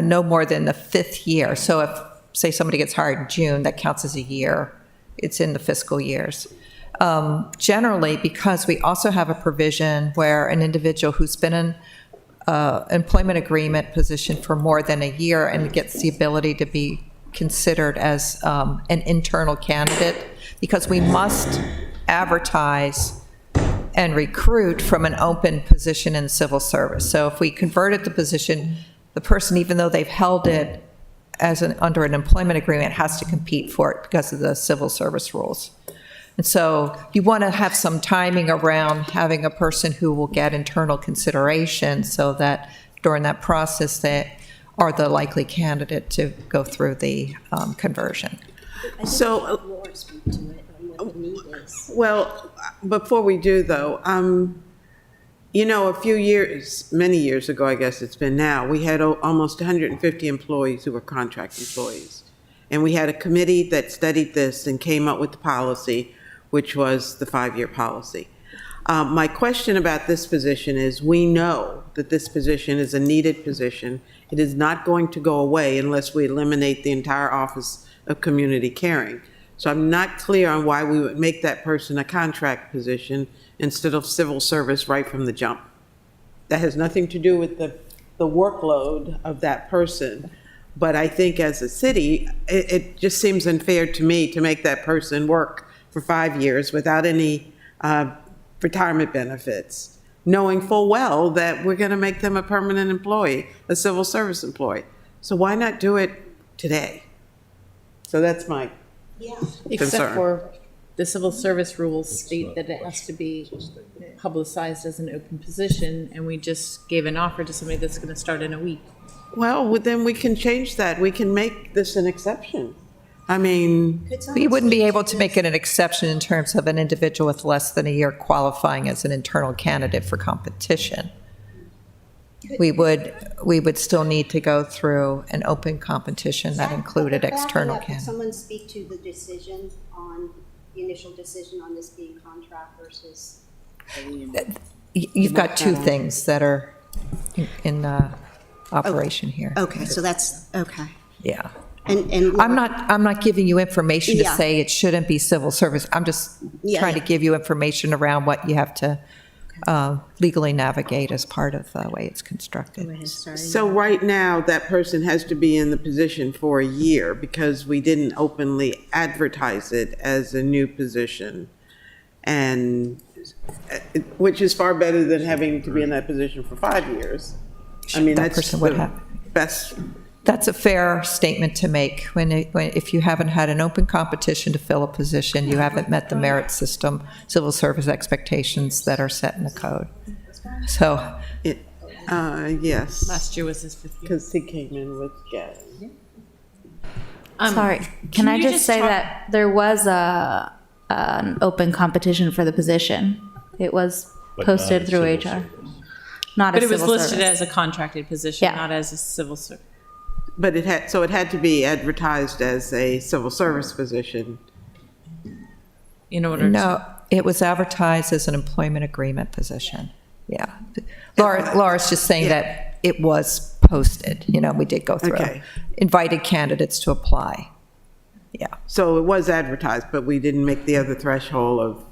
no more than the 5th year. So if, say, somebody gets hired in June, that counts as a year. It's in the fiscal years. Generally, because we also have a provision where an individual who's been in employment agreement position for more than a year and gets the ability to be considered as an internal candidate, because we must advertise and recruit from an open position in civil service. So if we converted the position, the person, even though they've held it under an employment agreement, has to compete for it because of the civil service rules. And so you want to have some timing around having a person who will get internal consideration so that during that process they are the likely candidate to go through the conversion. So, well, before we do though, you know, a few years, many years ago, I guess it's been now, we had almost 150 employees who were contract employees. And we had a committee that studied this and came up with the policy, which was the 5-year policy. My question about this position is, we know that this position is a needed position. It is not going to go away unless we eliminate the entire Office of Community Caring. So I'm not clear on why we would make that person a contract position instead of civil service right from the jump. That has nothing to do with the workload of that person. But I think as a city, it just seems unfair to me to make that person work for 5 years without any retirement benefits, knowing full well that we're going to make them a permanent employee, a civil service employee. So why not do it today? So that's my except concern. for the civil service rules state that it has to be publicized as an open position, and we just gave an offer to somebody that's going to start in a week. Well, then we can change that. We can make this an exception. I mean, We wouldn't be able to make it an exception in terms of an individual with less than a year qualifying as an internal candidate for competition. We would still need to go through an open competition that included external Could candidates. someone speak to the decision on, the initial decision on this being contract versus? You've got two things that are in operation here. Okay, so that's, okay. Yeah. And I'm not giving you information to Yeah. say it shouldn't be civil service. I'm just Yeah, trying yeah. to give you information around what you have to legally navigate as part of the way it's constructed. so right now, that person has to be in the position for a year because we didn't openly advertise it as a new position. And, which is far better than having to be in that position for 5 years. I mean, That that's person would the have. best. That's a fair statement to make. If you haven't had an open competition to fill a position, you haven't met the merit system, civil service expectations that are set in the code. So, Yes, Last year was his 5th year. because he came in with gas. Sorry, can I just say that there was an open competition for the position? It was But posted not a through civil HR. service. Not a But it was civil listed service. as a contracted position, Yeah. not as a civil service. But it had to be advertised as a civil service position. In order to. no, it was advertised as an employment agreement position. Yeah. Laura's just saying that it was posted. We did go through, Okay. invited candidates to apply. Yeah. So it was advertised, but we didn't make the other threshold of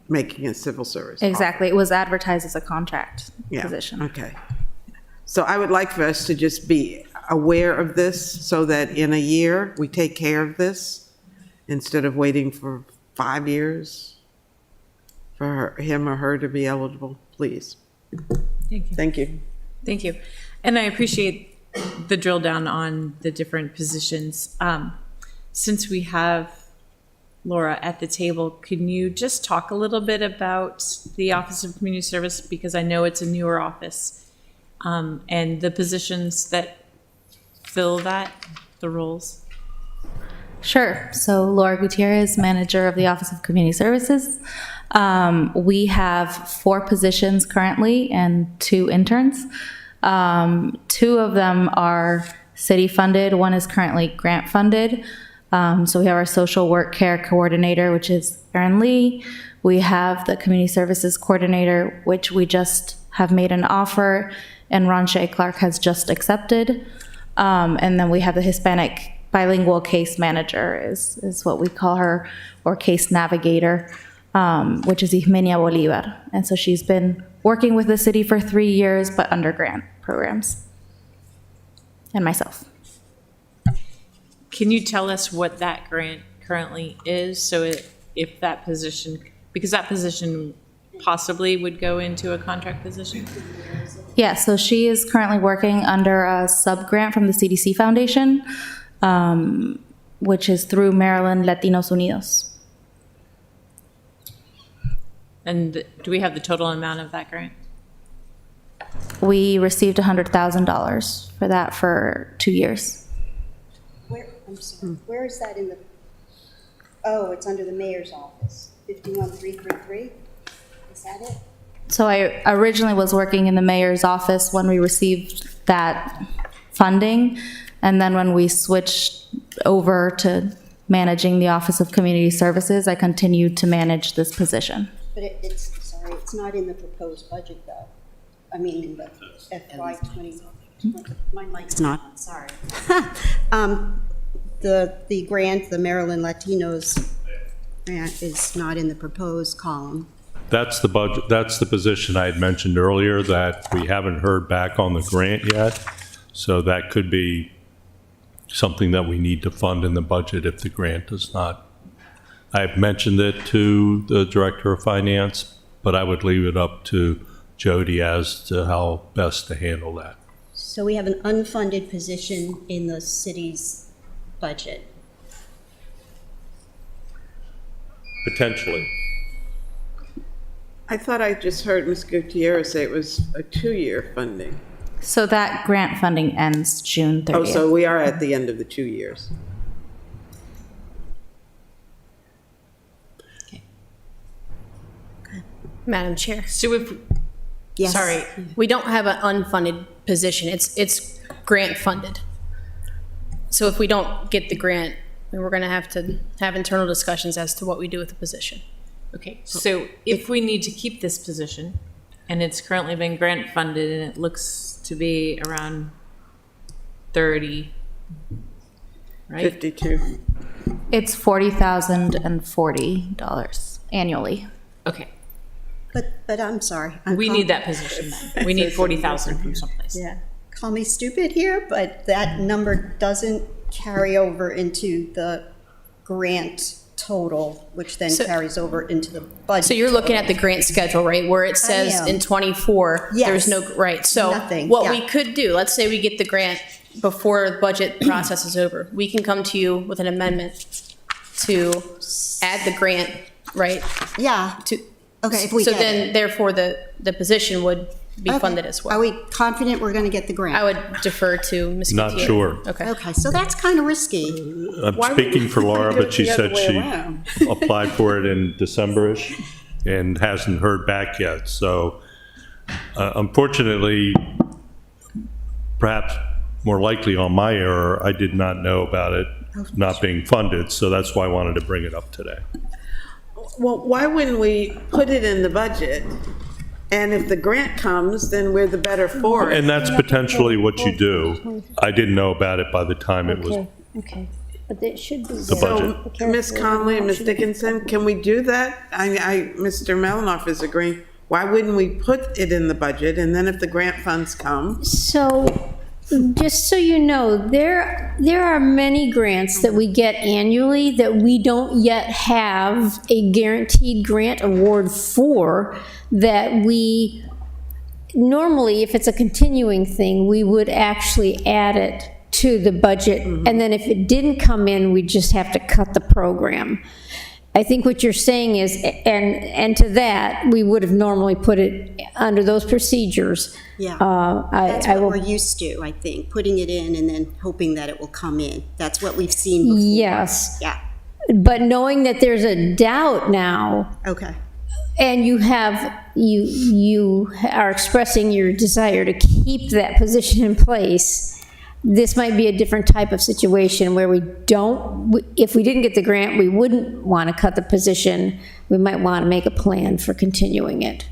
making a civil service. Exactly, it was advertised as a contract Yeah, position. okay. So I would like for us to just be aware of this so that in a year, we take care of this instead of waiting for 5 years for him or her to be eligible, please. Thank you. Thank you. Thank you. And I appreciate the drill down on the different positions. Since we have Laura at the table, can you just talk a little bit about the Office of Community Service? Because I know it's a newer office, and the positions that fill that, the roles. Sure. So Laura Gutierrez, manager of the Office of Community Services. We have 4 positions currently and 2 interns. 2 of them are city funded. 1 is currently grant funded. So we have our social work care coordinator, which is Erin Lee. We have the community services coordinator, which we just have made an offer, and Ron Shea Clark has just accepted. And then we have the Hispanic bilingual case manager is what we call her, or case navigator, which is Ismenia Bolivar. And so she's been working with the city for 3 years, but under grant programs. And myself. Can you tell us what that grant currently is? So if that position, because that position possibly would go into a contract position? Yeah, so she is currently working under a sub-grant from the CDC Foundation, which is through Maryland Latinos Unidos. And do we have the total amount of that grant? We received $100,000 for that for 2 years. I'm sorry, where is that in the, oh, it's under the mayor's office, 51333? Is that it? So I originally was working in the mayor's office when we received that funding. And then when we switched over to managing the Office of Community Services, I continued to manage this position. But it's not in the proposed budget, though. I mean, in the FY 20, my mic's not, sorry. The grant, the Maryland Latinos grant, is not in the proposed column. That's the budget, that's the position I had mentioned earlier, that we haven't heard back on the grant yet. So that could be something that we need to fund in the budget if the grant does not. I've mentioned it to the Director of Finance, but I would leave it up to Jody as to how best to handle that. So we have an unfunded position in the city's budget. Potentially. I thought I just heard Ms. Gutierrez say it was a 2-year funding. So that grant funding ends June 30th. Oh, so we are at the end of the 2 years. Madam Chair. So if, Yes. Sorry, we don't have an unfunded position. It's grant funded. So if we don't get the grant, then we're going to have internal discussions as to what we do with the position. okay, so if we need to keep this position, and it's currently been grant funded, and it looks to be around 30, right? 52. It's $40,040 annually. Okay, But I'm sorry. we need that position then. We need 40,000 from someplace. Yeah. Call me stupid here, but that number doesn't carry over into the grant total, which then So- carries over into the budget. So you're looking at the grant schedule, right, where it says am. in 24, there's Yes. no, right, so Nothing, what yeah. we could do, let's say we get the grant before the budget process is over, we can come to you with an amendment to add the grant, right? Yeah. To, Okay, if we so get then it. therefore the position would be Okay. funded as Are well. we confident we're going to get the grant? I would defer to Ms. Not Gutierrez. sure. Okay. Okay, so that's kind of risky. I'm Why speaking for wouldn't we Laura, do it but she the other said way she around? applied for it in December-ish and hasn't heard back yet. So unfortunately, perhaps more likely on my error, I did not know about it not being funded. So that's why I wanted to bring it up today. Well, why wouldn't we put it in the budget? And if the grant comes, then we're the better for it. And that's potentially what you do. I didn't know about it by the time it was Okay, but it should be the there. budget. So, Ms. Conley and Ms. Dickinson, can we do that? Mr. Melanoff is agreeing. Why wouldn't we put it in the budget, and then if the grant funds come? So, just so you know, there are many grants that we get annually that we don't yet have a guaranteed grant award for, that we normally, if it's a continuing thing, we would actually add it to the budget, and then if it didn't come in, we'd just have to cut the program. I think what you're saying is, and to that, we would have normally put it under those procedures. Yeah. That's That's I what will, we're used to, I think, putting it in and then hoping that it will come in. That's what we've seen before. yes, Yeah, but knowing that there's a doubt now, okay. and you are expressing your desire to keep that position in place, this might be a different type of situation where if we didn't get the grant, we wouldn't want to cut the position. We might want to make a plan for continuing it.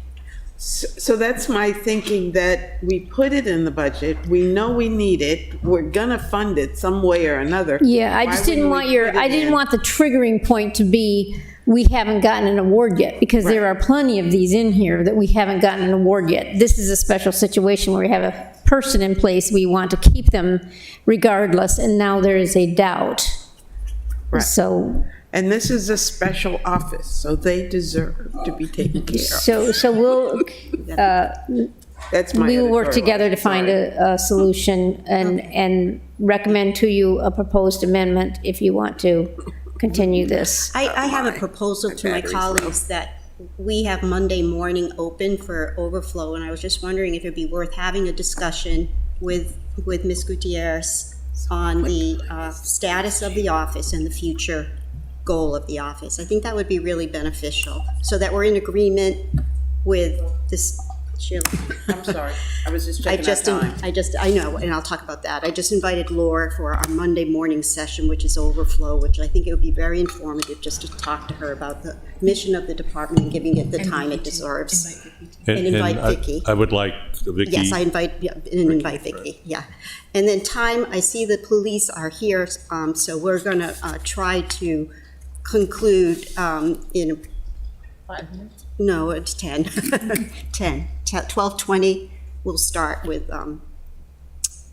So that's my thinking, that we put it in the budget, we know we need it, we're gonna fund it some way or another. Yeah, I Why just didn't wouldn't want we put it I didn't in? want the triggering point to be, we haven't gotten an award yet, because there are plenty of these in here that we haven't gotten an award yet. This is a special situation where we have a person in place, we want to keep them regardless, and now there is a doubt. Right. So, And this is a special office, so they deserve to be taken care of. so we'll, That's my we will work editorial. together to find a solution and recommend to you a proposed amendment if you want to continue this. I have a proposal to my colleagues that we have Monday morning open for overflow, and I was just wondering if it'd be worth having a discussion with Ms. Gutierrez on the status of the office and the future goal of the office. I think that would be really beneficial, so that we're in agreement with this. Sheila. I'm sorry, I was just checking our time. I know, and I'll talk about that. I just invited Laura for our Monday morning session, which is overflow, which I think it would be very informative just to talk to her about the mission of the department and giving it the time it deserves. And invite Vicki. I would like Vicki. Yes, I invite Vicki, yeah. And then time, I see the police are here, so we're gonna try to conclude in 5 minutes? No, it's 10. 10. 12:20, we'll start with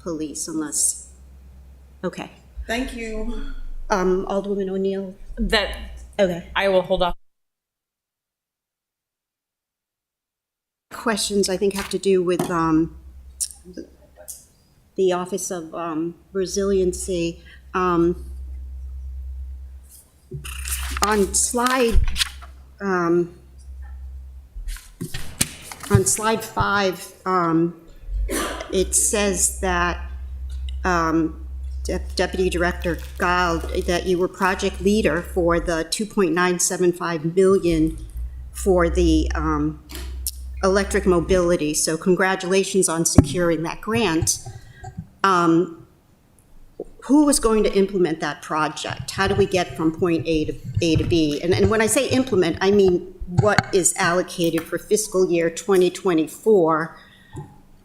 police unless, okay. Thank you. Alderwoman O'Neill? Okay. I will hold off. Questions I think have to do with the Office of Resiliency. On slide 5, it says that Deputy Director Giles, that you were project leader for the $2.975 million for the electric mobility. So congratulations on securing that grant. Who was going to implement that project? How do we get from point A to B? And when I say implement, I mean what is allocated for fiscal year 2024,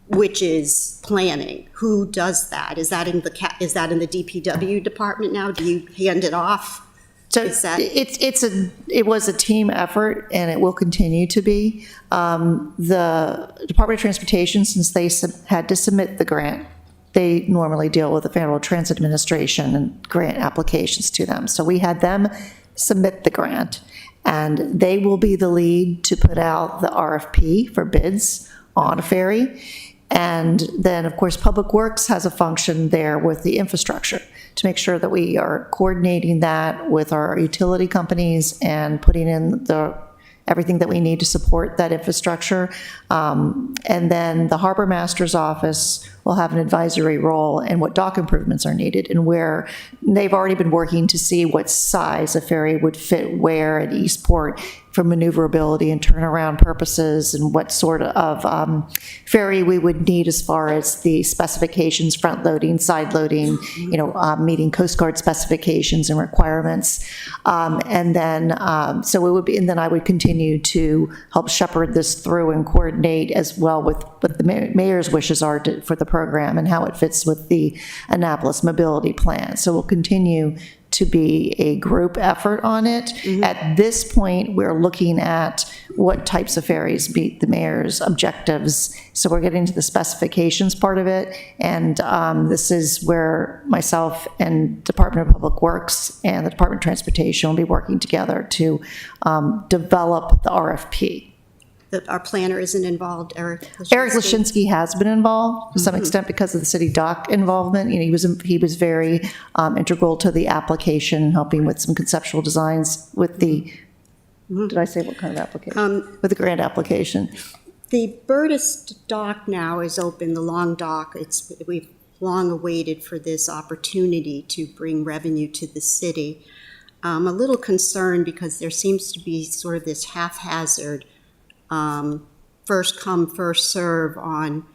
which is planning. Who does that? Is that in the DPW department now? Do you hand it off? So it was a team effort, and it will continue to be. The Department of Transportation, since they had to submit the grant, they normally deal with the Federal Transit Administration and grant applications to them. So we had them submit the grant, and they will be the lead to put out the RFP for bids on a ferry. And then, of course, Public Works has a function there with the infrastructure to make sure that we are coordinating that with our utility companies and putting in everything that we need to support that infrastructure. And then the Harbor Master's Office will have an advisory role in what dock improvements are needed and where they've already been working to see what size a ferry would fit where at Eastport for maneuverability and turnaround purposes, and what sort of ferry we would need as far as the specifications, front loading, side loading, meeting Coast Guard specifications and requirements. And then I would continue to help shepherd this through and coordinate as well with what the mayor's wishes are for the program and how it fits with the Annapolis Mobility Plan. So we'll continue to be a group effort on it. Mm-hmm. At this point, we're looking at what types of ferries meet the mayor's objectives. So we're getting to the specifications part of it. And this is where myself and Department of Public Works and the Department of Transportation will be working together to develop the RFP. our planner isn't involved, Eric? Eric Lashinsky has been involved to some extent because of the city doc involvement. You know, he was very integral to the application, helping with some conceptual designs with the, did I say what kind of application? With the grant application. The Burtis dock now is open, the long dock. We've long awaited for this opportunity to bring revenue to the city. I'm a little concerned because there seems to be sort of this haphazard first come, first serve on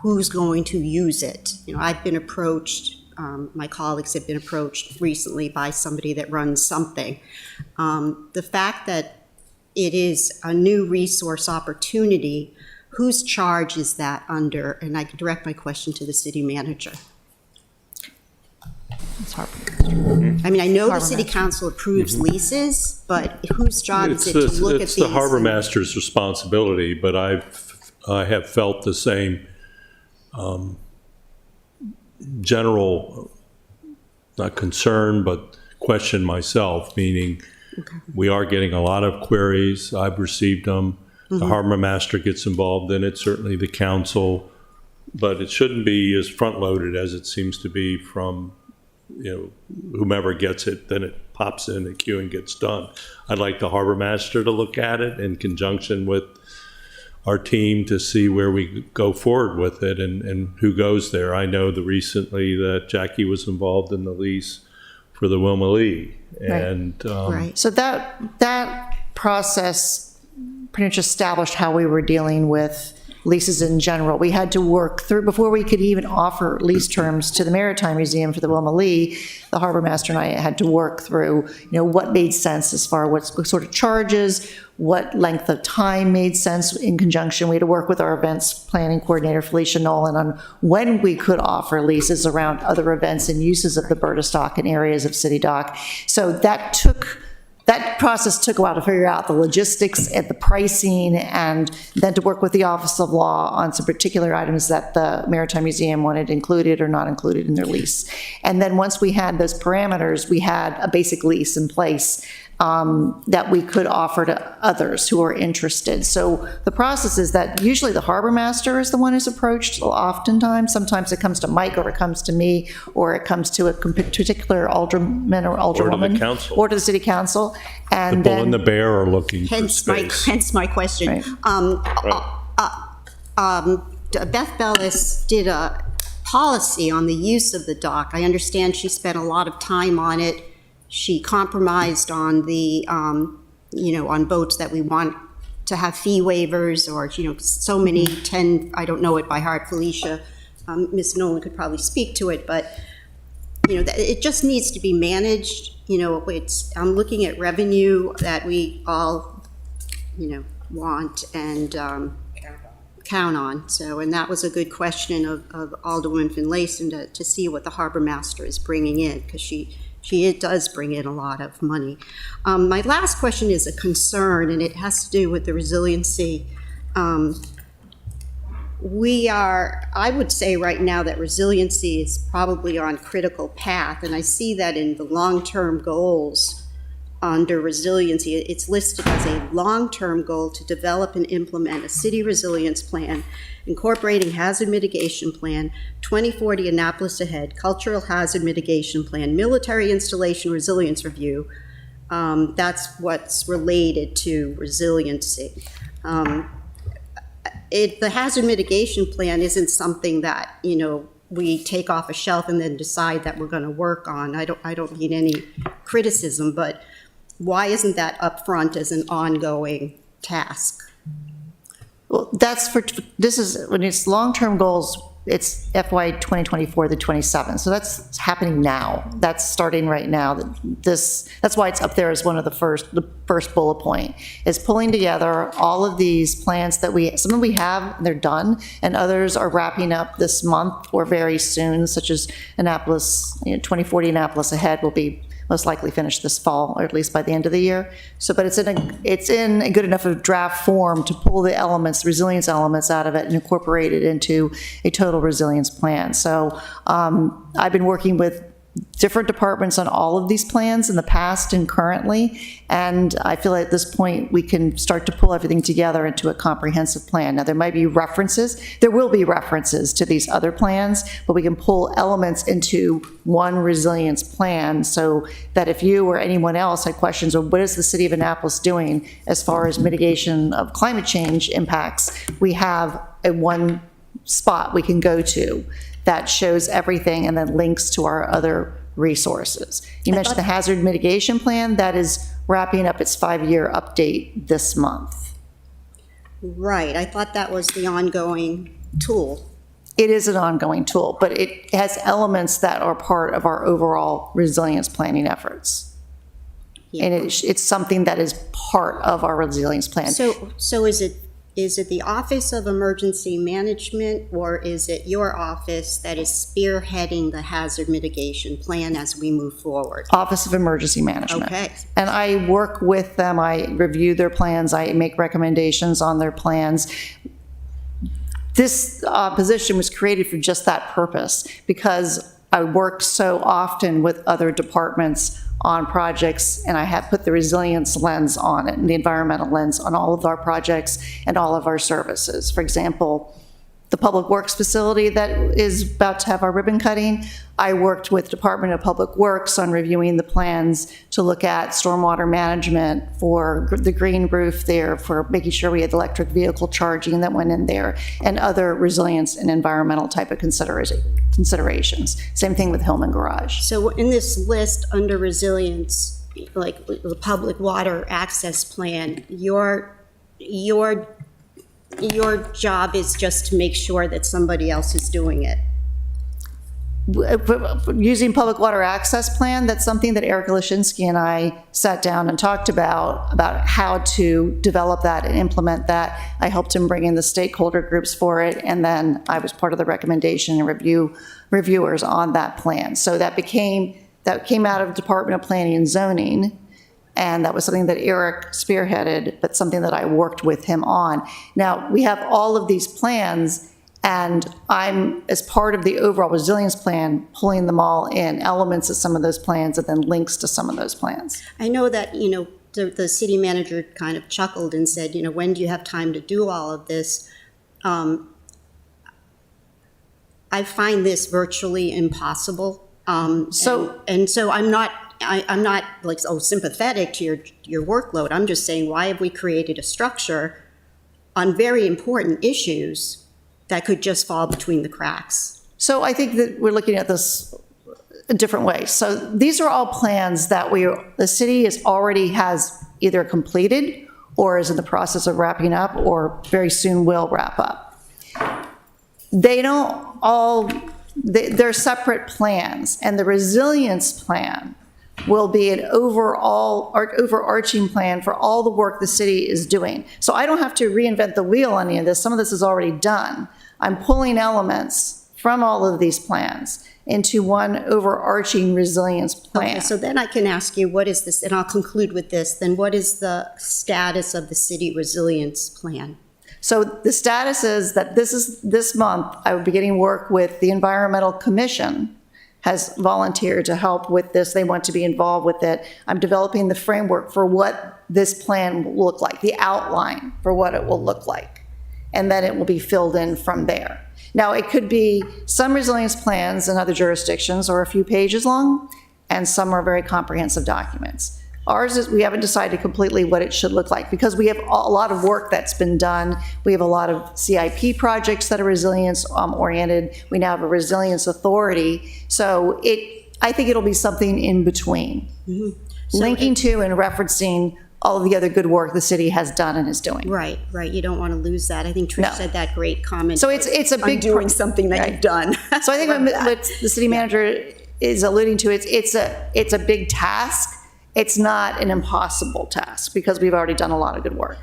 who's going to use it. You know, I've been approached, my colleagues have been approached recently by somebody that runs something. The fact that it is a new resource opportunity, whose charge is that under? And I can direct my question to the city manager. It's hard. I mean, I know the Harbor city master. council approves leases, but whose job is it to look at these? It's the harbor master's responsibility, but I have felt the same general, not concern, but question myself, meaning we are getting a lot of queries. I've received them. The harbor master gets involved in it, certainly the council, but it shouldn't be as front-loaded as it seems to be from, you know, whomever gets it, then it pops in the queue and gets done. I'd like the harbor master to look at it in conjunction with our team to see where we go forward with it and who goes there. I know recently that Jackie was involved in the lease for the Wilma Lee. And Right. So that process pretty much established how we were dealing with leases in general. We had to work through, before we could even offer lease terms to the Maritime Museum for the Wilma Lee, the harbor master and I had to work through, you know, what made sense as far as what sort of charges, what length of time made sense in conjunction. We had to work with our events planning coordinator, Felicia Nolan, on when we could offer leases around other events and uses of the Burtis dock in areas of City Dock. So that process took a while to figure out the logistics and the pricing, and then to work with the Office of Law on some particular items that the Maritime Museum wanted included or not included in their lease. And then once we had those parameters, we had a basic lease in place that we could offer to others who are interested. So the process is that usually the harbor master is the one who's approached oftentimes. Sometimes it comes to Mike, or it comes to me, or it comes to a particular alderman or alderwoman. Or to the council. Or to the city council. the And bull then, and the bear are looking for space. Hence my question. Right. Beth Bellis did a policy on the use of the dock. I understand she spent a lot of time on it. She compromised on the, on boats that we want to have fee waivers, or, so many, 10, I don't know it by heart, Felicia, Ms. Nolan could probably speak to it, but, it just needs to be managed. I'm looking at revenue that we all, want and count on. So, and that was a good question of Alderwoman Finlayson to see what the harbor master is bringing in, because it does bring in a lot of money. My last question is a concern, and it has to do with the resiliency. I would say right now that resiliency is probably on critical path, and I see that in the long-term goals under resiliency. It's listed as a long-term goal to develop and implement a city resilience plan, incorporating hazard mitigation plan, 2040 Annapolis Ahead, cultural hazard mitigation plan, military installation resilience review. That's what's related to resiliency. The hazard mitigation plan isn't something that, we take off a shelf and then decide that we're going to work on. I don't need any criticism, but why isn't that upfront as an ongoing task? well, this is, when it's long-term goals, it's FY 2024 to 27. So that's happening now. That's starting right now. That's why it's up there as one of the first bullet point, is pulling together all of these plans that some we have, they're done, and others are wrapping up this month or very soon, such as Annapolis, 2040 Annapolis Ahead will be most likely finished this fall, or at least by the end of the year. So, but it's in a good enough of draft form to pull the elements, resilience elements out of it and incorporate it into a total resilience plan. So I've been working with different departments on all of these plans in the past and currently, and I feel at this point we can start to pull everything together into a comprehensive plan. Now, there might be references, there will be references to these other plans, but we can pull elements into one resilience plan so that if you or anyone else had questions of what is the city of Annapolis doing as far as mitigation of climate change impacts, we have a one spot we can go to that shows everything and then links to our other resources. You mentioned the hazard mitigation plan that is wrapping up its 5-year update this month. Right, I thought that was the ongoing tool. It is an ongoing tool, but it has elements that are part of our overall resilience planning efforts. Yeah. And it's something that is part of our resilience plan. So is it the Office of Emergency Management, or is it your office that is spearheading the hazard mitigation plan as we move forward? Office of Emergency Management. Okay. And I work with them, I review their plans, I make recommendations on their plans. This position was created for just that purpose, because I worked so often with other departments on projects, and I have put the resilience lens on it and the environmental lens on all of our projects and all of our services. For example, the Public Works facility that is about to have our ribbon cutting, I worked with Department of Public Works on reviewing the plans to look at stormwater management for the green roof there, for making sure we had electric vehicle charging that went in there, and other resilience and environmental type of considerations. Same thing with Hillman Garage. So in this list under resilience, like the public water access plan, your job is just to make sure that somebody else is doing it. Using public water access plan, that's something that Erica Lashinsky and I sat down and talked about how to develop that and implement that. I helped him bring in the stakeholder groups for it, and then I was part of the recommendation and reviewers on that plan. So that came out of Department of Planning and Zoning, and that was something that Eric spearheaded, but something that I worked with him on. Now, we have all of these plans, and I'm, as part of the overall resilience plan, pulling them all in, elements of some of those plans and then links to some of those plans. I know that, the city manager kind of chuckled and said, when do you have time to do all of this? I find this virtually impossible. So I'm not like, sympathetic to your workload. I'm just saying, why have we created a structure on very important issues that could just fall between the cracks? So I think that we're looking at this a different way. So these are all plans that the city already has either completed or is in the process of wrapping up or very soon will wrap up. They're separate plans, and the resilience plan will be an overarching plan for all the work the city is doing. So I don't have to reinvent the wheel on any of this. Some of this is already done. I'm pulling elements from all of these plans into one overarching resilience plan. Okay, so then I can ask you, what is this, and I'll conclude with this, then what is the status of the city resilience plan? So the status is that this month, I will be getting work with the Environmental Commission, has volunteered to help with this. They want to be involved with it. I'm developing the framework for what this plan will look like, the outline for what it will look like. And then it will be filled in from there. Now, it could be some resilience plans in other jurisdictions are a few pages long, and some are very comprehensive documents. Ours is, we haven't decided completely what it should look like, because we have a lot of work that's been done. We have a lot of CIP projects that are resilience oriented. We now have a resilience authority. So I think it'll be something in between, linking to and referencing all of the other good work the city has done and is doing. Right. You don't want to lose that. I think Trish said that great comment. So it's a big doing something that you've done. So I think what the city manager is alluding to, it's a big task. It's not an impossible task, because we've already done a lot of good work.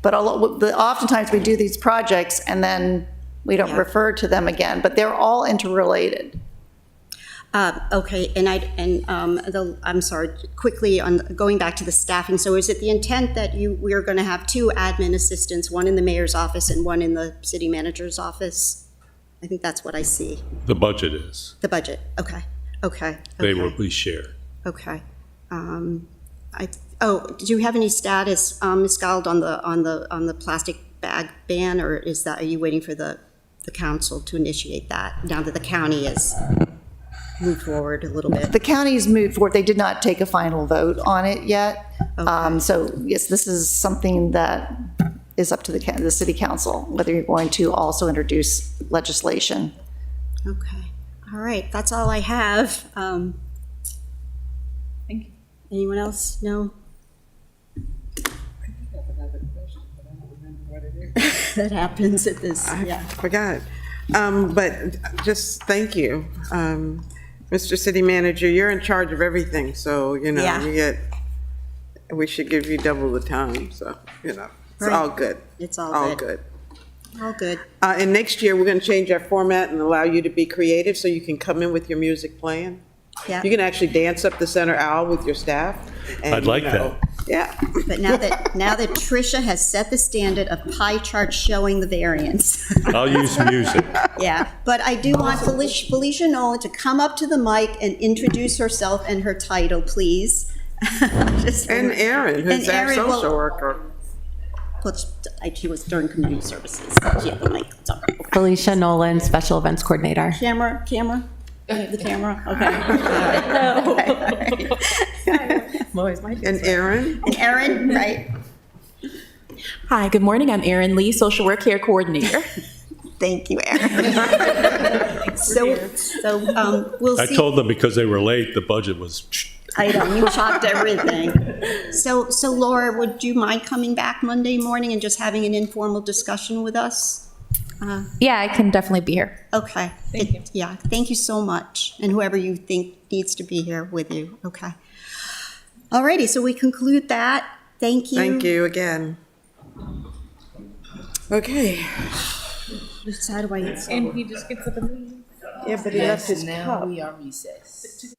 But oftentimes we do these projects and then we don't refer to them again, but they're all interrelated. Okay, I'm sorry, quickly on going back to the staffing. So is it the intent that we are going to have 2 admin assistants, one in the mayor's office and one in the city manager's office? I think that's what I see. The budget is. The budget, okay. Okay. They okay. will be shared. Okay. Do you have any status, Ms. Gold, on the plastic bag ban, or are you waiting for the council to initiate that now that the county has moved forward a little bit? The county's moved forward. They did not take a final vote on it yet. So yes, this is something that is up to the city council, whether you're going to also introduce legislation. Okay. All right. That's all I have. Thank you. Anyone else? No? That happens at this, I forgot. But just thank you. Mr. City Manager, you're in charge of everything, so, Yeah. we should give you double the time, so, it's Right. all good. It's all All good. good. All good. And next year, we're going to change our format and allow you to be creative, so you can come in with your music playing. Yeah. You can actually dance up the center aisle with your staff. And, I'd like that. Yeah. But now that Tricia has set the standard of pie chart showing the variance. I'll use music. Yeah, but I do want Felicia Nolan to come up to the mic and introduce herself and her title, please. And Erin, who's our Erin, well- social worker. She was during community services. She had the mic. It's all right. Okay. Felicia Nolan, Special Events Coordinator. Camera? The camera? Okay. And Erin? And Erin, right? Hi, good morning. I'm Erin Lee, Social Work Care Coordinator. Thank you, Erin. So we'll I see. told them because they were late, the budget was. I know, you chopped everything. So Laura, would you mind coming back Monday morning and just having an informal discussion with us? Yeah, I can definitely be here. Okay. Thank you. Yeah, thank you so much. And whoever you think needs to be here with you. Okay. All righty, so we conclude that. Thank you. Thank you again. Okay. How do I? And he just gets up and leaves. Yeah, but he left his Now cup. we are recessed.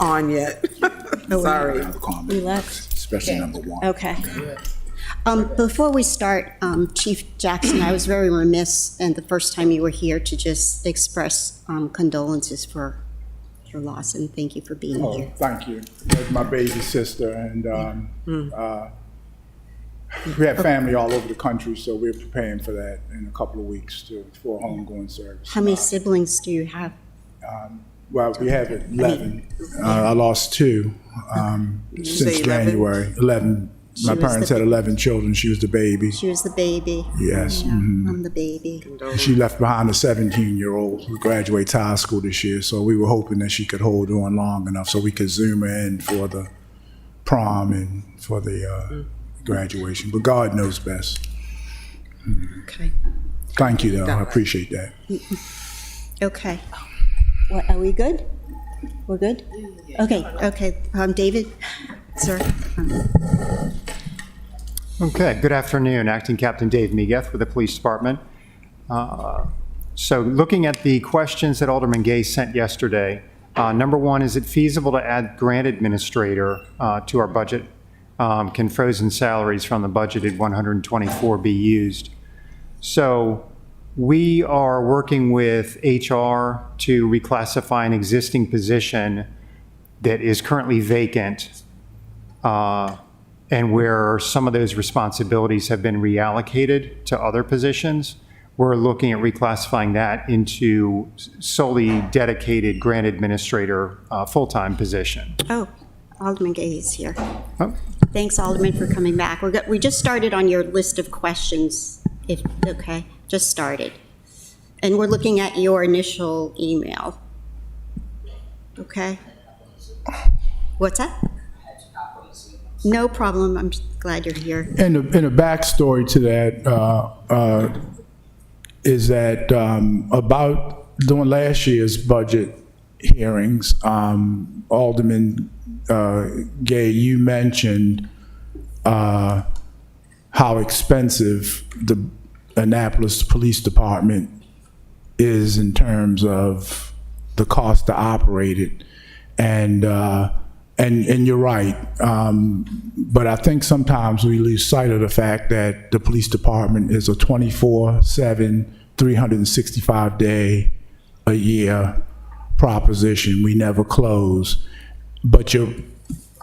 on yet. Sorry. Especially number one. Okay. Before we start, Chief Jackson, I was very remiss, and the first time you were here, to just express condolences for your loss, and thank you for being here. Thank you. That's my baby sister, and we have family all over the country, so we're preparing for that in a couple of weeks for a homegoing service. How many siblings do you have? Well, we have 11. I lost 2 since January. 11. My parents had 11 children. She was the baby. She was the baby. Yes. Yeah, I'm the baby. She left behind a 17-year-old who graduates high school this year, so we were hoping that she could hold on long enough so we could zoom her in for the prom and for the graduation. But God knows best. Okay. Thank you, though. I appreciate that. Okay. What, are we good? We're good? Okay. David, sir. Okay, good afternoon. Acting Captain Dave Migueth with the Police Department. So looking at the questions that Alderman Gay sent yesterday, number one, is it feasible to add grant administrator to our budget? Can frozen salaries from the budgeted 124 be used? So we are working with HR to reclassify an existing position that is currently vacant, and where some of those responsibilities have been reallocated to other positions. We're looking at reclassifying that into solely dedicated grant administrator full-time position. Oh, Alderman Gay is here. Oh. Thanks, Alderman, for coming back. We just started on your list of questions. Okay, just started. And we're looking at your initial email. Okay. What's that? No problem. I'm just glad you're here. And a backstory to that is that about during last year's budget hearings, Alderman Gay, you mentioned how expensive the Annapolis Police Department is in terms of the cost to operate it, and you're right. But I think sometimes we lose sight of the fact that the police department is a 24/7, 365-day a year proposition. We never close. But your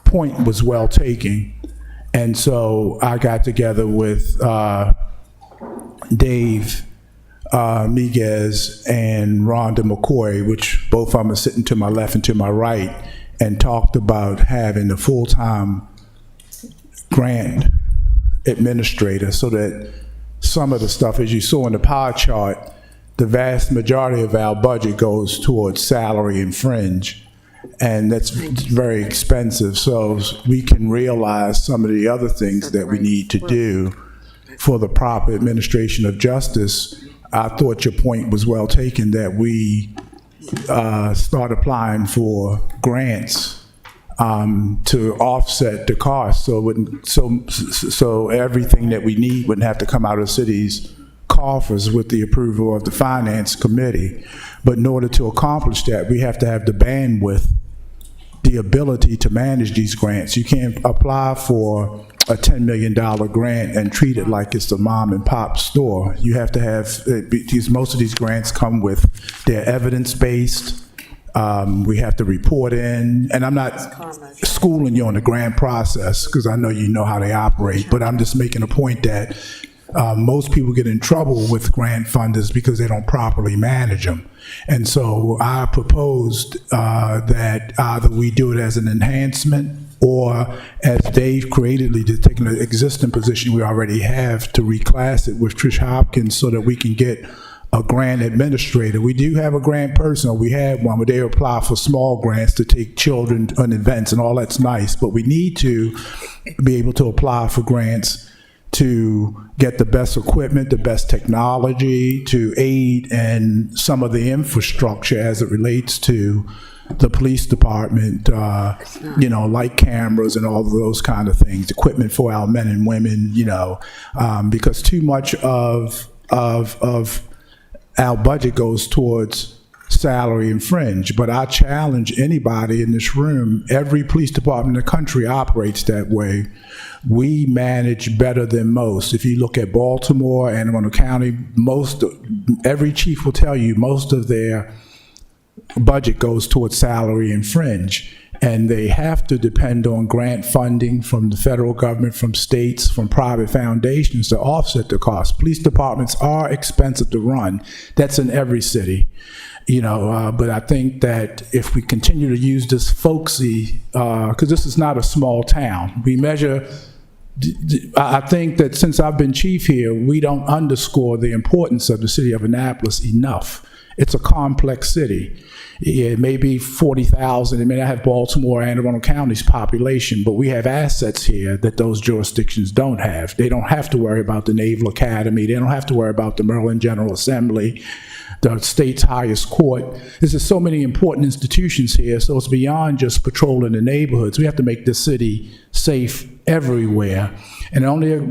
point was well taken. And so I got together with Dave Miguez and Rhonda McCoy, which both of them are sitting to my left and to my right, and talked about having a full-time grant administrator so that some of the stuff, as you saw in the pie chart, the vast majority of our budget goes towards salary and fringe. And that's very expensive. So we can realize some of the other things that we need to do for the proper administration of justice. I thought your point was well taken, that we start applying for grants to offset the cost, so everything that we need wouldn't have to come out of the city's coffers with the approval of the Finance Committee. But in order to accomplish that, we have to have the bandwidth, the ability to manage these grants. You can't apply for a $10 million grant and treat it like it's a mom and pop store. You have to have, most of these grants come with, they're evidence-based. We have to report in, and I'm not schooling you on the grant process because I know you know how they operate, but I'm just making a point that most people get in trouble with grant funders because they don't properly manage them. And so I proposed that either we do it as an enhancement, or as Dave creatively did, taking an existing position we already have to reclass it with Trish Hopkins so that we can get a grant administrator. We do have a grant person, or we had one, where they apply for small grants to take children on events, and all that's nice, but we need to be able to apply for grants to get the best equipment, the best technology, to aid in some of the infrastructure as it relates to the police department, like cameras and all of those kind of things, equipment for our men and women, because too much of our budget goes towards salary and fringe. But I challenge anybody in this room, every police department in the country operates that way. We manage better than most. If you look at Baltimore, Anne Arundel County, every chief will tell you most of their budget goes towards salary and fringe. And they have to depend on grant funding from the federal government, from states, from private foundations to offset the cost. Police departments are expensive to run. That's in every city, but I think that if we continue to use this folksy, because this is not a small town, we measure, I think that since I've been chief here, we don't underscore the importance of the city of Annapolis enough. It's a complex city. It may be 40,000. It may not have Baltimore, Anne Arundel County's population, but we have assets here that those jurisdictions don't have. They don't have to worry about the Naval Academy. They don't have to worry about the Maryland General Assembly, the state's highest court. There's just so many important institutions here, so it's beyond just patrolling the neighborhoods. We have to make the city safe everywhere. And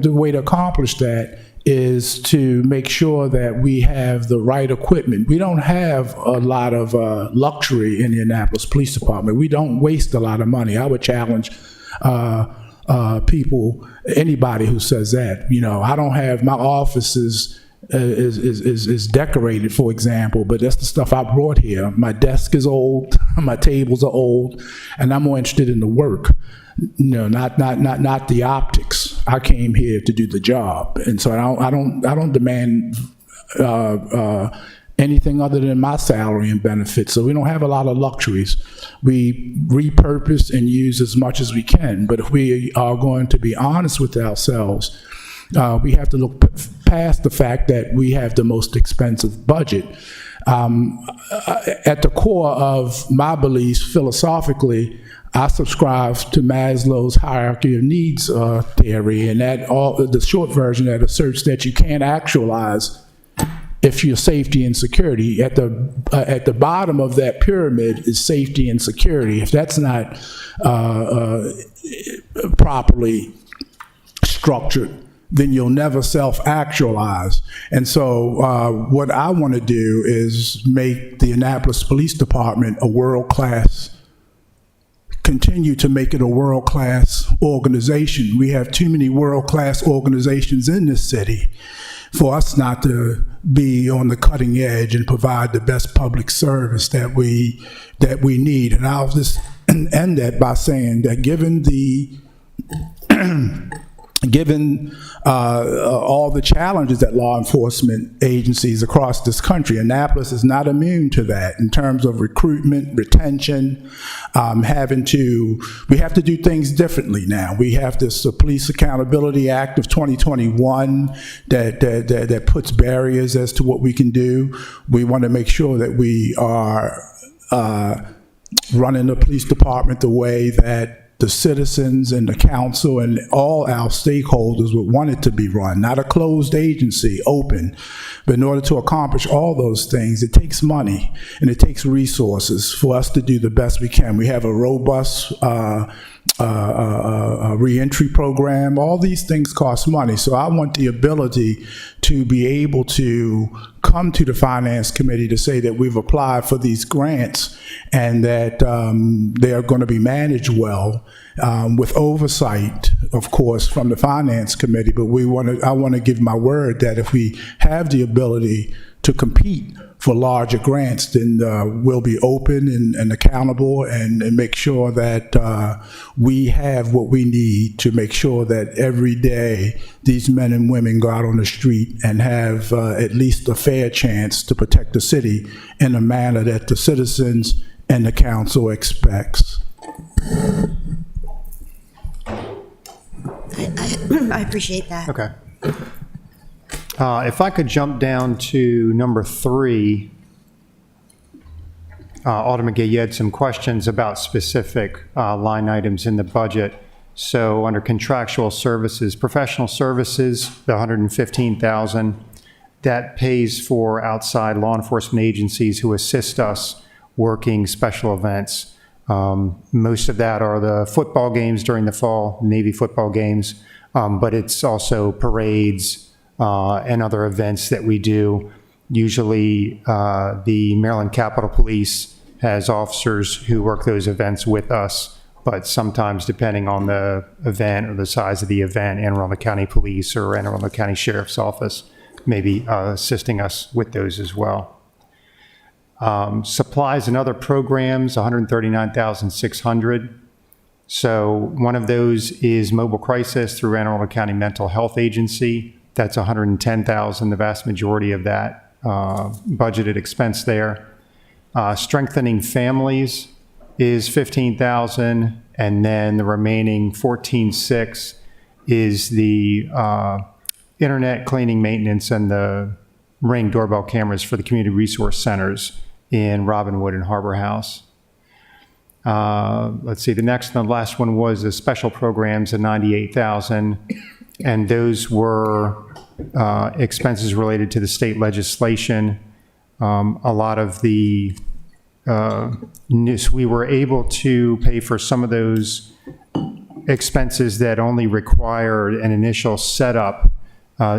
the way to accomplish that is to make sure that we have the right equipment. We don't have a lot of luxury in the Annapolis Police Department. We don't waste a lot of money. I would challenge people, anybody who says that. I don't have, my office is decorated, for example, but that's the stuff I brought here. My desk is old, my tables are old, and I'm more interested in the work. Not the optics. I came here to do the job, and so I don't demand anything other than my salary and benefits. So we don't have a lot of luxuries. We repurpose and use as much as we can. But if we are going to be honest with ourselves, we have to look past the fact that we have the most expensive budget. At the core of my beliefs, philosophically, I subscribe to Maslow's hierarchy of needs theory, and the short version that asserts that you can't actualize if you're safety and security. At the bottom of that pyramid is safety and security. If that's not properly structured, then you'll never self-actualize. And so what I want to do is make the Annapolis Police Department continue to make it a world-class organization. We have too many world-class organizations in this city for us not to be on the cutting edge and provide the best public service that we need. And I'll just end that by saying that given all the challenges that law enforcement agencies across this country, Annapolis is not immune to that in terms of recruitment, retention, we have to do things differently now. We have this Police Accountability Act of 2021 that puts barriers as to what we can do. We want to make sure that we are running the police department the way that the citizens and the council and all our stakeholders would want it to be run, not a closed agency, open. But in order to accomplish all those things, it takes money and it takes resources for us to do the best we can. We have a robust reentry program. All these things cost money. So I want the ability to be able to come to the Finance Committee to say that we've applied for these grants and that they are going to be managed well with oversight, of course, from the Finance Committee. But I want to give my word that if we have the ability to compete for larger grants, then we'll be open and accountable and make sure that we have what we need to make sure that every day these men and women go out on the street and have at least a fair chance to protect the city in a manner that the citizens and the council expects. I appreciate that. Okay. If I could jump down to number 3, Alderman Gay, you had some questions about specific line items in the budget. So under contractual services, professional services, the $115,000, that pays for outside law enforcement agencies who assist us working special events. Most of that are the football games during the fall, Navy football games, but it's also parades and other events that we do. Usually, the Maryland Capitol Police has officers who work those events with us, but sometimes, depending on the event or the size of the event, Anne Arundel County Police or Anne Arundel County Sheriff's Office may be assisting us with those as well. Supplies and other programs, $139,600. So one of those is mobile crisis through Anne Arundel County Mental Health Agency. That's $110,000, the vast majority of that budgeted expense there. Strengthening families is $15,000, and then the remaining $14,600 is the internet cleaning, maintenance, and the Ring doorbell cameras for the community resource centers in Robinwood and Harbor House. Let's see, the next and the last one was the special programs at $98,000, and those were expenses related to the state legislation. A lot of the we were able to pay for some of those expenses that only required an initial setup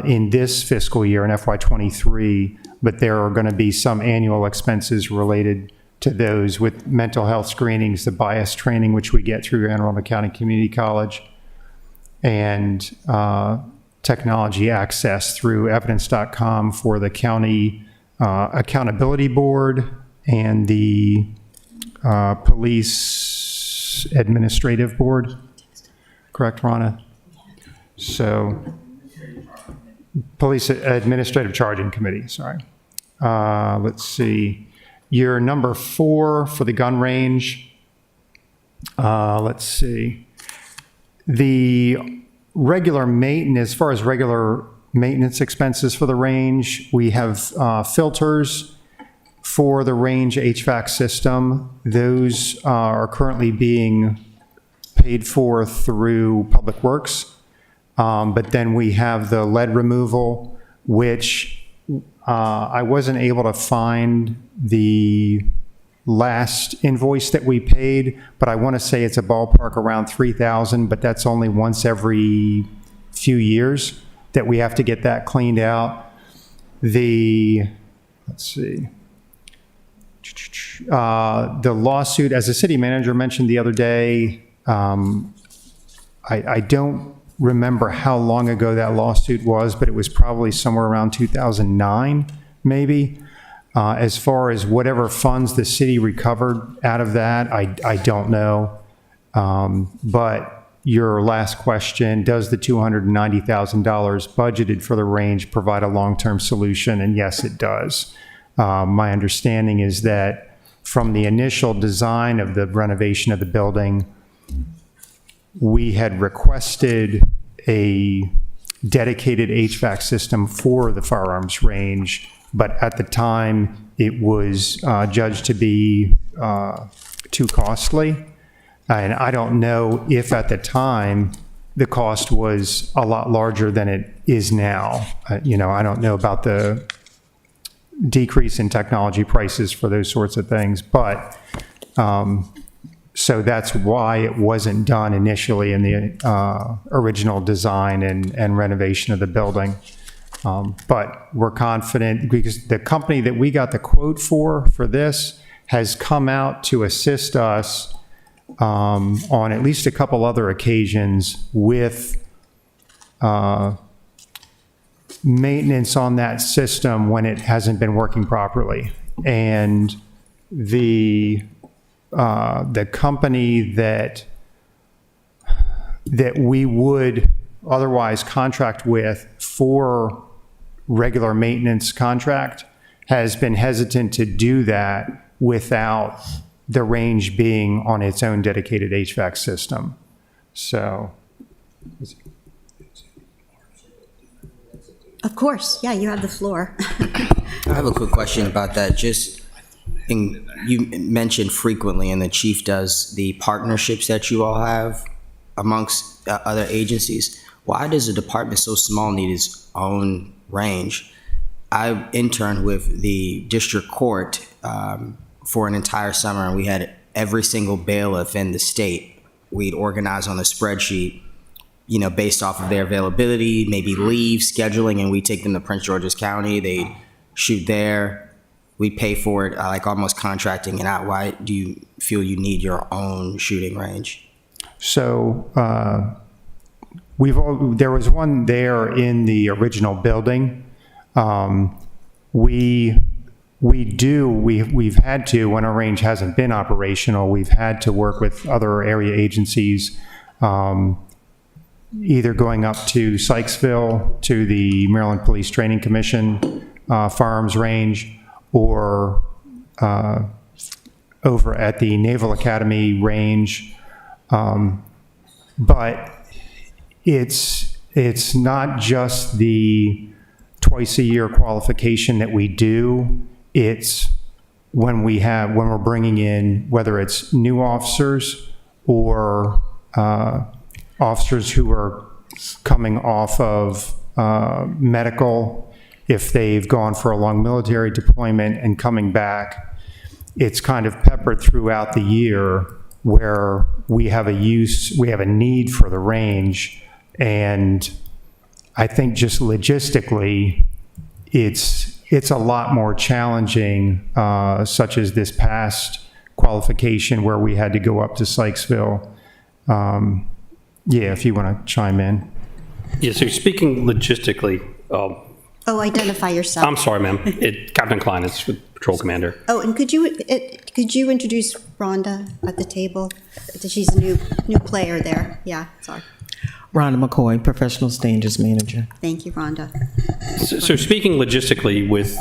in this fiscal year, in FY23, but there are going to be some annual expenses related to those with mental health screenings, the bias training, which we get through Anne Arundel County Community College, and technology access through evidence.com for the county accountability board and the police administrative board. Correct, Rana? So, police administrative charging committee, sorry. Let's see. Your number 4 for the gun range. Let's see. The regular maintenance, as far as regular maintenance expenses for the range, we have filters for the range HVAC system. Those are currently being paid for through Public Works. But then we have the lead removal, which I wasn't able to find the last invoice that we paid, but I want to say it's a ballpark around $3,000, but that's only once every few years that we have to get that cleaned out. Let's see. The lawsuit, as the city manager mentioned the other day, I don't remember how long ago that lawsuit was, but it was probably somewhere around 2009, maybe. As far as whatever funds the city recovered out of that, I don't know. But your last question, does the $290,000 budgeted for the range provide a long-term solution? And yes, it does. My understanding is that from the initial design of the renovation of the building, we had requested a dedicated HVAC system for the firearms range, but at the time it was judged to be too costly. And I don't know if at the time the cost was a lot larger than it is now. I don't know about the decrease in technology prices for those sorts of things, but so that's why it wasn't done initially in the original design and renovation of the building. But we're confident because the company that we got the quote for this has come out to assist us on at least a couple other occasions with maintenance on that system when it hasn't been working properly. And the company that we would otherwise contract with for regular maintenance contract has been hesitant to do that without the range being on its own dedicated HVAC system. So. Of course, yeah, you have the floor. I have a quick question about that. You mentioned frequently, and the chief does, the partnerships that you all have amongst other agencies. Why does a department so small need its own range? I interned with the district court for an entire summer, and we had every single bailiff in the state. We'd organize on a spreadsheet, based off of their availability, maybe leave, scheduling, and we take them to Prince George's County. They shoot there. We pay for it, like almost contracting it out. Why do you feel you need your own shooting range? So there was one there in the original building. We've had to, when our range hasn't been operational, we've had to work with other area agencies, either going up to Sykesville, to the Maryland Police Training Commission firearms range, or over at the Naval Academy range. But it's not just the twice a year qualification that we do. It's when we're bringing in, whether it's new officers or officers who are coming off of medical, if they've gone for a long military deployment and coming back. It's kind of peppered throughout the year where we have a need for the range. And I think just logistically, it's a lot more challenging, such as this past qualification where we had to go up to Sykesville. If you want to chime in. Yeah, so speaking logistically, Identify yourself. I'm sorry, ma'am. Captain Klein is with Patrol Commander. Oh, and could you introduce Rhonda at the table? She's a new player there. Yeah, sorry. Rhonda McCoy, Professional Standards Manager. Thank you, Rhonda. So speaking logistically, with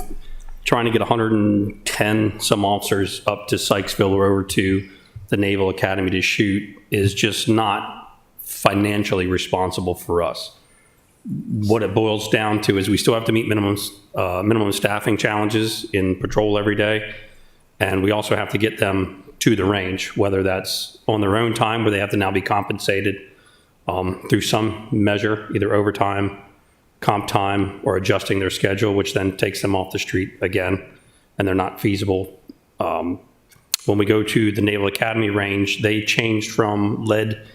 trying to get 110 some officers up to Sykesville or over to the Naval Academy to shoot is just not financially responsible for us. What it boils down to is we still have to meet minimum staffing challenges in patrol every day, and we also have to get them to the range, whether that's on their own time where they have to now be compensated through some measure, either overtime, comp time, or adjusting their schedule, which then takes them off the street again, and they're not feasible. When we go to the Naval Academy range, they changed from lead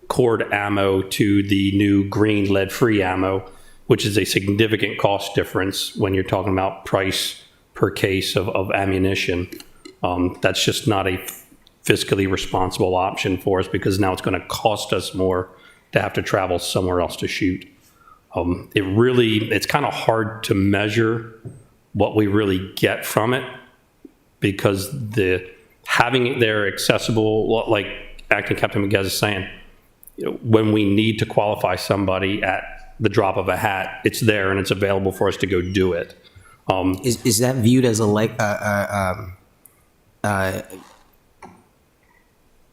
cord ammo to the new green lead-free ammo, which is a significant cost difference when you're talking about price per case of ammunition. That's just not a fiscally responsible option for us, because now it's going to cost us more to have to travel somewhere else to shoot. It's kind of hard to measure what we really get from it, because having it there accessible, like Acting Captain Miguez is saying, when we need to qualify somebody at the drop of a hat, it's there and it's available for us to go do it. Is that viewed as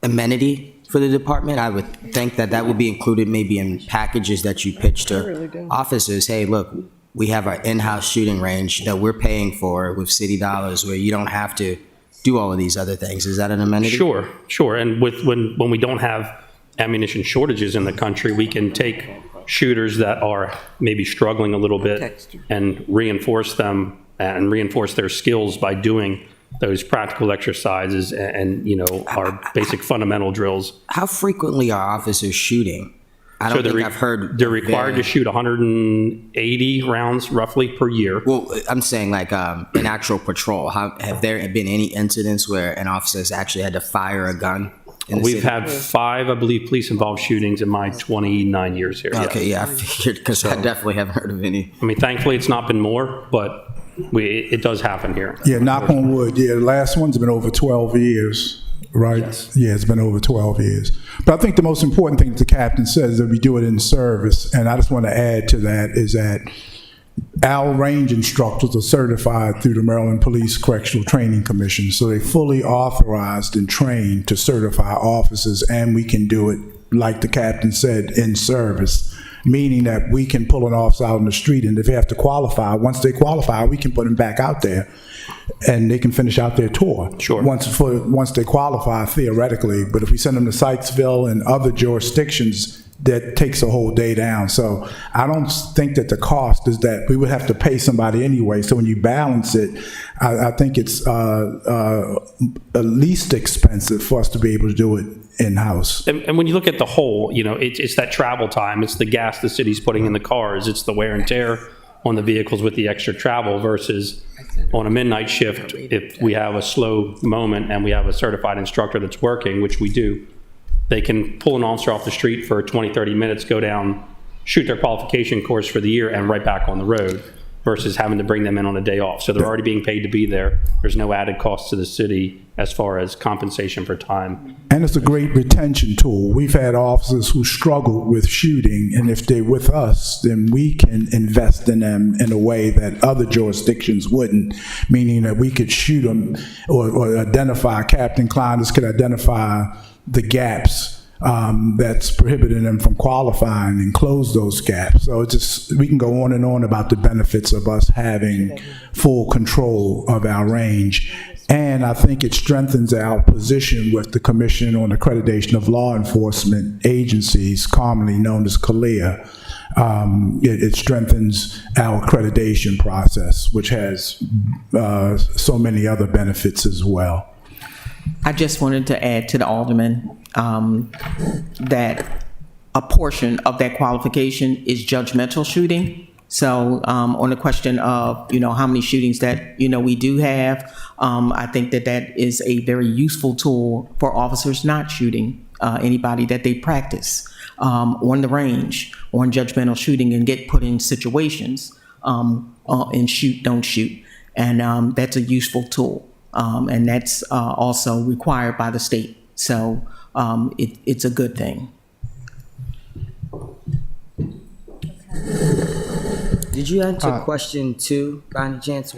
amenity for the department? I would think that would be included maybe in packages that you pitch to officers. Hey, look, we have our in-house shooting range that we're paying for with city dollars, where you don't have to do all of these other things. Is that an amenity? Sure. And when we don't have ammunition shortages in the country, we can take shooters that are maybe struggling a little bit and reinforce them and reinforce their skills by doing those practical exercises and our basic fundamental drills. How frequently are officers shooting? I don't think I've heard. They're required to shoot 180 rounds roughly per year. Well, I'm saying like an actual patrol. Have there been any incidents where an officer has actually had to fire a gun? We've had 5, I believe, police-involved shootings in my 29 years here. Okay, yeah, I figured, because I definitely haven't heard of any. I mean, thankfully, it's not been more, but it does happen here. Yeah, knock on wood. Yeah, the last one's been over 12 years, right? Yes. Yeah, it's been over 12 years. But I think the most important thing the captain says is that we do it in service, and I just want to add to that is that our range instructors are certified through the Maryland Police Correctional Training Commission, so they fully authorized and trained to certify officers, and we can do it, like the captain said, in service, meaning that we can pull an officer out on the street, and if they have to qualify, once they qualify, we can put them back out there, and they can finish out their tour. Sure. Once they qualify, theoretically, but if we send them to Sykesville and other jurisdictions, that takes a whole day down. So I don't think that the cost is that we would have to pay somebody anyway. So when you balance it, I think it's least expensive for us to be able to do it in-house. And when you look at the whole, it's that travel time, it's the gas the city's putting in the cars, it's the wear and tear on the vehicles with the extra travel versus on a midnight shift, if we have a slow moment and we have a certified instructor that's working, which we do, they can pull an officer off the street for 20, 30 minutes, go down, shoot their qualification course for the year and right back on the road versus having to bring them in on a day off. So they're already being paid to be there. There's no added cost to the city as far as compensation for time. And it's a great retention tool. We've had officers who struggled with shooting, and if they're with us, then we can invest in them in a way that other jurisdictions wouldn't, meaning that we could shoot them or identify, Captain Kleinders could identify the gaps that's prohibiting them from qualifying and close those gaps. So it's just, we can go on and on about the benefits of us having full control of our range. And I think it strengthens our position with the Commission on Accreditation of Law Enforcement Agencies, commonly known as CALEA. It strengthens our accreditation process, which has so many other benefits as well. I just wanted to add to the alderman that a portion of that qualification is judgmental shooting. So on the question of, how many shootings that, we do have, I think that is a very useful tool for officers not shooting anybody that they practice on the range, on judgmental shooting, and get put in situations and shoot, don't shoot. And that's a useful tool. And that's also required by the state. So it's a good thing. Did you answer question 2 by any chance?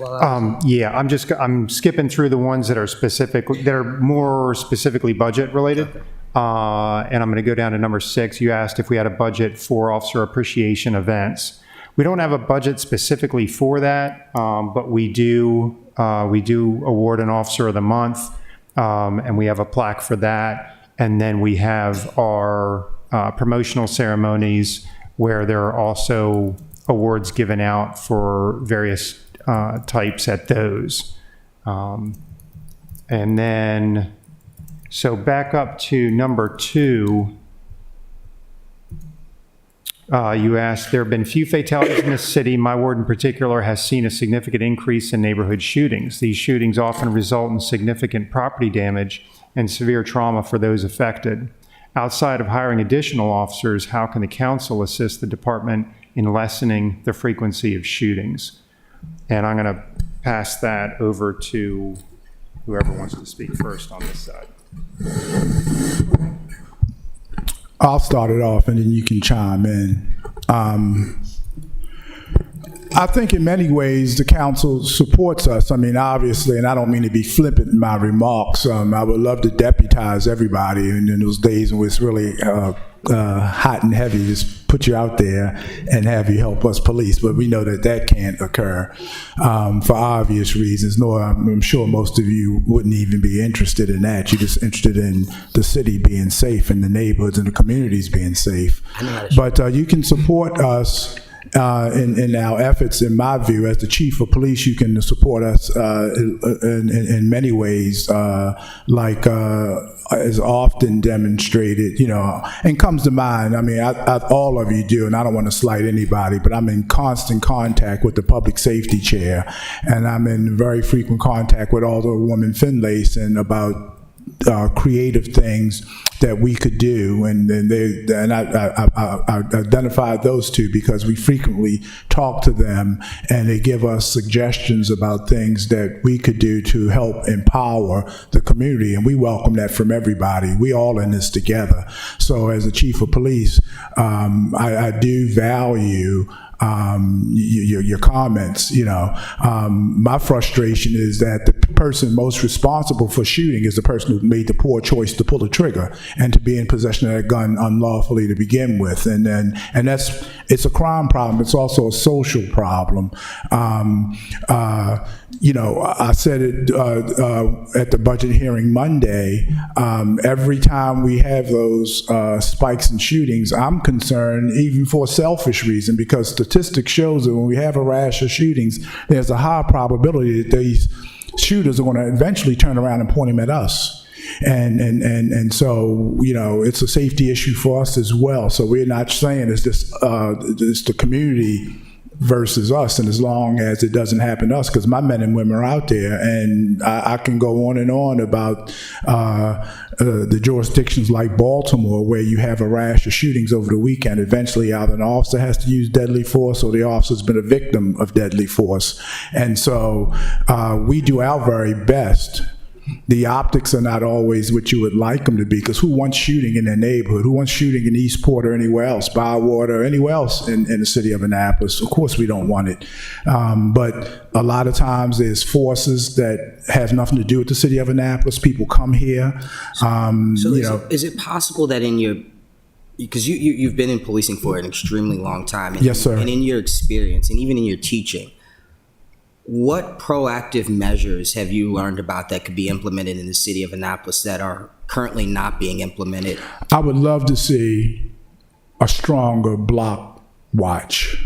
Yeah, I'm skipping through the ones that are more specifically budget related. And I'm going to go down to number 6. You asked if we had a budget for officer appreciation events. We don't have a budget specifically for that, but we do award an officer of the month, and we have a plaque for that. And then we have our promotional ceremonies where there are also awards given out for various types at those. And then, so back up to number 2, you asked, there have been few fatalities in this city. My ward in particular has seen a significant increase in neighborhood shootings. These shootings often result in significant property damage and severe trauma for those affected. Outside of hiring additional officers, how can the council assist the department in lessening the frequency of shootings? And I'm going to pass that over to whoever wants to speak first on this side. I'll start it off and then you can chime in. I think in many ways the council supports us. I mean, obviously, and I don't mean to be flippant in my remarks, I would love to deputize everybody, and in those days when it's really hot and heavy, just put you out there and have you help us police. But we know that can't occur for obvious reasons, nor I'm sure most of you wouldn't even be interested in that. You're just interested in the city being safe and the neighborhoods and the communities being safe. But you can support us in our efforts. In my view, as the chief of police, you can support us in many ways, like is often demonstrated, and comes to mind. I mean, all of you do, and I don't want to slight anybody, but I'm in constant contact with the public safety chair, and I'm in very frequent contact with Alderwoman Finlayson about creative things that we could do, and I identified those two because we frequently talk to them and they give us suggestions about things that we could do to help empower the community, and we welcome that from everybody. We all in this together. So as a chief of police, I do value your comments. My frustration is that the person most responsible for shooting is the person who made the poor choice to pull the trigger and to be in possession of that gun unlawfully to begin with. And it's a crime problem. It's also a social problem. I said it at the budget hearing Monday. Every time we have those spikes in shootings, I'm concerned, even for a selfish reason, because statistics shows that when we have a rash of shootings, there's a high probability that these shooters are going to eventually turn around and point them at us. And so, it's a safety issue for us as well. So we're not saying it's the community versus us, and as long as it doesn't happen to us, because my men and women are out there, and I can go on and on about the jurisdictions like Baltimore, where you have a rash of shootings over the weekend. Eventually, either an officer has to use deadly force, or the officer's been a victim of deadly force. And so we do our very best. The optics are not always what you would like them to be, because who wants shooting in their neighborhood? Who wants shooting in Eastport or anywhere else, Bywater, or anywhere else in the city of Annapolis? Of course we don't want it. But a lot of times there's forces that have nothing to do with the city of Annapolis. People come here. Is it possible that in your, because you've been in policing for an extremely long time. And, yes, sir. And in your experience, and even in your teaching, what proactive measures have you learned about that could be implemented in the city of Annapolis that are currently not being implemented? I would love to see a stronger block watch.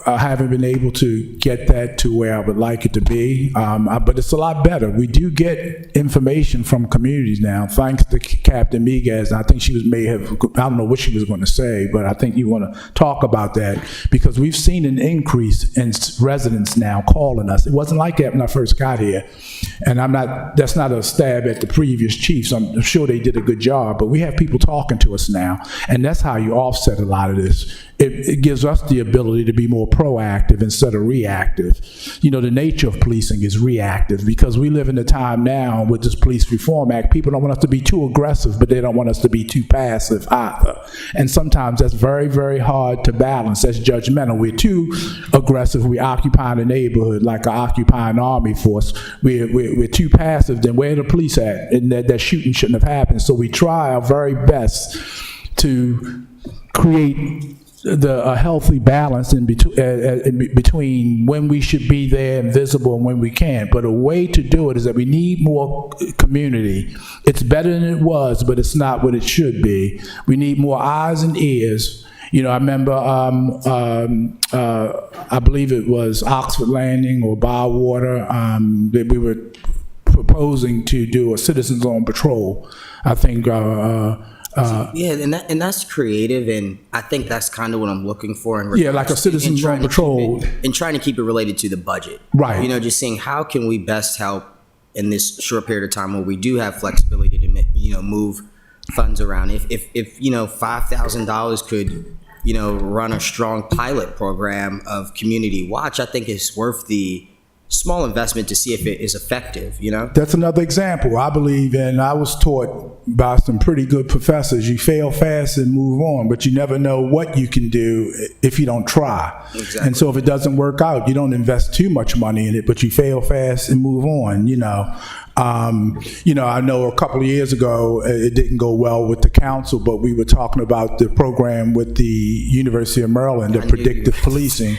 I haven't been able to get that to where I would like it to be, but it's a lot better. We do get information from communities now, thanks to Captain Miguez. I think she may have, I don't know what she was going to say, but I think you want to talk about that, because we've seen an increase in residents now calling us. It wasn't like that when I first got here, and that's not a stab at the previous chiefs. I'm sure they did a good job, but we have people talking to us now, and that's how you offset a lot of this. It gives us the ability to be more proactive instead of reactive. You know, the nature of policing is reactive, because we live in a time now with this Police Reform Act, people don't want us to be too aggressive, but they don't want us to be too passive either. And sometimes that's very, very hard to balance. That's judgmental. We're too aggressive, we occupy the neighborhood like an occupying army force. We're too passive, then where are the police at? And that shooting shouldn't have happened. So we try our very best to create a healthy balance in between when we should be there and visible and when we can't. But a way to do it is that we need more community. It's better than it was, but it's not what it should be. We need more eyes and ears. You know, I remember, I believe it was Oxford Landing or Bywater, that we were proposing to do a citizens on patrol. I think, and that's creative, and I think that's kind of what I'm looking for. Like a citizens on patrol. And trying to keep it related to the budget. Right. You know, just saying, how can we best help in this short period of time where we do have flexibility to, move funds around? If $5,000 could, run a strong pilot program of community watch, I think it's worth the small investment to see if it is effective, That's another example. I believe in, I was taught by some pretty good professors, you fail fast and move on, but you never know what you can do if you don't try. Exactly. And so if it doesn't work out, you don't invest too much money in it, but you fail fast and move on, I know a couple of years ago, it didn't go well with the council, but we were talking about the program with the University of Maryland, the predictive policing.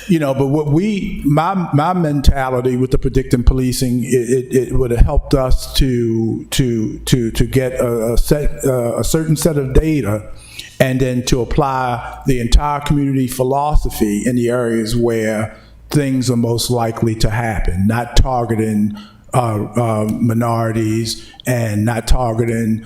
But what my mentality with the predictive policing, it would have helped us to get a certain set of data, and then to apply the entire community philosophy in the areas where things are most likely to happen, not targeting minorities and not targeting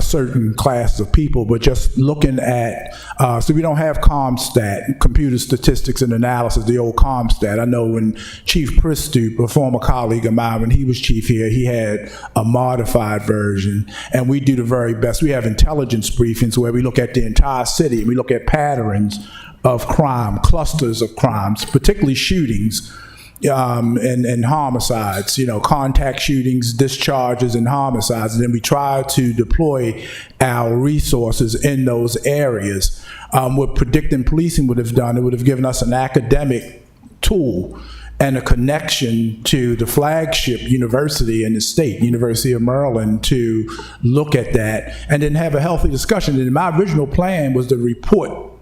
certain classes of people, but just looking at, so we don't have CompStat, computer statistics and analysis, the old CompStat. I know when Chief Pristoop, a former colleague of mine, when he was chief here, he had a modified version, and we do the very best. We have intelligence briefings where we look at the entire city, and we look at patterns of crime, clusters of crimes, particularly shootings, and homicides, contact shootings, discharges, and homicides. And then we try to deploy our resources in those areas. What predicting policing would have done, it would have given us an academic tool and a connection to the flagship university in the state, University of Maryland, to look at that and then have a healthy discussion. And my original plan was to report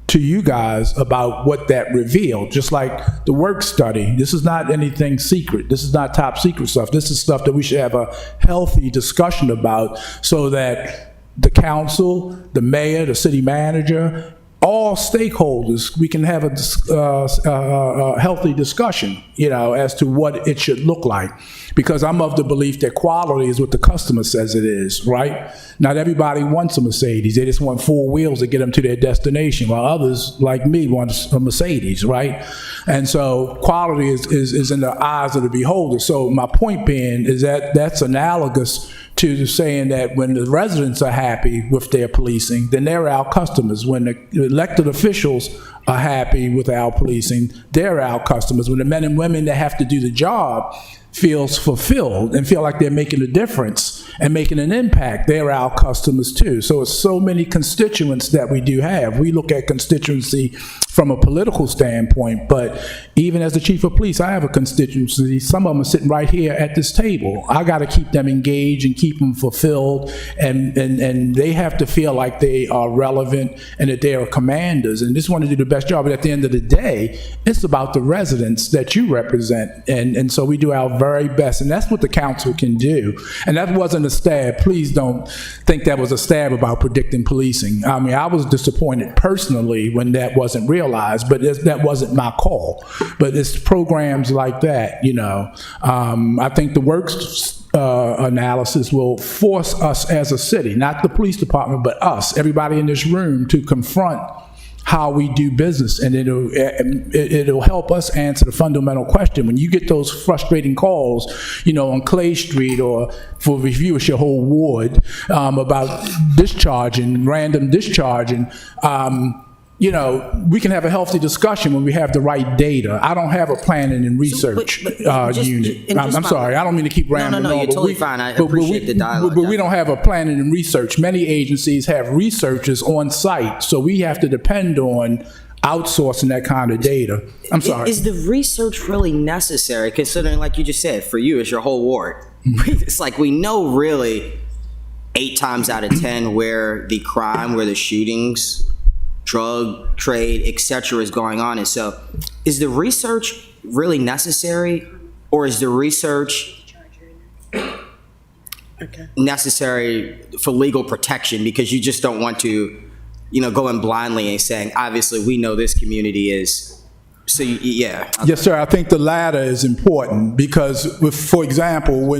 to you guys about what that revealed, just like the work study. This is not anything secret. This is not top secret stuff. This is stuff that we should have a healthy discussion about, so that the council, the mayor, the city manager, all stakeholders, we can have a healthy discussion, as to what it should look like. Because I'm of the belief that quality is what the customer says it is, right? Not everybody wants a Mercedes. They just want 4 wheels to get them to their destination, while others, like me, want a Mercedes, right? And so quality is in the eyes of the beholder. So my point being is that that's analogous to saying that when the residents are happy with their policing, then they're our customers. When the elected officials are happy with our policing, they're our customers. When the men and women that have to do the job feels fulfilled and feel like they're making a difference and making an impact, they're our customers too. So it's so many constituents that we do have. We look at constituency from a political standpoint, but even as the chief of police, I have a constituency. Some of them are sitting right here at this table. I got to keep them engaged and keep them fulfilled, and they have to feel like they are relevant and that they are commanders and just want to do the best job. But at the end of the day, it's about the residents that you represent, and so we do our very best, and that's what the council can do. And that wasn't a stab. Please don't think that was a stab about predicting policing. I mean, I was disappointed personally when that wasn't realized, but that wasn't my call. But it's programs like that, I think the works analysis will force us as a city, not the police department, but us, everybody in this room, to confront how we do business, and it'll help us answer the fundamental question. When you get those frustrating calls, on Clay Street or for review, it's your whole ward, about random discharging, we can have a healthy discussion when we have the right data. I don't have a planning and research unit. I'm sorry, I don't mean to keep rambling on. No, you're totally fine. I appreciate the dialogue. But we don't have a planning and research. Many agencies have researchers on site, so we have to depend on outsourcing that kind of data. I'm sorry. Is the research really necessary, considering, like you just said, for you, it's your whole ward? It's like we know really 8 times out of 10 where the crime, where the shootings, drug trade, etc. is going on. And so is the research really necessary, or is the research necessary for legal protection because you just don't want to, go in blindly and saying, obviously we know this community is, so yeah. Yes, sir. I think the latter is important because, for example,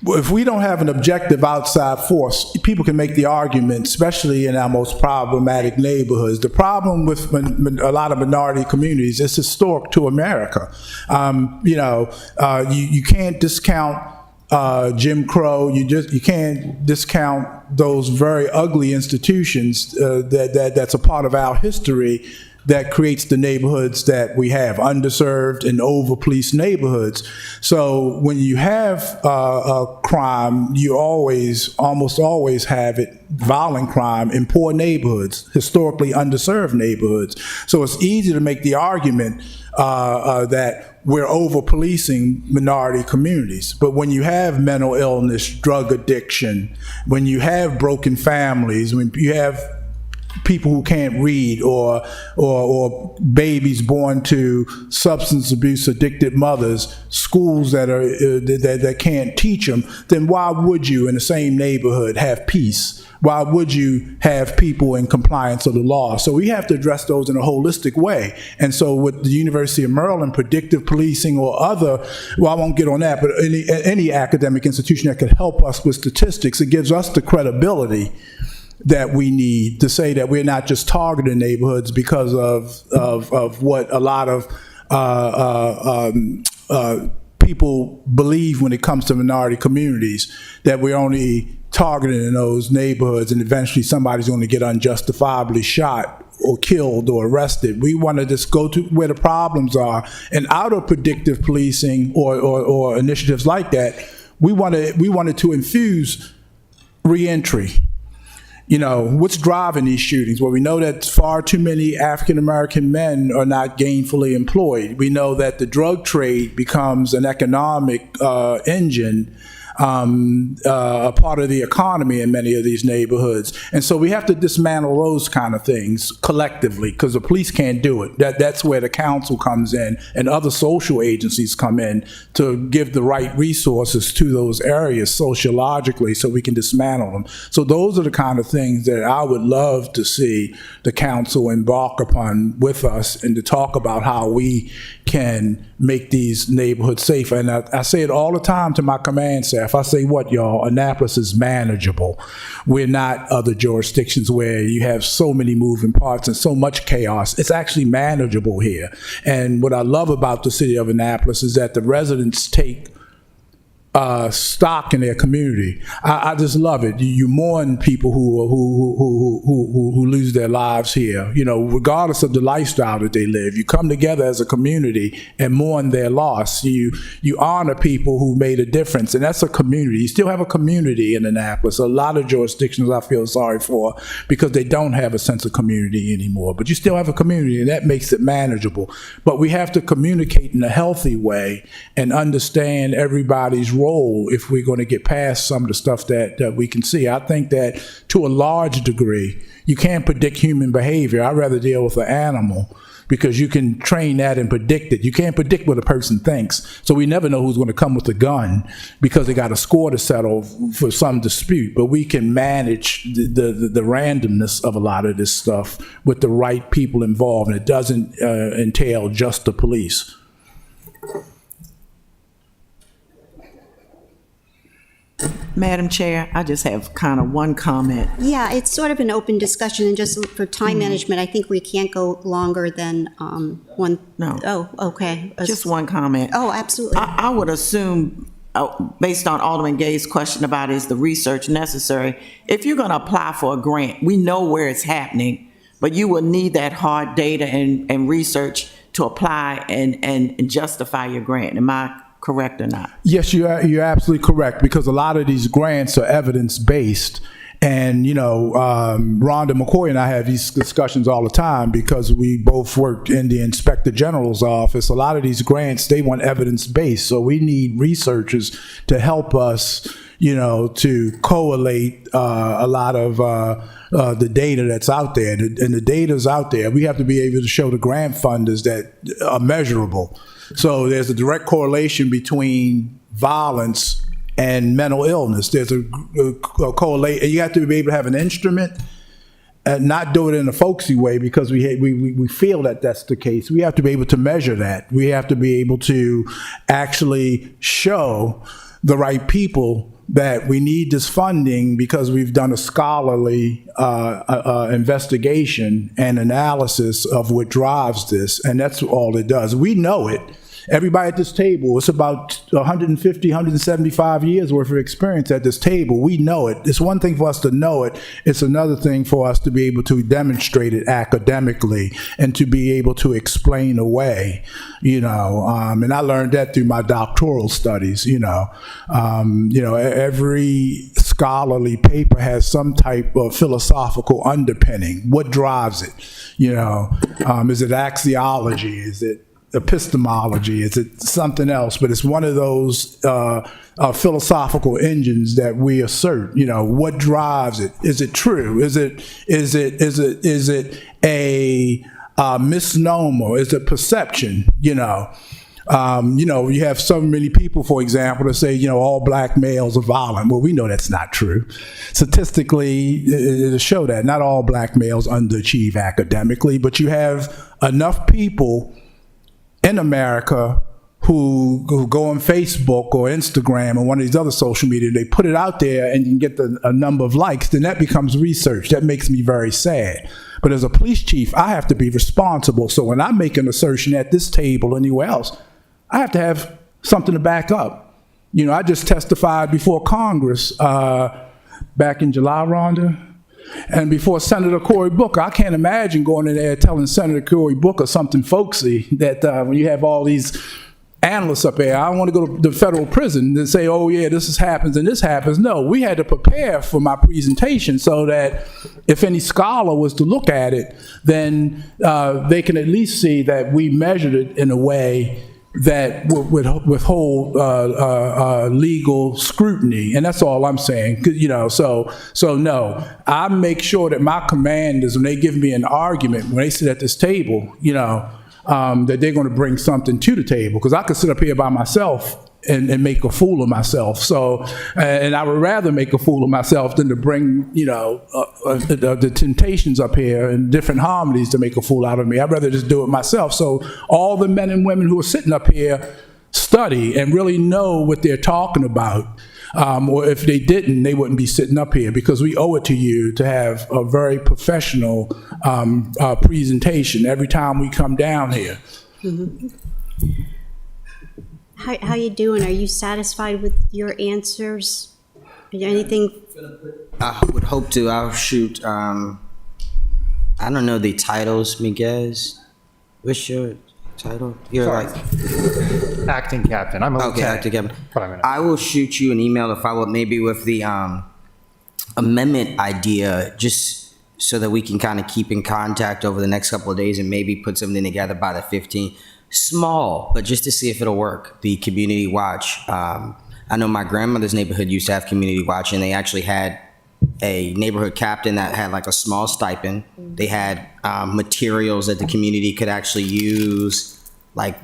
if we don't have an objective outside force, people can make the argument, especially in our most problematic neighborhoods. The problem with a lot of minority communities is historic to America. You can't discount Jim Crow. You can't discount those very ugly institutions that's a part of our history that creates the neighborhoods that we have, underserved and over-policed neighborhoods. So when you have a crime, you almost always have it, violent crime, in poor neighborhoods, historically underserved neighborhoods. So it's easy to make the argument that we're over-policing minority communities. But when you have mental illness, drug addiction, when you have broken families, when you have people who can't read, or babies born to substance abuse addicted mothers, schools that can't teach them, then why would you in the same neighborhood have peace? Why would you have people in compliance of the law? So we have to address those in a holistic way. And so with the University of Maryland, predictive policing or other, well, I won't get on that, but any academic institution that could help us with statistics, it gives us the credibility that we need to say that we're not just targeting neighborhoods because of what a lot of people believe when it comes to minority communities, that we're only targeting in those neighborhoods and eventually somebody's going to get unjustifiably shot or killed or arrested. We want to just go to where the problems are, and out of predictive policing or initiatives like that, we wanted to infuse reentry. What's driving these shootings? Well, we know that far too many African-American men are not gainfully employed. We know that the drug trade becomes an economic engine a part of the economy in many of these neighborhoods. And so we have to dismantle those kind of things collectively, because the police can't do it. That's where the council comes in and other social agencies come in to give the right resources to those areas sociologically so we can dismantle them. So those are the kind of things that I would love to see the council embark upon with us, and to talk about how we can make these neighborhoods safer. And I say it all the time to my command staff. I say, what, y'all, Annapolis is manageable. We're not other jurisdictions where you have so many moving parts and so much chaos. It's actually manageable here. And what I love about the city of Annapolis is that the residents take stock in their community. I just love it. You mourn people who lose their lives here. You know, regardless of the lifestyle that they live, you come together as a community and mourn their loss. You honor people who made a difference, and that's a community. You still have a community in Annapolis. A lot of jurisdictions I feel sorry for because they don't have a sense of community anymore. But you still have a community, and that makes it manageable. But we have to communicate in a healthy way and understand everybody's role if we're going to get past some of the stuff that we can see. I think that to a large degree, you can't predict human behavior. I'd rather deal with an animal, because you can train that and predict it. You can't predict what a person thinks. So we never know who's going to come with a gun because they got a score to settle for some dispute. But we can manage the randomness of a lot of this stuff with the right people involved. And it doesn't entail just the police. Madam Chair, I just have kind of one comment. Yeah, it's sort of an open discussion, and just for time management, I think we can't go longer than one. No. Oh, okay. Just one comment. Oh, absolutely. I would assume, based on Alderman Gay's question about is the research necessary, if you're going to apply for a grant, we know where it's happening, but you will need that hard data and research to apply and justify your grant. Am I correct or not? Yes, you're absolutely correct, because a lot of these grants are evidence-based. And, you know, Rhonda McCoy and I have these discussions all the time because we both worked in the Inspector General's office. A lot of these grants, they want evidence-based. So we need researchers to help us, you know, to correlate a lot of the data that's out there. And the data's out there. We have to be able to show the grant funders that are measurable. So there's a direct correlation between violence and mental illness. There's a correlation. You have to be able to have an instrument and not do it in a folksy way because we feel that that's the case. We have to be able to measure that. We have to be able to actually show the right people that we need this funding because we've done a scholarly investigation and analysis of what drives this, and that's all it does. We know it. Everybody at this table, it's about 150, 175 years worth of experience at this table. We know it. It's one thing for us to know it. It's another thing for us to be able to demonstrate it academically and to be able to explain away, you know. And I learned that through my doctoral studies, you know. Every scholarly paper has some type of philosophical underpinning. What drives it? You know, is it axiology? Is it epistemology? Is it something else? But it's one of those philosophical engines that we assert. You know, what drives it? Is it true? Is it a misnomer? Is it perception? You know, you have so many people, for example, that say, all black males are violent. Well, we know that's not true. Statistically, it'll show that not all black males underachieve academically, but you have enough people in America who go on Facebook or Instagram or one of these other social media, they put it out there and you can get a number of likes, then that becomes research. That makes me very sad. But as a police chief, I have to be responsible. So when I make an assertion at this table or anywhere else, I have to have something to back up. I just testified before Congress back in July, Rhonda, and before Senator Cory Booker. I can't imagine going in there telling Senator Cory Booker something folksy that when you have all these analysts up there, I don't want to go to the federal prison and say, oh yeah, this happens and this happens. No, we had to prepare for my presentation so that if any scholar was to look at it, then they can at least see that we measured it in a way that would withhold legal scrutiny, and that's all I'm saying. So no, I make sure that my commanders, when they give me an argument, when they sit at this table, that they're going to bring something to the table, because I could sit up here by myself and make a fool of myself. So, and I would rather make a fool of myself than to bring, the temptations up here and different harmonies to make a fool out of me. I'd rather just do it myself. So all the men and women who are sitting up here study and really know what they're talking about. Or if they didn't, they wouldn't be sitting up here, because we owe it to you to have a very professional presentation every time we come down here. How you doing? Are you satisfied with your answers? Is there anything? I would hope to. I'll shoot. I don't know the titles, Miguez. What's your title? You're Sorry. Acting captain. I'm a okay. lieutenant. Acting captain. But I'm I will shoot you an email to follow up, maybe with the amendment idea, just so that we can kind of keep in contact over the next couple of days and maybe put something together by the 15th. Small, but just to see if it'll work. The community watch. I know my grandmother's neighborhood used to have community watch, and they actually had a neighborhood captain that had like a small stipend. They had materials that the community could actually use, like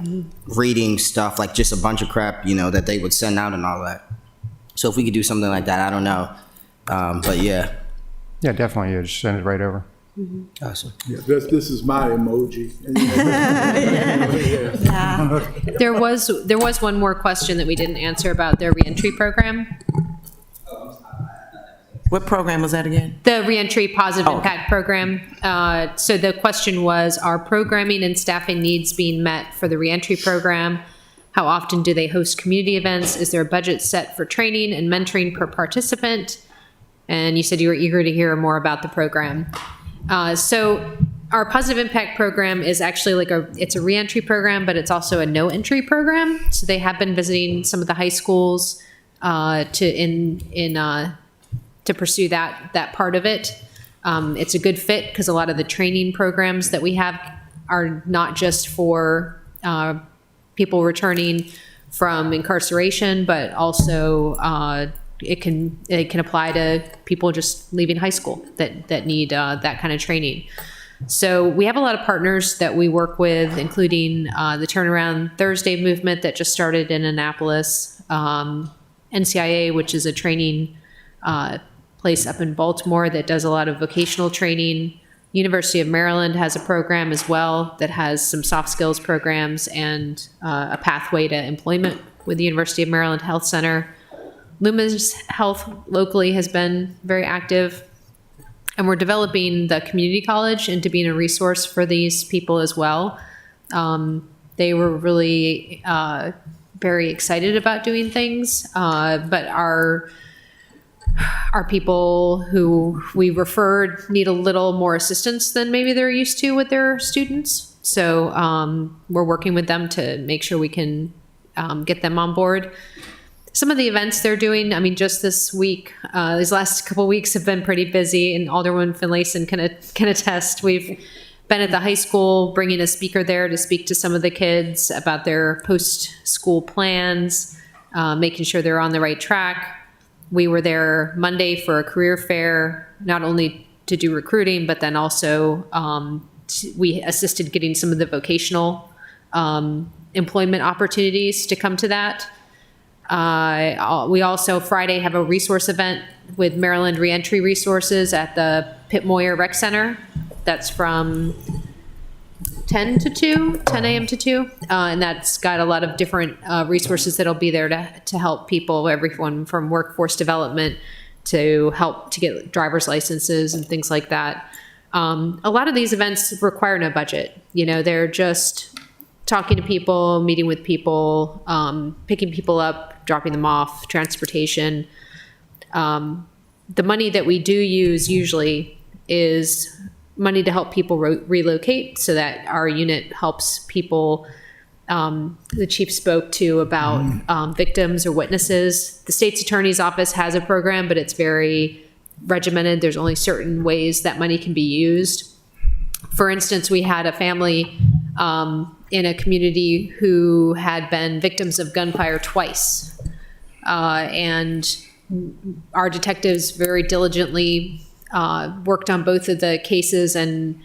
reading stuff, like just a bunch of crap, that they would send out and all that. So if we could do something like that, I don't know. But yeah. Yeah, definitely. Yeah, just send it right over. Awesome. Yeah, this is my emoji. There was one more question that we didn't answer about their reentry program. What program was that again? The reentry positive impact program. So the question was, are programming and staffing needs being met for the reentry program? How often do they host community events? Is there a budget set for training and mentoring per participant? And you said you were eager to hear more about the program. So our positive impact program is actually it's a reentry program, but it's also a no entry program. So they have been visiting some of the high schools to pursue that part of it. It's a good fit because a lot of the training programs that we have are not just for people returning from incarceration, but also it can apply to people just leaving high school that need that kind of training. So we have a lot of partners that we work with, including the Turnaround Thursday movement that just started in Annapolis, NCIA, which is a training place up in Baltimore that does a lot of vocational training. University of Maryland has a program as well that has some soft skills programs and a pathway to employment with the University of Maryland Health Center. Lumen's Health locally has been very active, and we're developing the community college into being a resource for these people as well. They were really very excited about doing things, but our people who we referred need a little more assistance than maybe they're used to with their students. So we're working with them to make sure we can get them on board. Some of the events they're doing, just this week, these last couple of weeks have been pretty busy, and Alderman Finlayson can attest. We've been at the high school, bringing a speaker there to speak to some of the kids about their post-school plans, making sure they're on the right track. We were there Monday for a career fair, not only to do recruiting, but then also we assisted getting some of the vocational employment opportunities to come to that. We also Friday have a resource event with Maryland Reentry Resources at the Pitt Moyer Rec Center. That's from 10 a.m. to 2. And that's got a lot of different resources that'll be there to help people, everyone from workforce development to help to get driver's licenses and things like that. A lot of these events require no budget. They're just talking to people, meeting with people, picking people up, dropping them off, transportation. The money that we do use usually is money to help people relocate, so that our unit helps people. The chief spoke to about victims or witnesses. The state's attorney's office has a program, but it's very regimented. There's only certain ways that money can be used. For instance, we had a family in a community who had been victims of gunfire twice. And our detectives very diligently worked on both of the cases, and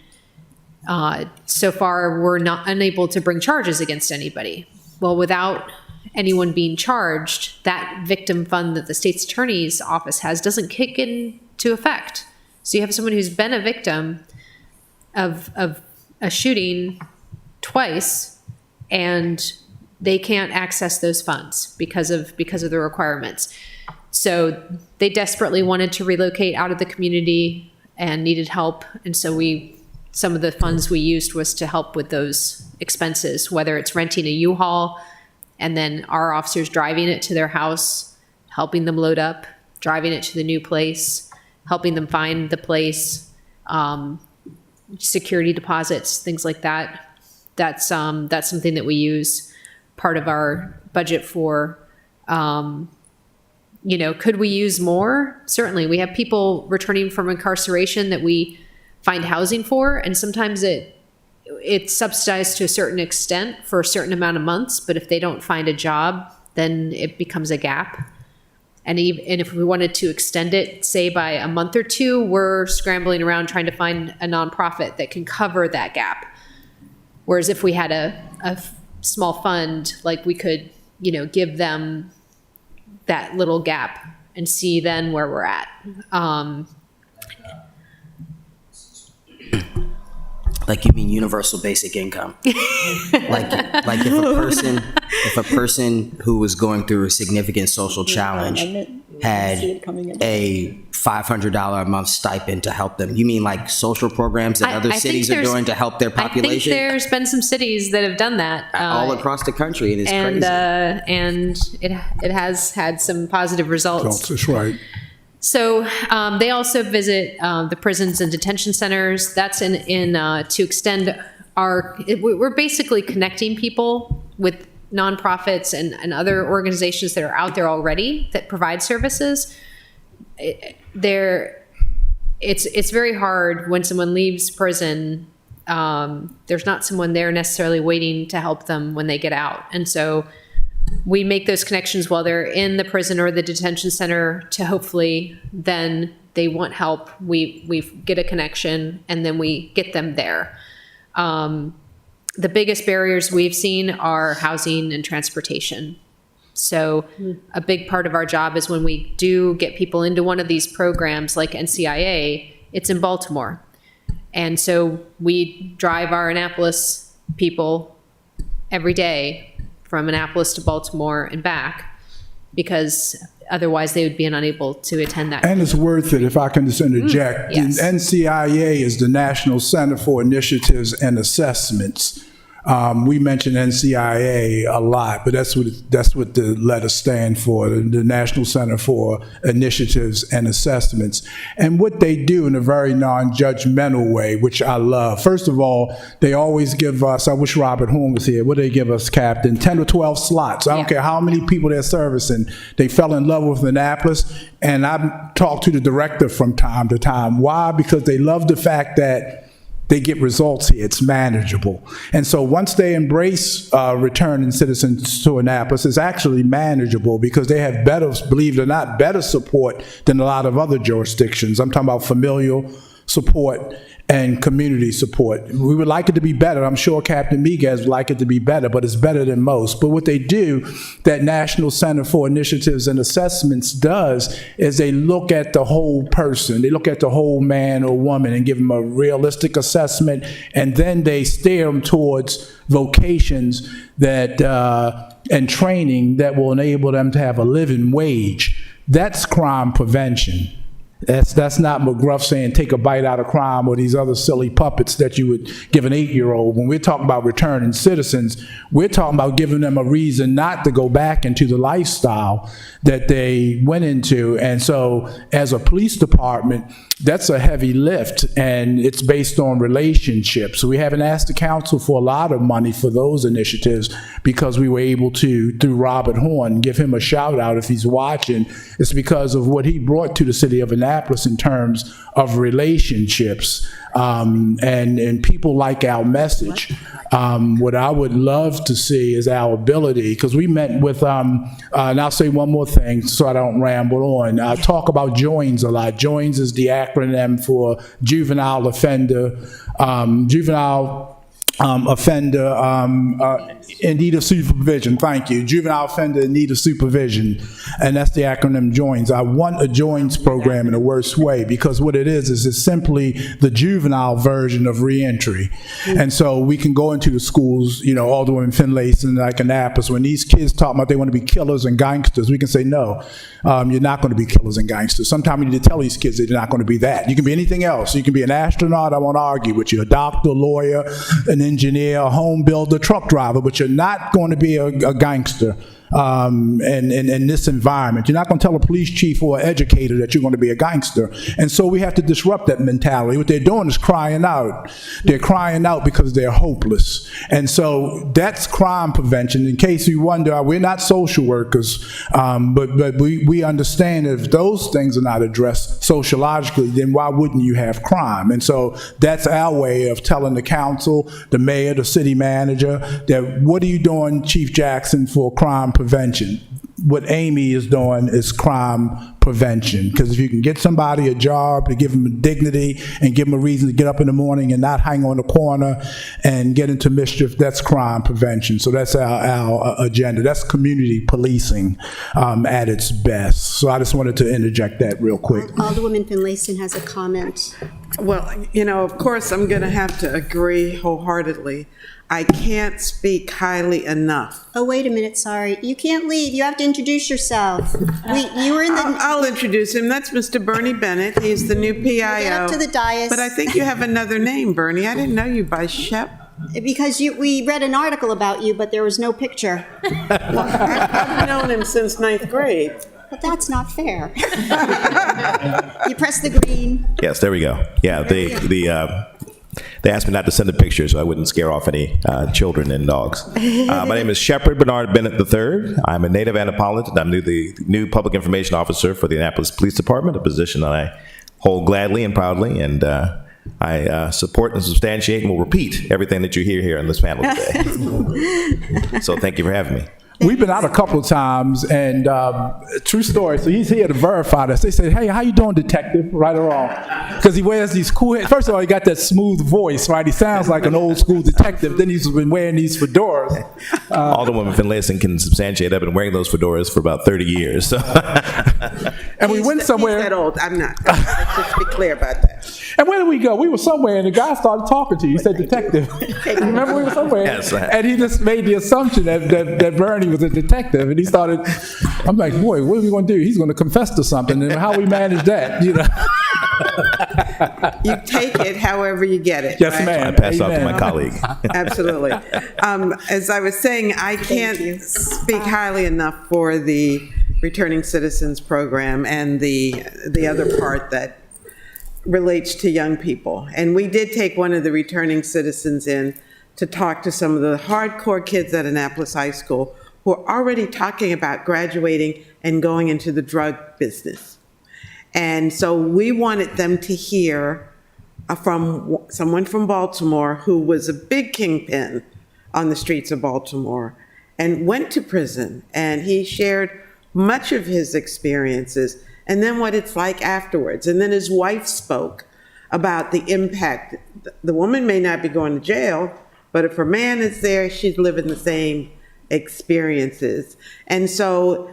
so far we're not unable to bring charges against anybody. Well, without anyone being charged, that victim fund that the state's attorney's office has doesn't kick into effect. So you have someone who's been a victim of a shooting twice, and they can't access those funds because of the requirements. So they desperately wanted to relocate out of the community and needed help, and so some of the funds we used was to help with those expenses, whether it's renting a U-Haul and then our officers driving it to their house, helping them load up, driving it to the new place, helping them find the place, security deposits, things like that. That's something that we use part of our budget for. Could we use more? Certainly. We have people returning from incarceration that we find housing for, and sometimes it's subsidized to a certain extent for a certain amount of months, but if they don't find a job, then it becomes a gap. And if we wanted to extend it, say by a month or two, we're scrambling around trying to find a nonprofit that can cover that gap. Whereas if we had a small fund, like we could, give them that little gap and see then where we're at. Like you mean universal basic income? like if a person who was going through a significant social challenge had a $500 a month stipend to help them. You mean like social programs that other cities are doing to help their population? I think there's been some cities that have done that all across the country. It is crazy, and it has had some positive results. That's right. So they also visit the prisons and detention centers. That's to extend we're basically connecting people with nonprofits and other organizations that are out there already that provide services. It's very hard when someone leaves prison. There's not someone there necessarily waiting to help them when they get out. And so we make those connections while they're in the prison or the detention center to hopefully then they want help. We get a connection and then we get them there. The biggest barriers we've seen are housing and transportation. So a big part of our job is when we do get people into one of these programs like NCIA, it's in Baltimore. And so we drive our Annapolis people every day from Annapolis to Baltimore and back, because otherwise they would be unable to attend that. And it's worth it, if I can just interject. Yes. The NCIA is the National Center for Initiatives and Assessments. We mention NCIA a lot, but that's what the letters stand for, the National Center for Initiatives and Assessments. And what they do in a very non-judgmental way, which I love. First of all, they always give us, I wish Robert Horn was here, what do they give us, Captain? 10 or 12 slots. I don't care how many people they're servicing. They fell in love with Annapolis, and I talk to the director from time to time. Why? Because they love the fact that they get results here. It's manageable. And so once they embrace returning citizens to Annapolis, it's actually manageable because they have better, believe it or not, better support than a lot of other jurisdictions. I'm talking about familial support and community support. We would like it to be better. I'm sure Captain Miguez would like it to be better, but it's better than most. But what they do, that National Center for Initiatives and Assessments does, is they look at the whole person. They look at the whole man or woman and give them a realistic assessment, and then they steer them towards vocations that and training that will enable them to have a living wage. That's crime prevention. That's not McGruff saying take a bite out of crime or these other silly puppets that you would give an 8-year-old. When we're talking about returning citizens, we're talking about giving them a reason not to go back into the lifestyle that they went into. And so as a police department, that's a heavy lift, and it's based on relationships. So we haven't asked the council for a lot of money for those initiatives because we were able to, through Robert Horn, give him a shout out if he's watching. It's because of what he brought to the city of Annapolis. Annapolis in terms of relationships, and people like our message. What I would love to see is our ability, because we met with, and I'll say one more thing so I don't ramble on. I talk about JOINS a lot. JOINS is the acronym for Juvenile Offender in need of supervision. Thank you. Juvenile offender in need of supervision. And that's the acronym JOINS. I want a JOINS program in the worst way, because what it is it's simply the juvenile version of reentry. And so we can go into the schools, Alderwoman Finlayson and like Annapolis, when these kids talk about they want to be killers and gangsters, we can say, no, you're not going to be killers and gangsters. Sometimes you need to tell these kids that you're not going to be that. You can be anything else. You can be an astronaut, I won't argue with you, a doctor, a lawyer, an engineer, a home builder, truck driver, but you're not going to be a gangster. In this environment, you're not going to tell a police chief or an educator that you're going to be a gangster. And so we have to disrupt that mentality. What they're doing is crying out. They're crying out because they're hopeless. And so that's crime prevention. In case you wonder, we're not social workers, but we understand that if those things are not addressed sociologically, then why wouldn't you have crime? And so that's our way of telling the council, the mayor, the city manager, that what are you doing, Chief Jackson, for crime prevention? What Amy is doing is crime prevention, because if you can get somebody a job to give them dignity and give them a reason to get up in the morning and not hang on the corner and get into mischief, that's crime prevention. So that's our agenda. That's community policing at its best. So I just wanted to interject that real quick. Alderwoman Finlayson has a comment. Well, of course, I'm going to have to agree wholeheartedly. I can't speak highly enough. Oh, wait a minute, sorry. You can't leave. You have to introduce yourself. You were in the... I'll introduce him. That's Mr. Bernie Bennett. He's the new PIO. Get up to the dais. But I think you have another name, Bernie. I didn't know you by Shep. Because we read an article about you, but there was no picture. I've known him since 9th grade. But that's not fair. You press the green. Yes, there we go. Yeah, they asked me not to send a picture so I wouldn't scare off any children and dogs. My name is Shepard Bernard Bennett III. I'm a native Annapolitan. I'm the new public information officer for the Annapolis Police Department, a position that I hold gladly and proudly, and I support and substantiate and will repeat everything that you hear here on this panel today. So thank you for having me. We've been out a couple of times, and true story, so he's here to verify this. They said, hey, how you doing, detective, right or wrong? Because he wears these cool, first of all, he got that smooth voice, right? He sounds like an old school detective. Then he's been wearing these fedoras. Alderwoman Finlayson can substantiate. I've been wearing those fedoras for about 30 years. So. And we went somewhere. He's that old. I'm not. Let's just be clear about that. And where did we go? We were somewhere, and the guy started talking to you. He said, detective. Remember we were somewhere? Yes. And he just made the assumption that Bernie was a detective, and he started, I'm like, boy, what are we going to do? He's going to confess to something, and how we manage that, You take it however you get it. Yes, right? ma'am. I pass off to my colleague. Absolutely. As I was saying, I can't speak highly enough for the Returning Citizens Program and the other part that relates to young people. And we did take one of the returning citizens in to talk to some of the hardcore kids at Annapolis High School who are already talking about graduating and going into the drug business. And so we wanted them to hear from someone from Baltimore who was a big kingpin on the streets of Baltimore and went to prison. And he shared much of his experiences and then what it's like afterwards. And then his wife spoke about the impact. The woman may not be going to jail, but if her man is there, she's living the same experiences. And so,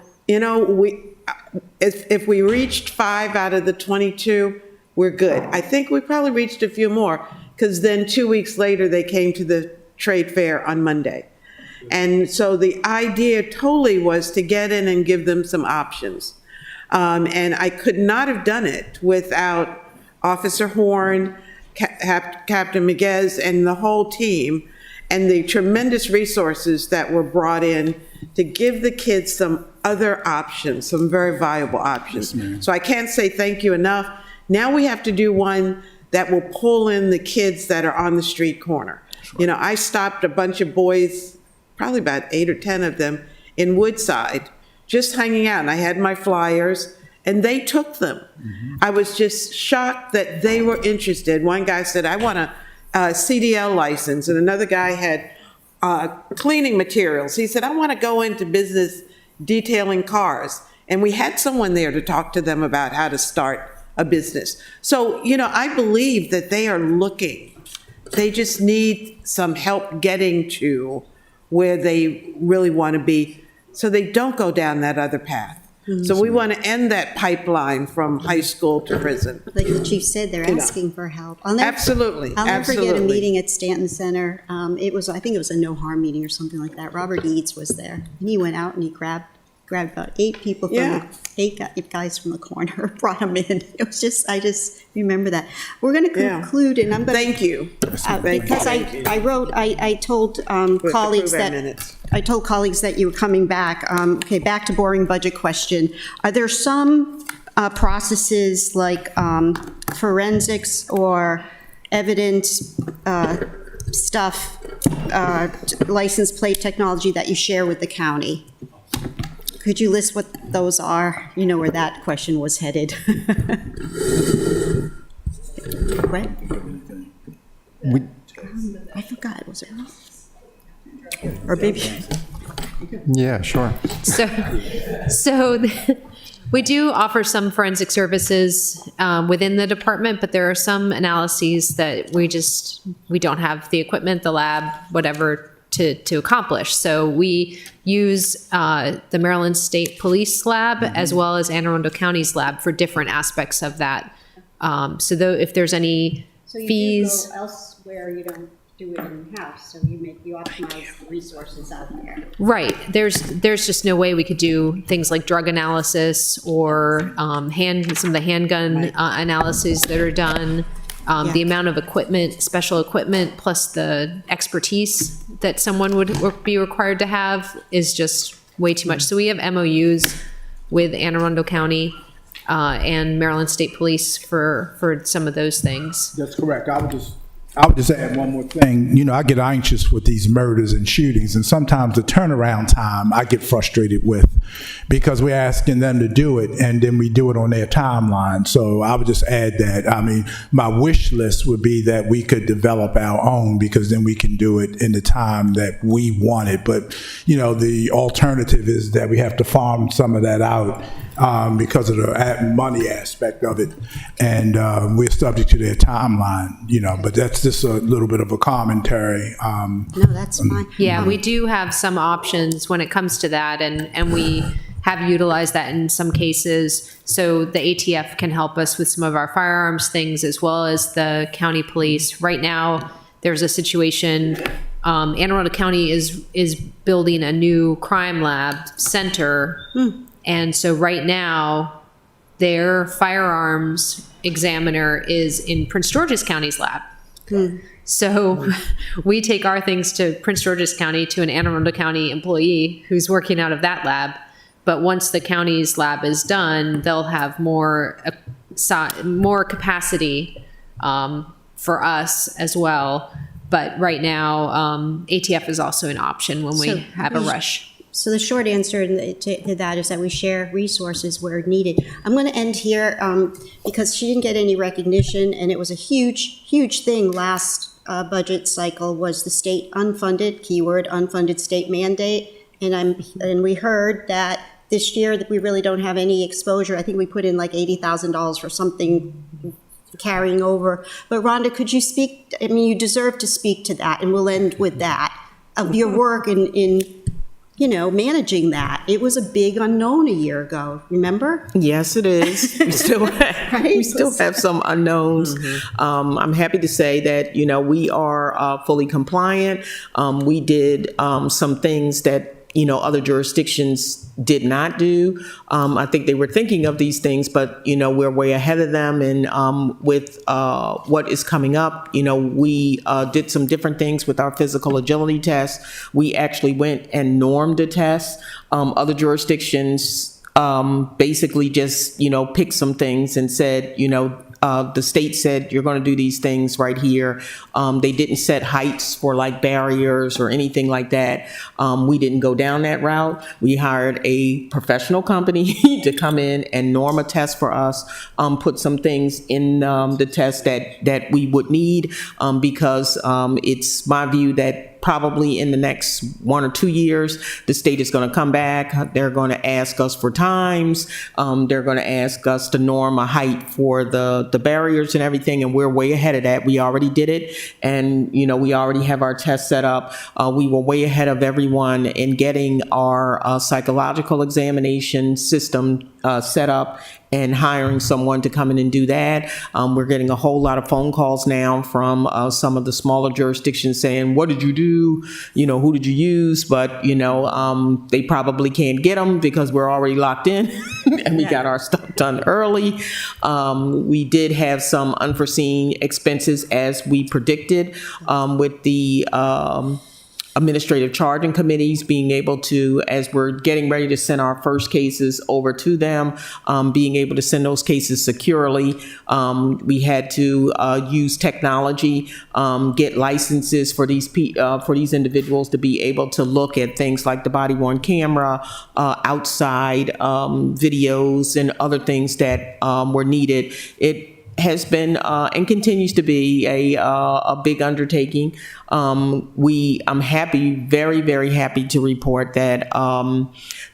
if we reached 5 out of the 22, we're good. I think we probably reached a few more, because then 2 weeks later, they came to the trade fair on Monday. And so the idea totally was to get in and give them some options. And I could not have done it without Officer Horn, Captain Miguez, and the whole team, and the tremendous resources that were brought in to give the kids some other options, some very viable options. Yes, so I can't say thank you enough. Now we have to do one that will pull in the kids that are on the street corner. Right. I stopped a bunch of boys, probably about 8 or 10 of them, in Woodside, just hanging out. And I had my flyers, and they took them. I was just shocked that they were interested. One guy said, I want a CDL license, and another guy had cleaning materials. He said, I want to go into business detailing cars. And we had someone there to talk to them about how to start a business. So, I believe that they are looking. They just need some help getting to where they really want to be so they don't go down that other path. So we want to end that pipeline from high school to prison. Like the chief said, they're asking for help. I'll never forget a meeting at Stanton Center. I think it was a no harm meeting or something like that. Robert Eads was there, and he went out and he grabbed about 8 people from eight guys from the corner, brought them in. It was just, I just remember that. We're going to conclude, and I'm going to. Thank you. Because I told colleagues that you were coming back. Okay, back to boring budget question. Are there some processes like forensics or evidence stuff, license plate technology that you share with the county? Could you list what those are? You know where that question was headed. What? I forgot. Was it? Or maybe. Yeah, sure. So we do offer some forensic services within the department, but there are some analyses that we don't have the equipment, the lab, whatever to accomplish. So we use the Maryland State Police Lab as well as Anne Arundel County's lab for different aspects of that. So though if there's any fees. So you do go elsewhere, you don't do it in-house, so you optimize the resources out there. Right. There's just no way we could do things like drug analysis or some of the handgun analyses that are done. The amount of equipment, special equipment, plus the expertise that someone would be required to have is just way too much. So we have MOUs with Anne Arundel County and Maryland State Police for some of those things. That's correct. I would just add one more thing. I get anxious with these murders and shootings, and sometimes the turnaround time I get frustrated with because we're asking them to do it, and then we do it on their timeline. So I would just add that. I mean, my wish list would be that we could develop our own because then we can do it in the time that we want it. But, the alternative is that we have to farm some of that out because of the money aspect of it. And we're subject to their timeline, but that's just a little bit of a commentary. No, that's fine. Yeah, we do have some options when it comes to that, and we have utilized that in some cases. So the ATF can help us with some of our firearms things as well as the county police. Right now, there's a situation, Anne Arundel County is building a new crime lab center. And so right now, their firearms examiner is in Prince George's County's lab. So we take our things to Prince George's County to an Anne Arundel County employee who's working out of that lab. But once the county's lab is done, they'll have more capacity for us as well. But right now, ATF is also an option when we have a rush. So the short answer to that is that we share resources where needed. I'm going to end here because she didn't get any recognition, and it was a huge, huge thing last budget cycle was the state unfunded, keyword, unfunded state mandate. And we heard that this year that we really don't have any exposure. I think we put in like $80,000 for something carrying over. But Rhonda, could you speak? I mean, you deserve to speak to that, and we'll end with that, of your work in managing that. It was a big unknown a year ago, remember? Yes, it is. We still have some unknowns. I'm happy to say that, we are fully compliant. We did some things that, other jurisdictions did not do. I think they were thinking of these things, but, we're way ahead of them. And with what is coming up, we did some different things with our physical agility test. We actually went and normed a test. Other jurisdictions basically just, picked some things and said, the state said, you're going to do these things right here. They didn't set heights for like barriers or anything like that. We didn't go down that route. We hired a professional company to come in and norm a test for us, put some things in the test that we would need, because it's my view that probably in the next 1 or 2 years, the state is going to come back. They're going to ask us for times. They're going to ask us to norm a height for the barriers and everything, and we're way ahead of that. We already did it, and we already have our test set up. We were way ahead of everyone in getting our psychological examination system set up and hiring someone to come in and do that. We're getting a whole lot of phone calls now from some of the smaller jurisdictions saying, what did you do? Who did you use? But, they probably can't get them because we're already locked in and we got our stuff done early. We did have some unforeseen expenses as we predicted with the administrative charging committees being able to, as we're getting ready to send our first cases over to them, being able to send those cases securely. We had to use technology, get licenses for these individuals to be able to look at things like the body-worn camera, outside videos, and other things that were needed. It has been and continues to be a big undertaking. I'm happy, very, very happy to report that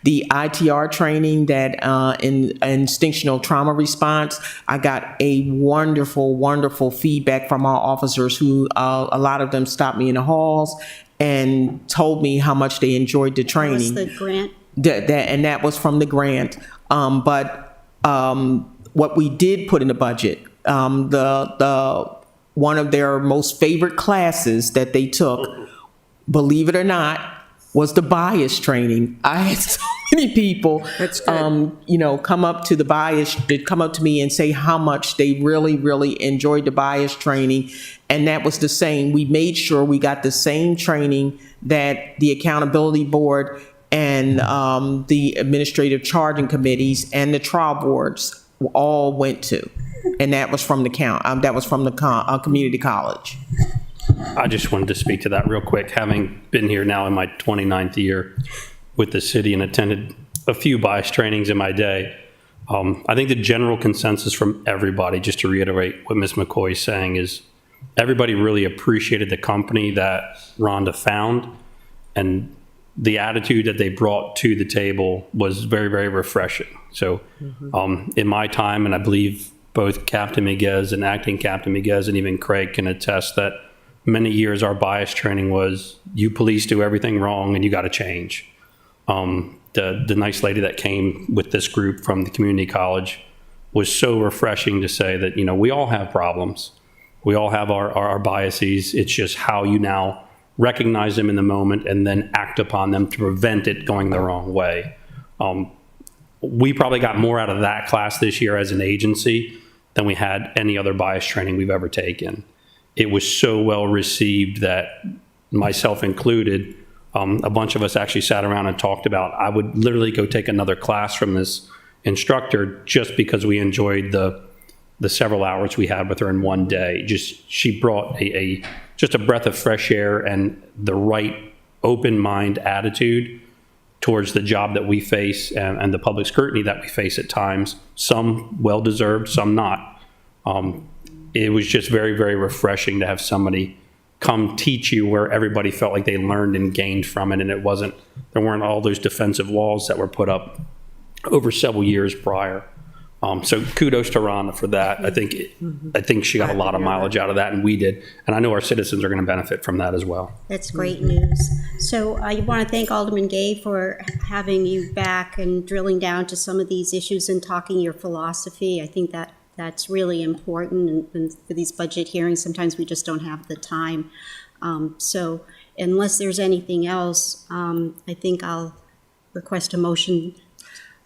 the ITR training, that in instinctual trauma response, I got a wonderful, wonderful feedback from our officers who, a lot of them stopped me in the halls and told me how much they enjoyed the training. That was the grant? And that was from the grant. But what we did put in the budget, the one of their most favorite classes that they took, believe it or not, was the bias training. I had so many people, come up to the bias, come up to me and say how much they really, really enjoyed the bias training. And that was the same. We made sure we got the same training that the accountability board and the administrative charging committees and the trial boards all went to. And that was from the community college. I just wanted to speak to that real quick. Having been here now in my 29th year with the city and attended a few bias trainings in my day, I think the general consensus from everybody, just to reiterate what Ms. McCoy is saying, is everybody really appreciated the company that Rhonda found, and the attitude that they brought to the table was very, very refreshing. So in my time, and I believe both Captain Miguez and Acting Captain Miguez and even Craig can attest that many years our bias training was, you police do everything wrong and you got to change. The nice lady that came with this group from the community college was so refreshing to say that, we all have problems. We all have our biases. It's just how you now recognize them in the moment and then act upon them to prevent it going the wrong way. We probably got more out of that class this year as an agency than we had any other bias training we've ever taken. It was so well received that, myself included, a bunch of us actually sat around and talked about, I would literally go take another class from this instructor just because we enjoyed the several hours we had with her in one day. She brought just a breath of fresh air and the right open mind attitude towards the job that we face and the public scrutiny that we face at times, some well-deserved, some not. It was just very, very refreshing to have somebody come teach you where everybody felt like they learned and gained from it, and there weren't all those defensive walls that were put up over several years prior. So kudos to Rhonda for that. I think she got a lot of mileage out of that, and we did. And I know our citizens are going to benefit from that as well. That's great news. So I want to thank Alderman Gay for having you back and drilling down to some of these issues and talking your philosophy. I think that's really important. And for these budget hearings, sometimes we just don't have the time. So unless there's anything else, I think I'll request a motion.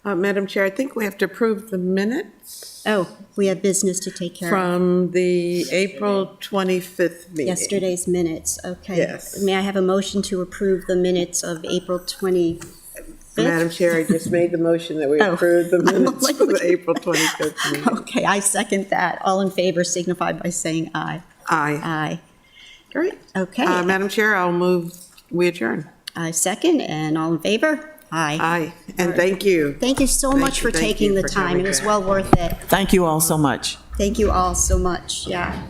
Madam Chair, I think we have to approve the minutes. Oh, we have business to take care of. From the April 25th meeting. Yesterday's minutes, okay. Yes. May I have a motion to approve the minutes of April 25th Madam Chair, I just made the motion that we Oh. approve the minutes for the April 25th meeting. Okay, I second that. All in favor signify by saying aye. Aye. Aye. Great, okay. Madam Chair, I'll move, we adjourn. I second, and all in favor? Aye. Aye, and thank you. Thank you so Thank much you, for thank taking you the for time. coming It was back. well worth it. Thank you all so much. Thank you all so much, yeah.